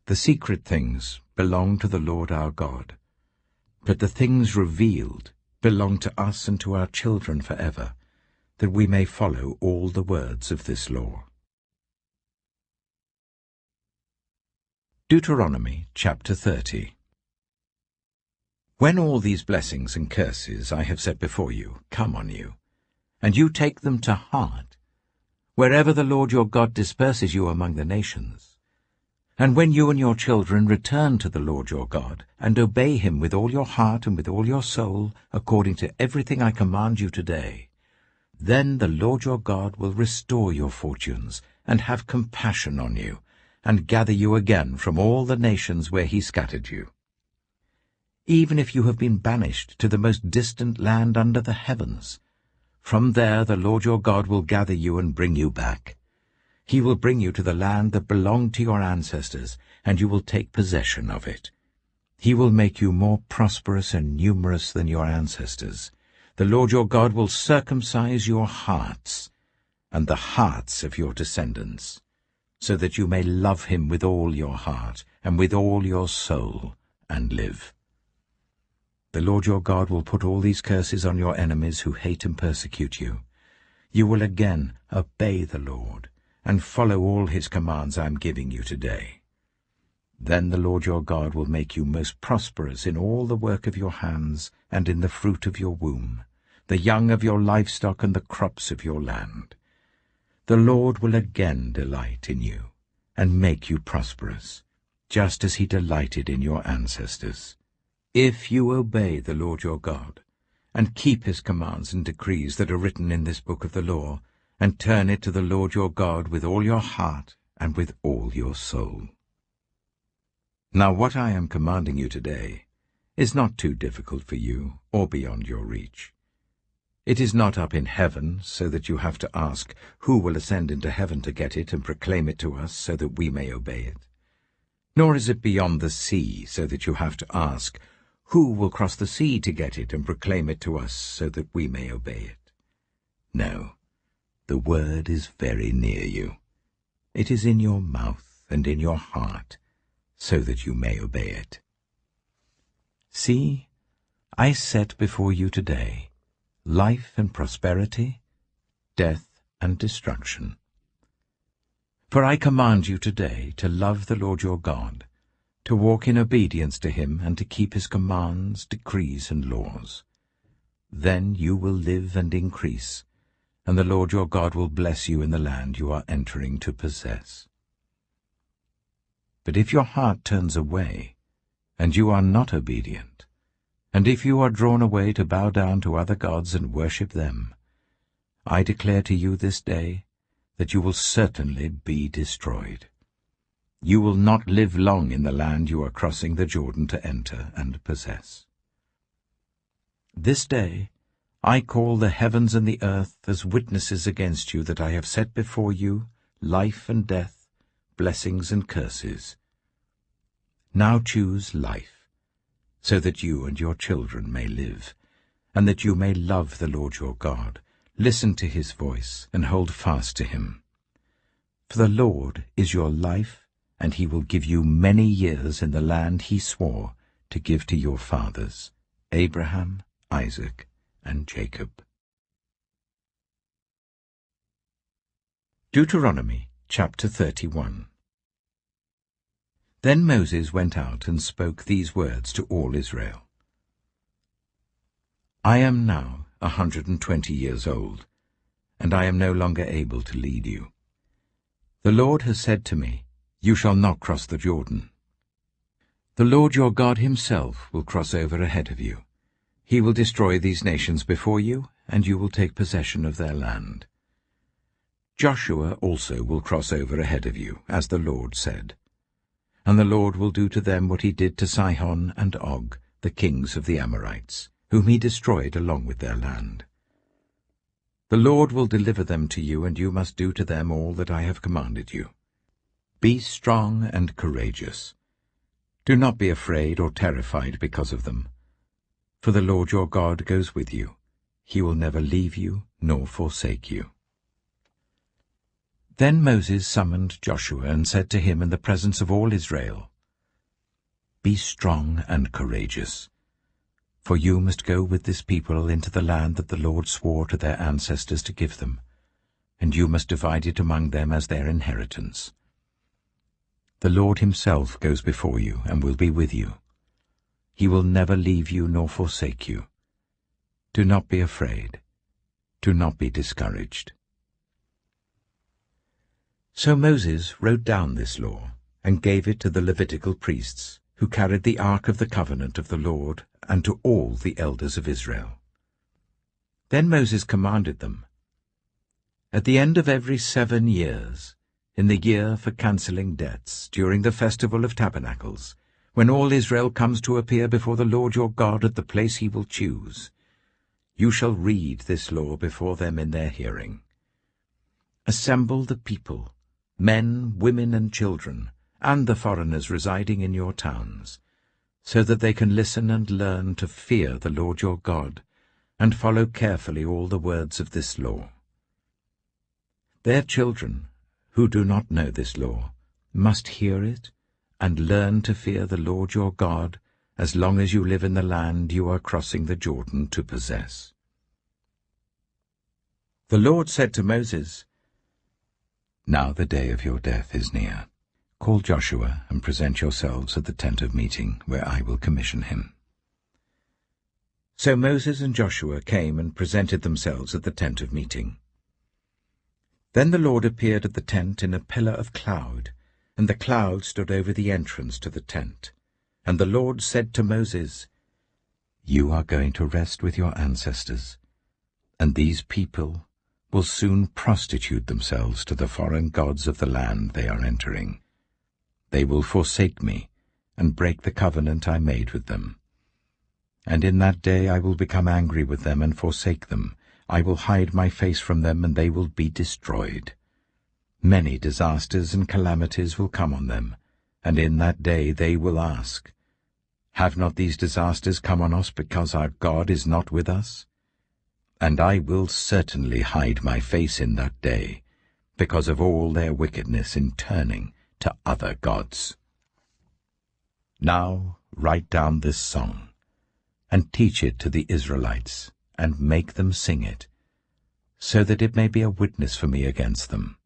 The secret things belong to the Lord our God, but the things revealed belong to us and to our children forever, that we may follow all the words of this law. Deuteronomy chapter 30. When all these blessings and curses I have set before you come on you, and you take them to heart, wherever the Lord your God disperses you among the nations, and when you and your children return to the Lord your God, and obey him with all your heart and with all your soul, according to everything I command you today, then the Lord your God will restore your fortunes, and have compassion on you, and gather you again from all the nations where he scattered you. Even if you have been banished to the most distant land under the heavens, from there the Lord your God will gather you and bring you back. He will bring you to the land that belonged to your ancestors, and you will take possession of it. He will make you more prosperous and numerous than your ancestors. The Lord your God will circumcise your hearts and the hearts of your descendants, so that you may love him with all your heart and with all your soul, and live. The Lord your God will put all these curses on your enemies who hate and persecute you. You will again obey the Lord, and follow all his commands I am giving you today. Then the Lord your God will make you most prosperous in all the work of your hands and in the fruit of your womb, the young of your livestock and the crops of your land. The Lord will again delight in you and make you prosperous, just as he delighted in your ancestors. If you obey the Lord your God, and keep his commands and decrees that are written in this book of the law, and turn it to the Lord your God with all your heart and with all your soul. Now what I am commanding you today is not too difficult for you or beyond your reach. It is not up in heaven, so that you have to ask, who will ascend into heaven to get it and proclaim it to us so that we may obey it? Nor is it beyond the sea, so that you have to ask, who will cross the sea to get it and proclaim it to us so that we may obey it? No, the word is very near you. It is in your mouth and in your heart, so that you may obey it. See, I set before you today life and prosperity, death and destruction. For I command you today to love the Lord your God, to walk in obedience to him and to keep his commands, decrees, and laws. Then you will live and increase, and the Lord your God will bless you in the land you are entering to possess. But if your heart turns away, and you are not obedient, and if you are drawn away to bow down to other gods and worship them, I declare to you this day that you will certainly be destroyed. You will not live long in the land you are crossing the Jordan to enter and possess. This day I call the heavens and the earth as witnesses against you that I have set before you life and death, blessings and curses. Now choose life, so that you and your children may live, and that you may love the Lord your God, listen to his voice, and hold fast to him. For the Lord is your life, and he will give you many years in the land he swore to give to your fathers, Abraham, Isaac, and Jacob. Deuteronomy chapter 31. Then Moses went out and spoke these words to all Israel. I am now 120 years old, and I am no longer able to lead you. The Lord has said to me, you shall not cross the Jordan. The Lord your God himself will cross over ahead of you. He will destroy these nations before you, and you will take possession of their land. Joshua also will cross over ahead of you, as the Lord said. And the Lord will do to them what he did to Sihon and Og, the kings of the Amorites, whom he destroyed along with their land. The Lord will deliver them to you, and you must do to them all that I have commanded you. Be strong and courageous. Do not be afraid or terrified because of them. For the Lord your God goes with you. He will never leave you nor forsake you. Then Moses summoned Joshua and said to him in the presence of all Israel, Be strong and courageous, for you must go with this people into the land that the Lord swore to their ancestors to give them, and you must divide it among them as their inheritance. The Lord himself goes before you and will be with you. He will never leave you nor forsake you. Do not be afraid. Do not be discouraged. So Moses wrote down this law and gave it to the Levitical priests, who carried the ark of the covenant of the Lord, and to all the elders of Israel. Then Moses commanded them, At the end of every 7 years, in the year for cancelling debts, during the festival of tabernacles, when all Israel comes to appear before the Lord your God at the place he will choose, you shall read this law before them in their hearing. Assemble the people, men, women, and children, and the foreigners residing in your towns, so that they can listen and learn to fear the Lord your God, and follow carefully all the words of this law. Their children, who do not know this law, must hear it and learn to fear the Lord your God as long as you live in the land you are crossing the Jordan to possess. The Lord said to Moses, Now the day of your death is near. Call Joshua and present yourselves at the tent of meeting, where I will commission him." So Moses and Joshua came and presented themselves at the tent of meeting. Then the Lord appeared at the tent in a pillar of cloud, and the cloud stood over the entrance to the tent. And the Lord said to Moses, "You are going to rest with your ancestors, and these people will soon prostitute themselves to the foreign gods of the land they are entering. They will forsake me and break the covenant I made with them. And in that day I will become angry with them and forsake them. I will hide my face from them, and they will be destroyed. Many disasters and calamities will come on them, and in that day they will ask, 'Have not these disasters come on us because our God is not with us?' And I will certainly hide my face in that day, because of all their wickedness in turning to other gods." Now write down this song, and teach it to the Israelites, and make them sing it, so that it may be a witness for me against them.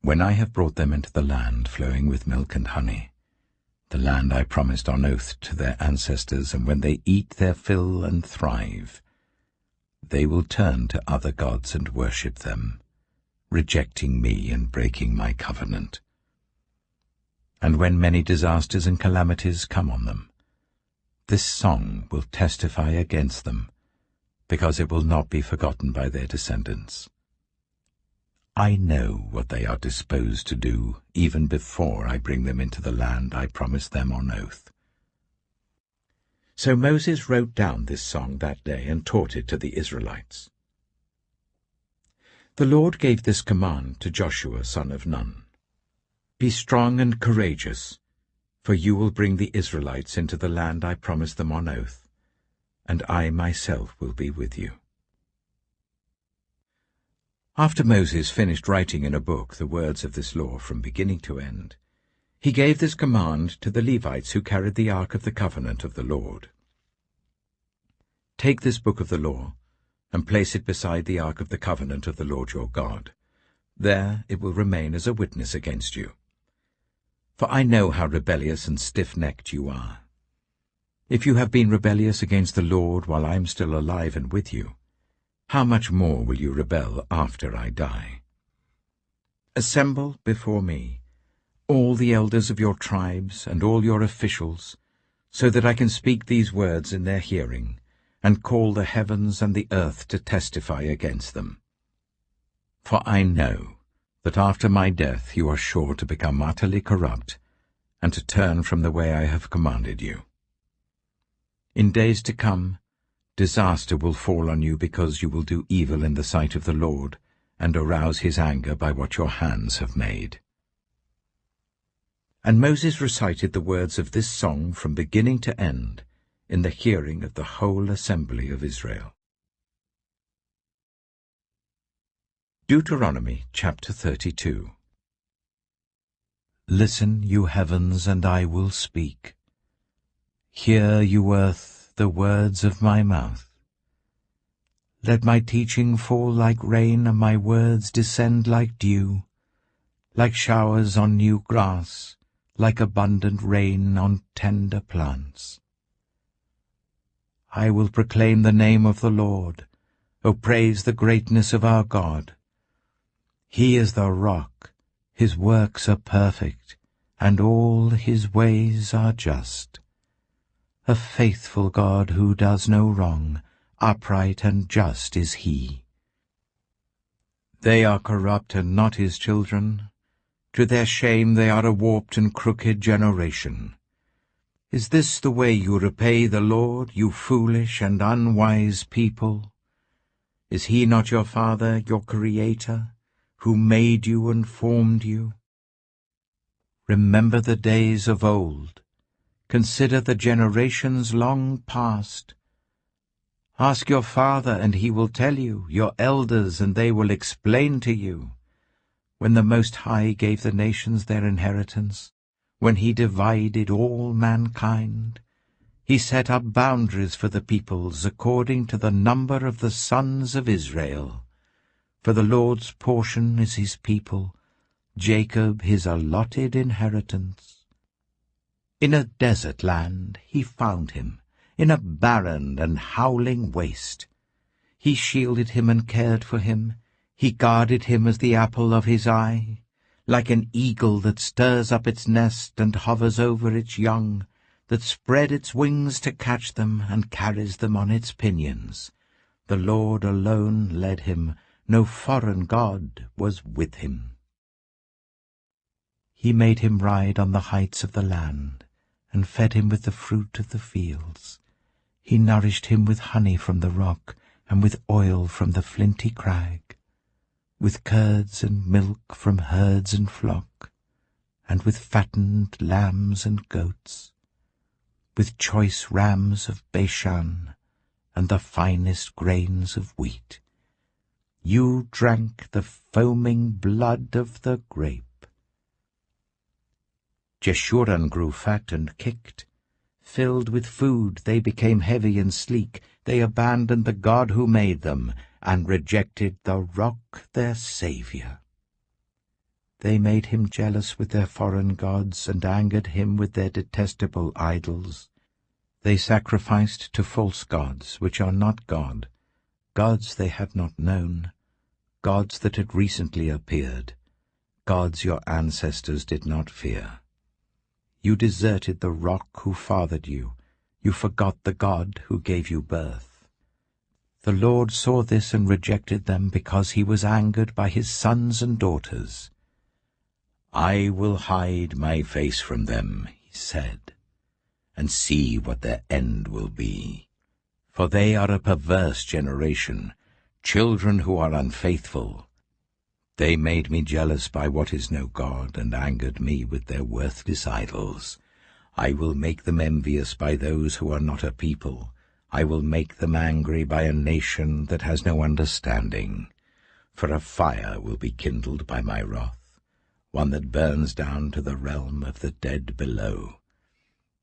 When I have brought them into the land flowing with milk and honey, the land I promised on oath to their ancestors, and when they eat their fill and thrive, they will turn to other gods and worship them, rejecting me and breaking my covenant. And when many disasters and calamities come on them, this song will testify against them, because it will not be forgotten by their descendants. I know what they are disposed to do even before I bring them into the land I promised them on oath. So Moses wrote down this song that day and taught it to the Israelites. The Lord gave this command to Joshua son of Nun: "Be strong and courageous, for you will bring the Israelites into the land I promised them on oath, and I myself will be with you." After Moses finished writing in a book the words of this law from beginning to end, he gave this command to the Levites who carried the ark of the covenant of the Lord. "Take this book of the law, and place it beside the ark of the covenant of the Lord your God. There it will remain as a witness against you. For I know how rebellious and stiff-necked you are. If you have been rebellious against the Lord while I am still alive and with you, how much more will you rebel after I die? Assemble before me all the elders of your tribes and all your officials, so that I can speak these words in their hearing, and call the heavens and the earth to testify against them. For I know that after my death you are sure to become utterly corrupt, and to turn from the way I have commanded you. In days to come, disaster will fall on you because you will do evil in the sight of the Lord, and arouse his anger by what your hands have made." And Moses recited the words of this song from beginning to end in the hearing of the whole assembly of Israel. Deuteronomy chapter 32. Listen, you heavens, and I will speak. Hear, you earth, the words of my mouth. Let my teaching fall like rain, and my words descend like dew, like showers on new grass, like abundant rain on tender plants. I will proclaim the name of the Lord. O praise the greatness of our God. He is the rock, his works are perfect, and all his ways are just. A faithful God who does no wrong, upright and just is he. They are corrupt and not his children. To their shame they are a warped and crooked generation. Is this the way you repay the Lord, you foolish and unwise people? Is he not your Father, your Creator, who made you and formed you? Remember the days of old. Consider the generations long past. Ask your father, and he will tell you, your elders, and they will explain to you. When the Most High gave the nations their inheritance, when he divided all mankind, he set up boundaries for the peoples according to the number of the sons of Israel. For the Lord's portion is his people, Jacob his allotted inheritance. In a desert land he found him, in a barren and howling waste. He shielded him and cared for him. He guarded him as the apple of his eye. Like an eagle that stirs up its nest and hovers over its young, that spread its wings to catch them and carries them on its pinions. The Lord alone led him, no foreign god was with him. He made him ride on the heights of the land, and fed him with the fruit of the fields. He nourished him with honey from the rock, and with oil from the flinty crag, with curds and milk from herds and flock, and with fattened lambs and goats, with choice rams of Bashan, and the finest grains of wheat. You drank the foaming blood of the grape. Jeshurun grew fat and kicked. Filled with food, they became heavy and sleek. They abandoned the God who made them, and rejected the rock, their Saviour. They made him jealous with their foreign gods, and angered him with their detestable idols. They sacrificed to false gods, which are not God, gods they had not known, gods that had recently appeared, gods your ancestors did not fear. You deserted the rock who fathered you. You forgot the God who gave you birth. The Lord saw this and rejected them because he was angered by his sons and daughters. I will hide my face from them, he said, and see what their end will be. For they are a perverse generation, children who are unfaithful. They made me jealous by what is no God, and angered me with their worthless idols. I will make them envious by those who are not a people. I will make them angry by a nation that has no understanding. For a fire will be kindled by my wrath, one that burns down to the realm of the dead below.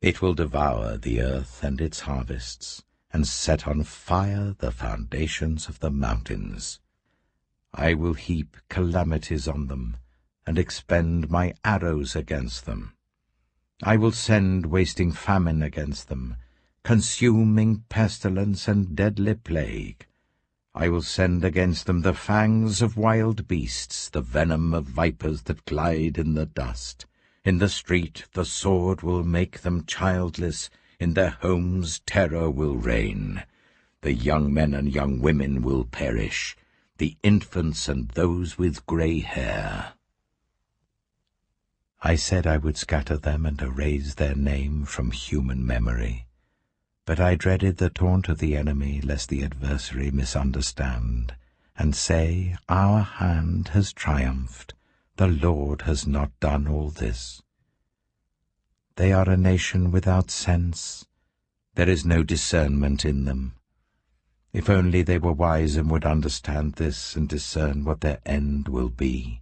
It will devour the earth and its harvests, and set on fire the foundations of the mountains. I will heap calamities on them, and expend my arrows against them. I will send wasting famine against them, consuming pestilence and deadly plague. I will send against them the fangs of wild beasts, the venom of vipers that glide in the dust. In the street the sword will make them childless, in their homes terror will reign. The young men and young women will perish, the infants and those with grey hair. I said I would scatter them and erase their name from human memory, but I dreaded the taunt of the enemy, lest the adversary misunderstand, and say, Our hand has triumphed, the Lord has not done all this. They are a nation without sense, there is no discernment in them. If only they were wise and would understand this and discern what their end will be.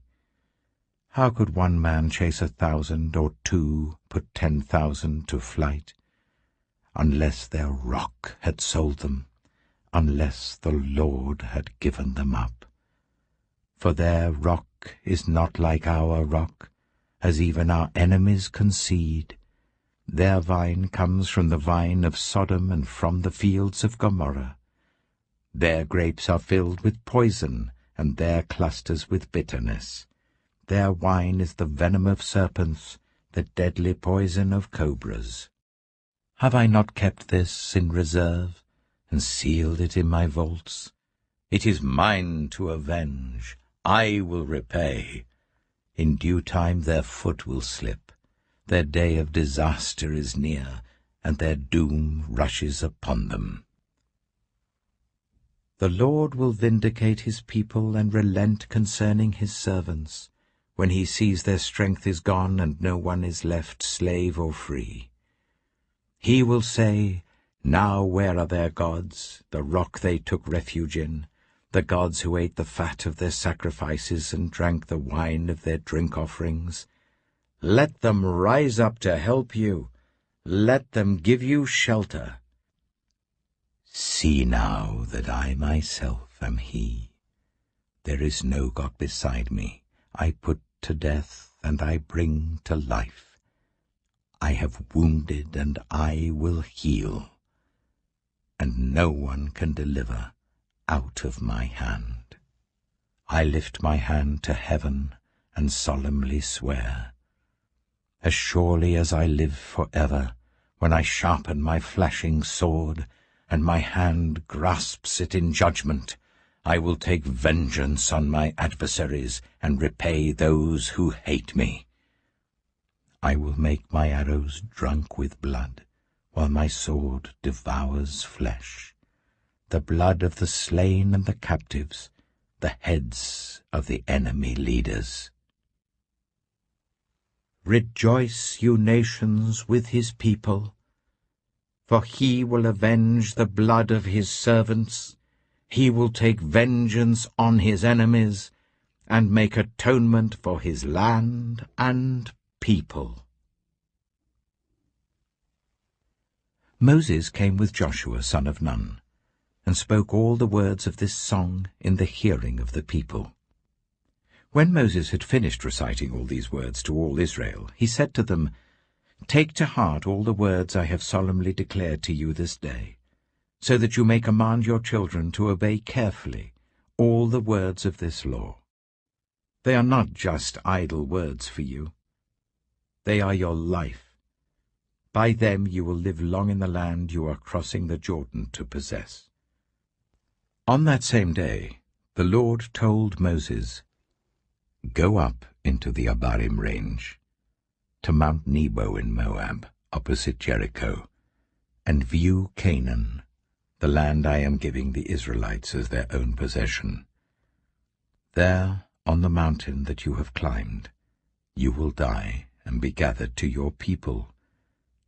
How could one man chase 1,000, or two put 10,000 to flight? Unless their rock had sold them, unless the Lord had given them up. For their rock is not like our rock, as even our enemies concede. Their vine comes from the vine of Sodom and from the fields of Gomorrah. Their grapes are filled with poison, and their clusters with bitterness. Their wine is the venom of serpents, the deadly poison of cobras. Have I not kept this in reserve, and sealed it in my vaults? It is mine to avenge. I will repay. In due time their foot will slip. Their day of disaster is near, and their doom rushes upon them. The Lord will vindicate his people and relent concerning his servants, when he sees their strength is gone and no one is left slave or free. He will say, Now where are their gods, the rock they took refuge in, the gods who ate the fat of their sacrifices and drank the wine of their drink offerings? Let them rise up to help you. Let them give you shelter. See now that I myself am he. There is no God beside me. I put to death, and I bring to life. I have wounded, and I will heal, and no one can deliver out of my hand. I lift my hand to heaven and solemnly swear, as surely as I live forever, when I sharpen my flashing sword, and my hand grasps it in judgment, I will take vengeance on my adversaries and repay those who hate me. I will make my arrows drunk with blood, while my sword devours flesh, the blood of the slain and the captives, the heads of the enemy leaders. Rejoice, you nations, with his people, for he will avenge the blood of his servants. He will take vengeance on his enemies and make atonement for his land and people. Moses came with Joshua son of Nun, and spoke all the words of this song in the hearing of the people. When Moses had finished reciting all these words to all Israel, he said to them, "Take to heart all the words I have solemnly declared to you this day, so that you may command your children to obey carefully all the words of this law. They are not just idle words for you. They are your life. By them you will live long in the land you are crossing the Jordan to possess." On that same day, the Lord told Moses, "Go up into the Abarim range, to Mount Nebo in Moab, opposite Jericho, and view Canaan, the land I am giving the Israelites as their own possession. There, on the mountain that you have climbed, you will die and be gathered to your people,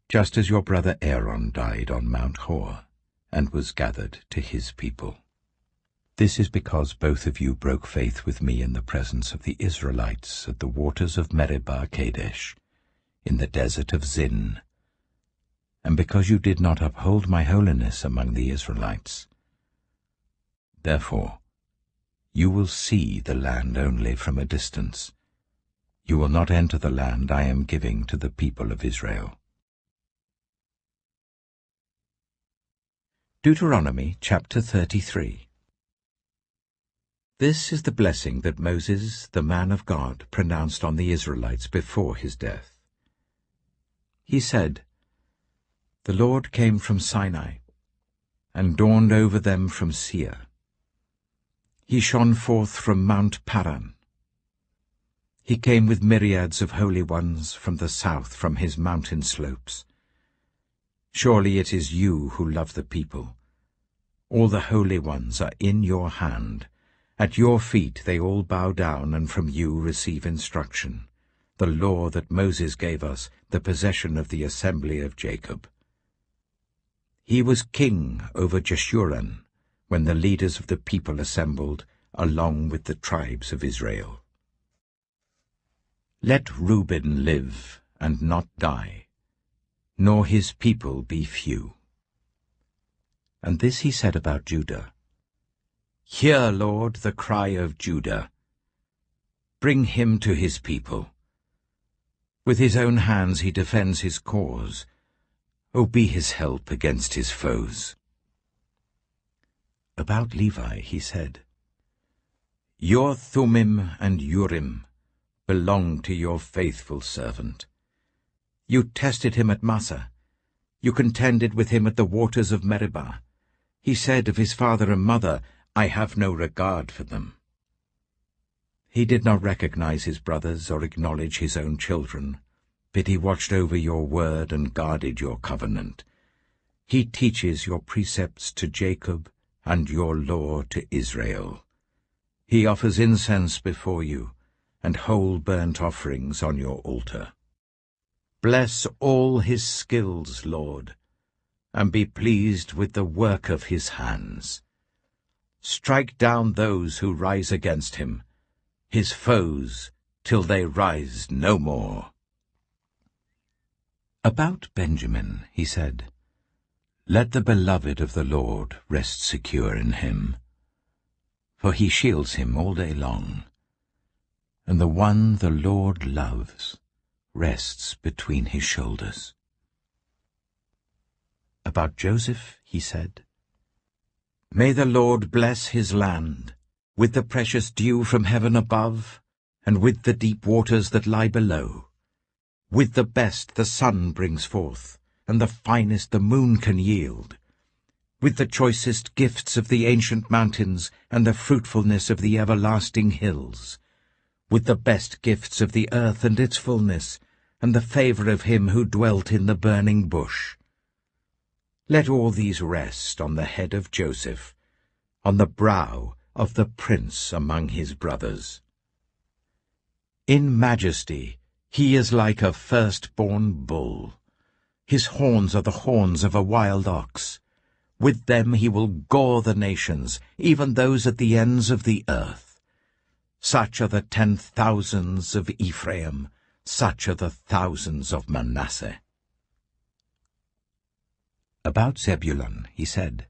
just as your brother Aaron died on Mount Hor and was gathered to his people. This is because both of you broke faith with me in the presence of the Israelites at the waters of Meribah Kadesh, in the desert of Zin, and because you did not uphold my holiness among the Israelites. Therefore, you will see the land only from a distance. You will not enter the land I am giving to the people of Israel." Deuteronomy chapter 33. This is the blessing that Moses, the man of God, pronounced on the Israelites before his death. He said, "The Lord came from Sinai, and dawned over them from Seir. He shone forth from Mount Paran. He came with myriads of holy ones from the south, from his mountain slopes. Surely it is you who love the people. All the holy ones are in your hand. At your feet they all bow down, and from you receive instruction, the law that Moses gave us, the possession of the assembly of Jacob. He was king over Jeshurun when the leaders of the people assembled, along with the tribes of Israel. Let Reuben live and not die, nor his people be few." And this he said about Judah, "Hear, Lord, the cry of Judah. Bring him to his people. With his own hands he defends his cause. O be his help against his foes." About Levi he said, "Your Thummim and Urim belong to your faithful servant. You tested him at Massah. You contended with him at the waters of Meribah. He said of his father and mother, 'I have no regard for them.' He did not recognize his brothers or acknowledge his own children, but he watched over your word and guarded your covenant. He teaches your precepts to Jacob and your law to Israel. He offers incense before you and whole burnt offerings on your altar. Bless all his skills, Lord, and be pleased with the work of his hands. Strike down those who rise against him, his foes, till they rise no more." About Benjamin he said, "Let the beloved of the Lord rest secure in him. for he shields him all day long. And the one the Lord loves rests between his shoulders. About Joseph he said, May the Lord bless his land, with the precious dew from heaven above, and with the deep waters that lie below. With the best the sun brings forth, and the finest the moon can yield. With the choicest gifts of the ancient mountains, and the fruitfulness of the everlasting hills. With the best gifts of the earth and its fullness, and the favour of him who dwelt in the burning bush. Let all these rest on the head of Joseph, on the brow of the prince among his brothers. In majesty he is like a firstborn bull. His horns are the horns of a wild ox. With them he will gore the nations, even those at the ends of the earth. Such are the 10,000s of Ephraim, such are the thousands of Manasseh. About Zebulun he said,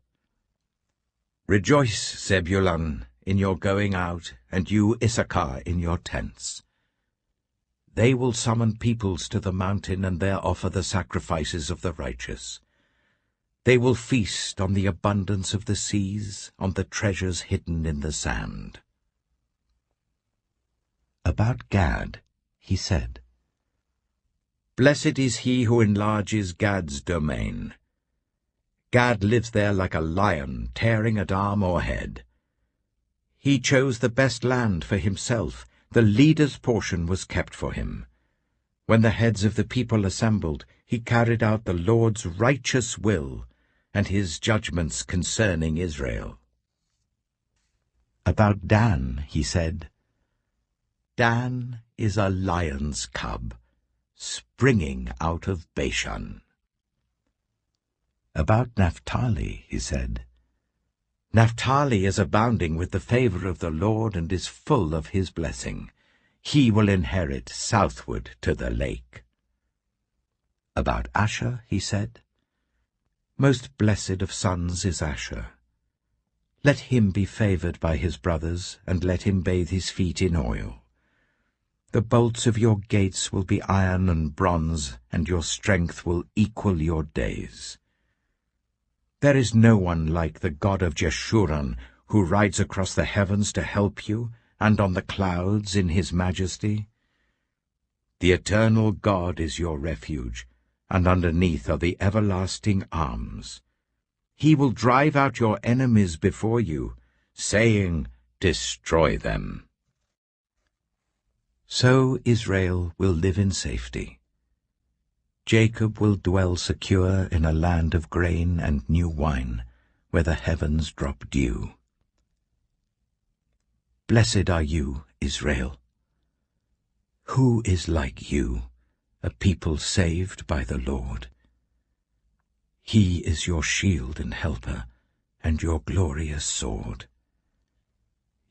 Rejoice, Zebulun, in your going out, and you, Issachar, in your tents. They will summon peoples to the mountain, and there offer the sacrifices of the righteous. They will feast on the abundance of the seas, on the treasures hidden in the sand. About Gad he said, Blessed is he who enlarges Gad's domain. Gad lives there like a lion, tearing at arm or head. He chose the best land for himself. The leader's portion was kept for him. When the heads of the people assembled, he carried out the Lord's righteous will and his judgments concerning Israel. About Dan he said, Dan is a lion's cub, springing out of Bashan. About Naphtali he said, Naphtali is abounding with the favor of the Lord and is full of his blessing. He will inherit southward to the lake. About Asher he said, Most blessed of sons is Asher. Let him be favored by his brothers, and let him bathe his feet in oil. The bolts of your gates will be iron and bronze, and your strength will equal your days. There is no one like the God of Jeshurun, who rides across the heavens to help you, and on the clouds in his majesty. The eternal God is your refuge, and underneath are the everlasting arms. He will drive out your enemies before you, saying, Destroy them. So Israel will live in safety. Jacob will dwell secure in a land of grain and new wine, where the heavens drop dew. Blessed are you, Israel. Who is like you, a people saved by the Lord? He is your shield and helper, and your glorious sword.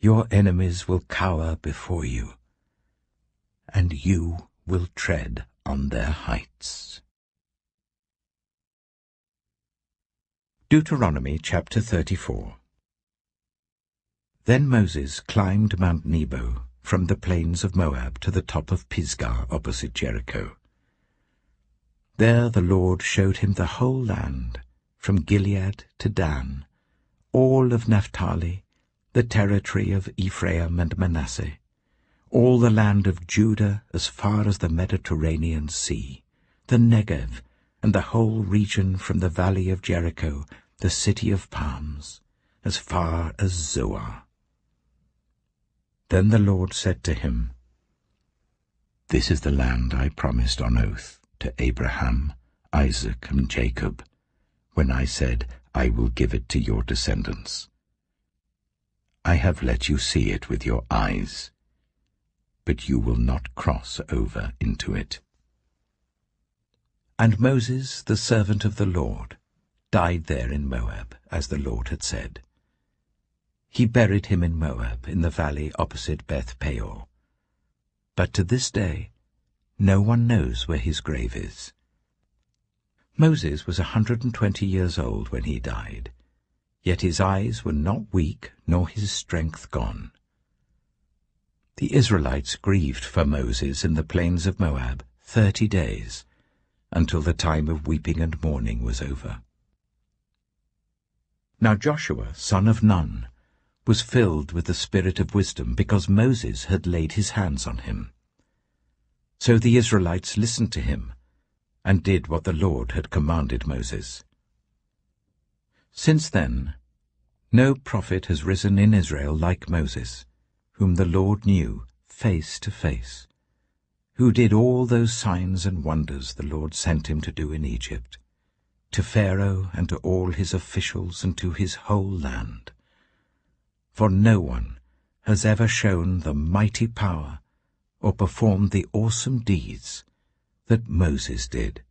Your enemies will cower before you, and you will tread on their heights. Deuteronomy chapter 34. Then Moses climbed Mount Nebo from the plains of Moab to the top of Pisgah opposite Jericho. There the Lord showed him the whole land, from Gilead to Dan, all of Naphtali, the territory of Ephraim and Manasseh, all the land of Judah as far as the Mediterranean Sea, the Negev, and the whole region from the valley of Jericho, the city of palms, as far as Zoar. Then the Lord said to him, This is the land I promised on oath to Abraham, Isaac, and Jacob, when I said, I will give it to your descendants. I have let you see it with your eyes, but you will not cross over into it. And Moses, the servant of the Lord, died there in Moab, as the Lord had said. He buried him in Moab, in the valley opposite Beth Peor. But to this day, no one knows where his grave is. Moses was 120 years old when he died. yet his eyes were not weak, nor his strength gone. The Israelites grieved for Moses in the plains of Moab 30 days, until the time of weeping and mourning was over. Now Joshua, son of Nun, was filled with the spirit of wisdom, because Moses had laid his hands on him. So the Israelites listened to him, and did what the Lord had commanded Moses. Since then, no prophet has risen in Israel like Moses, whom the Lord knew face to face, who did all those signs and wonders the Lord sent him to do in Egypt, to Pharaoh and to all his officials and to his whole land. For no one has ever shown the mighty power or performed the awesome deeds that Moses did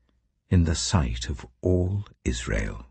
in the sight of all Israel.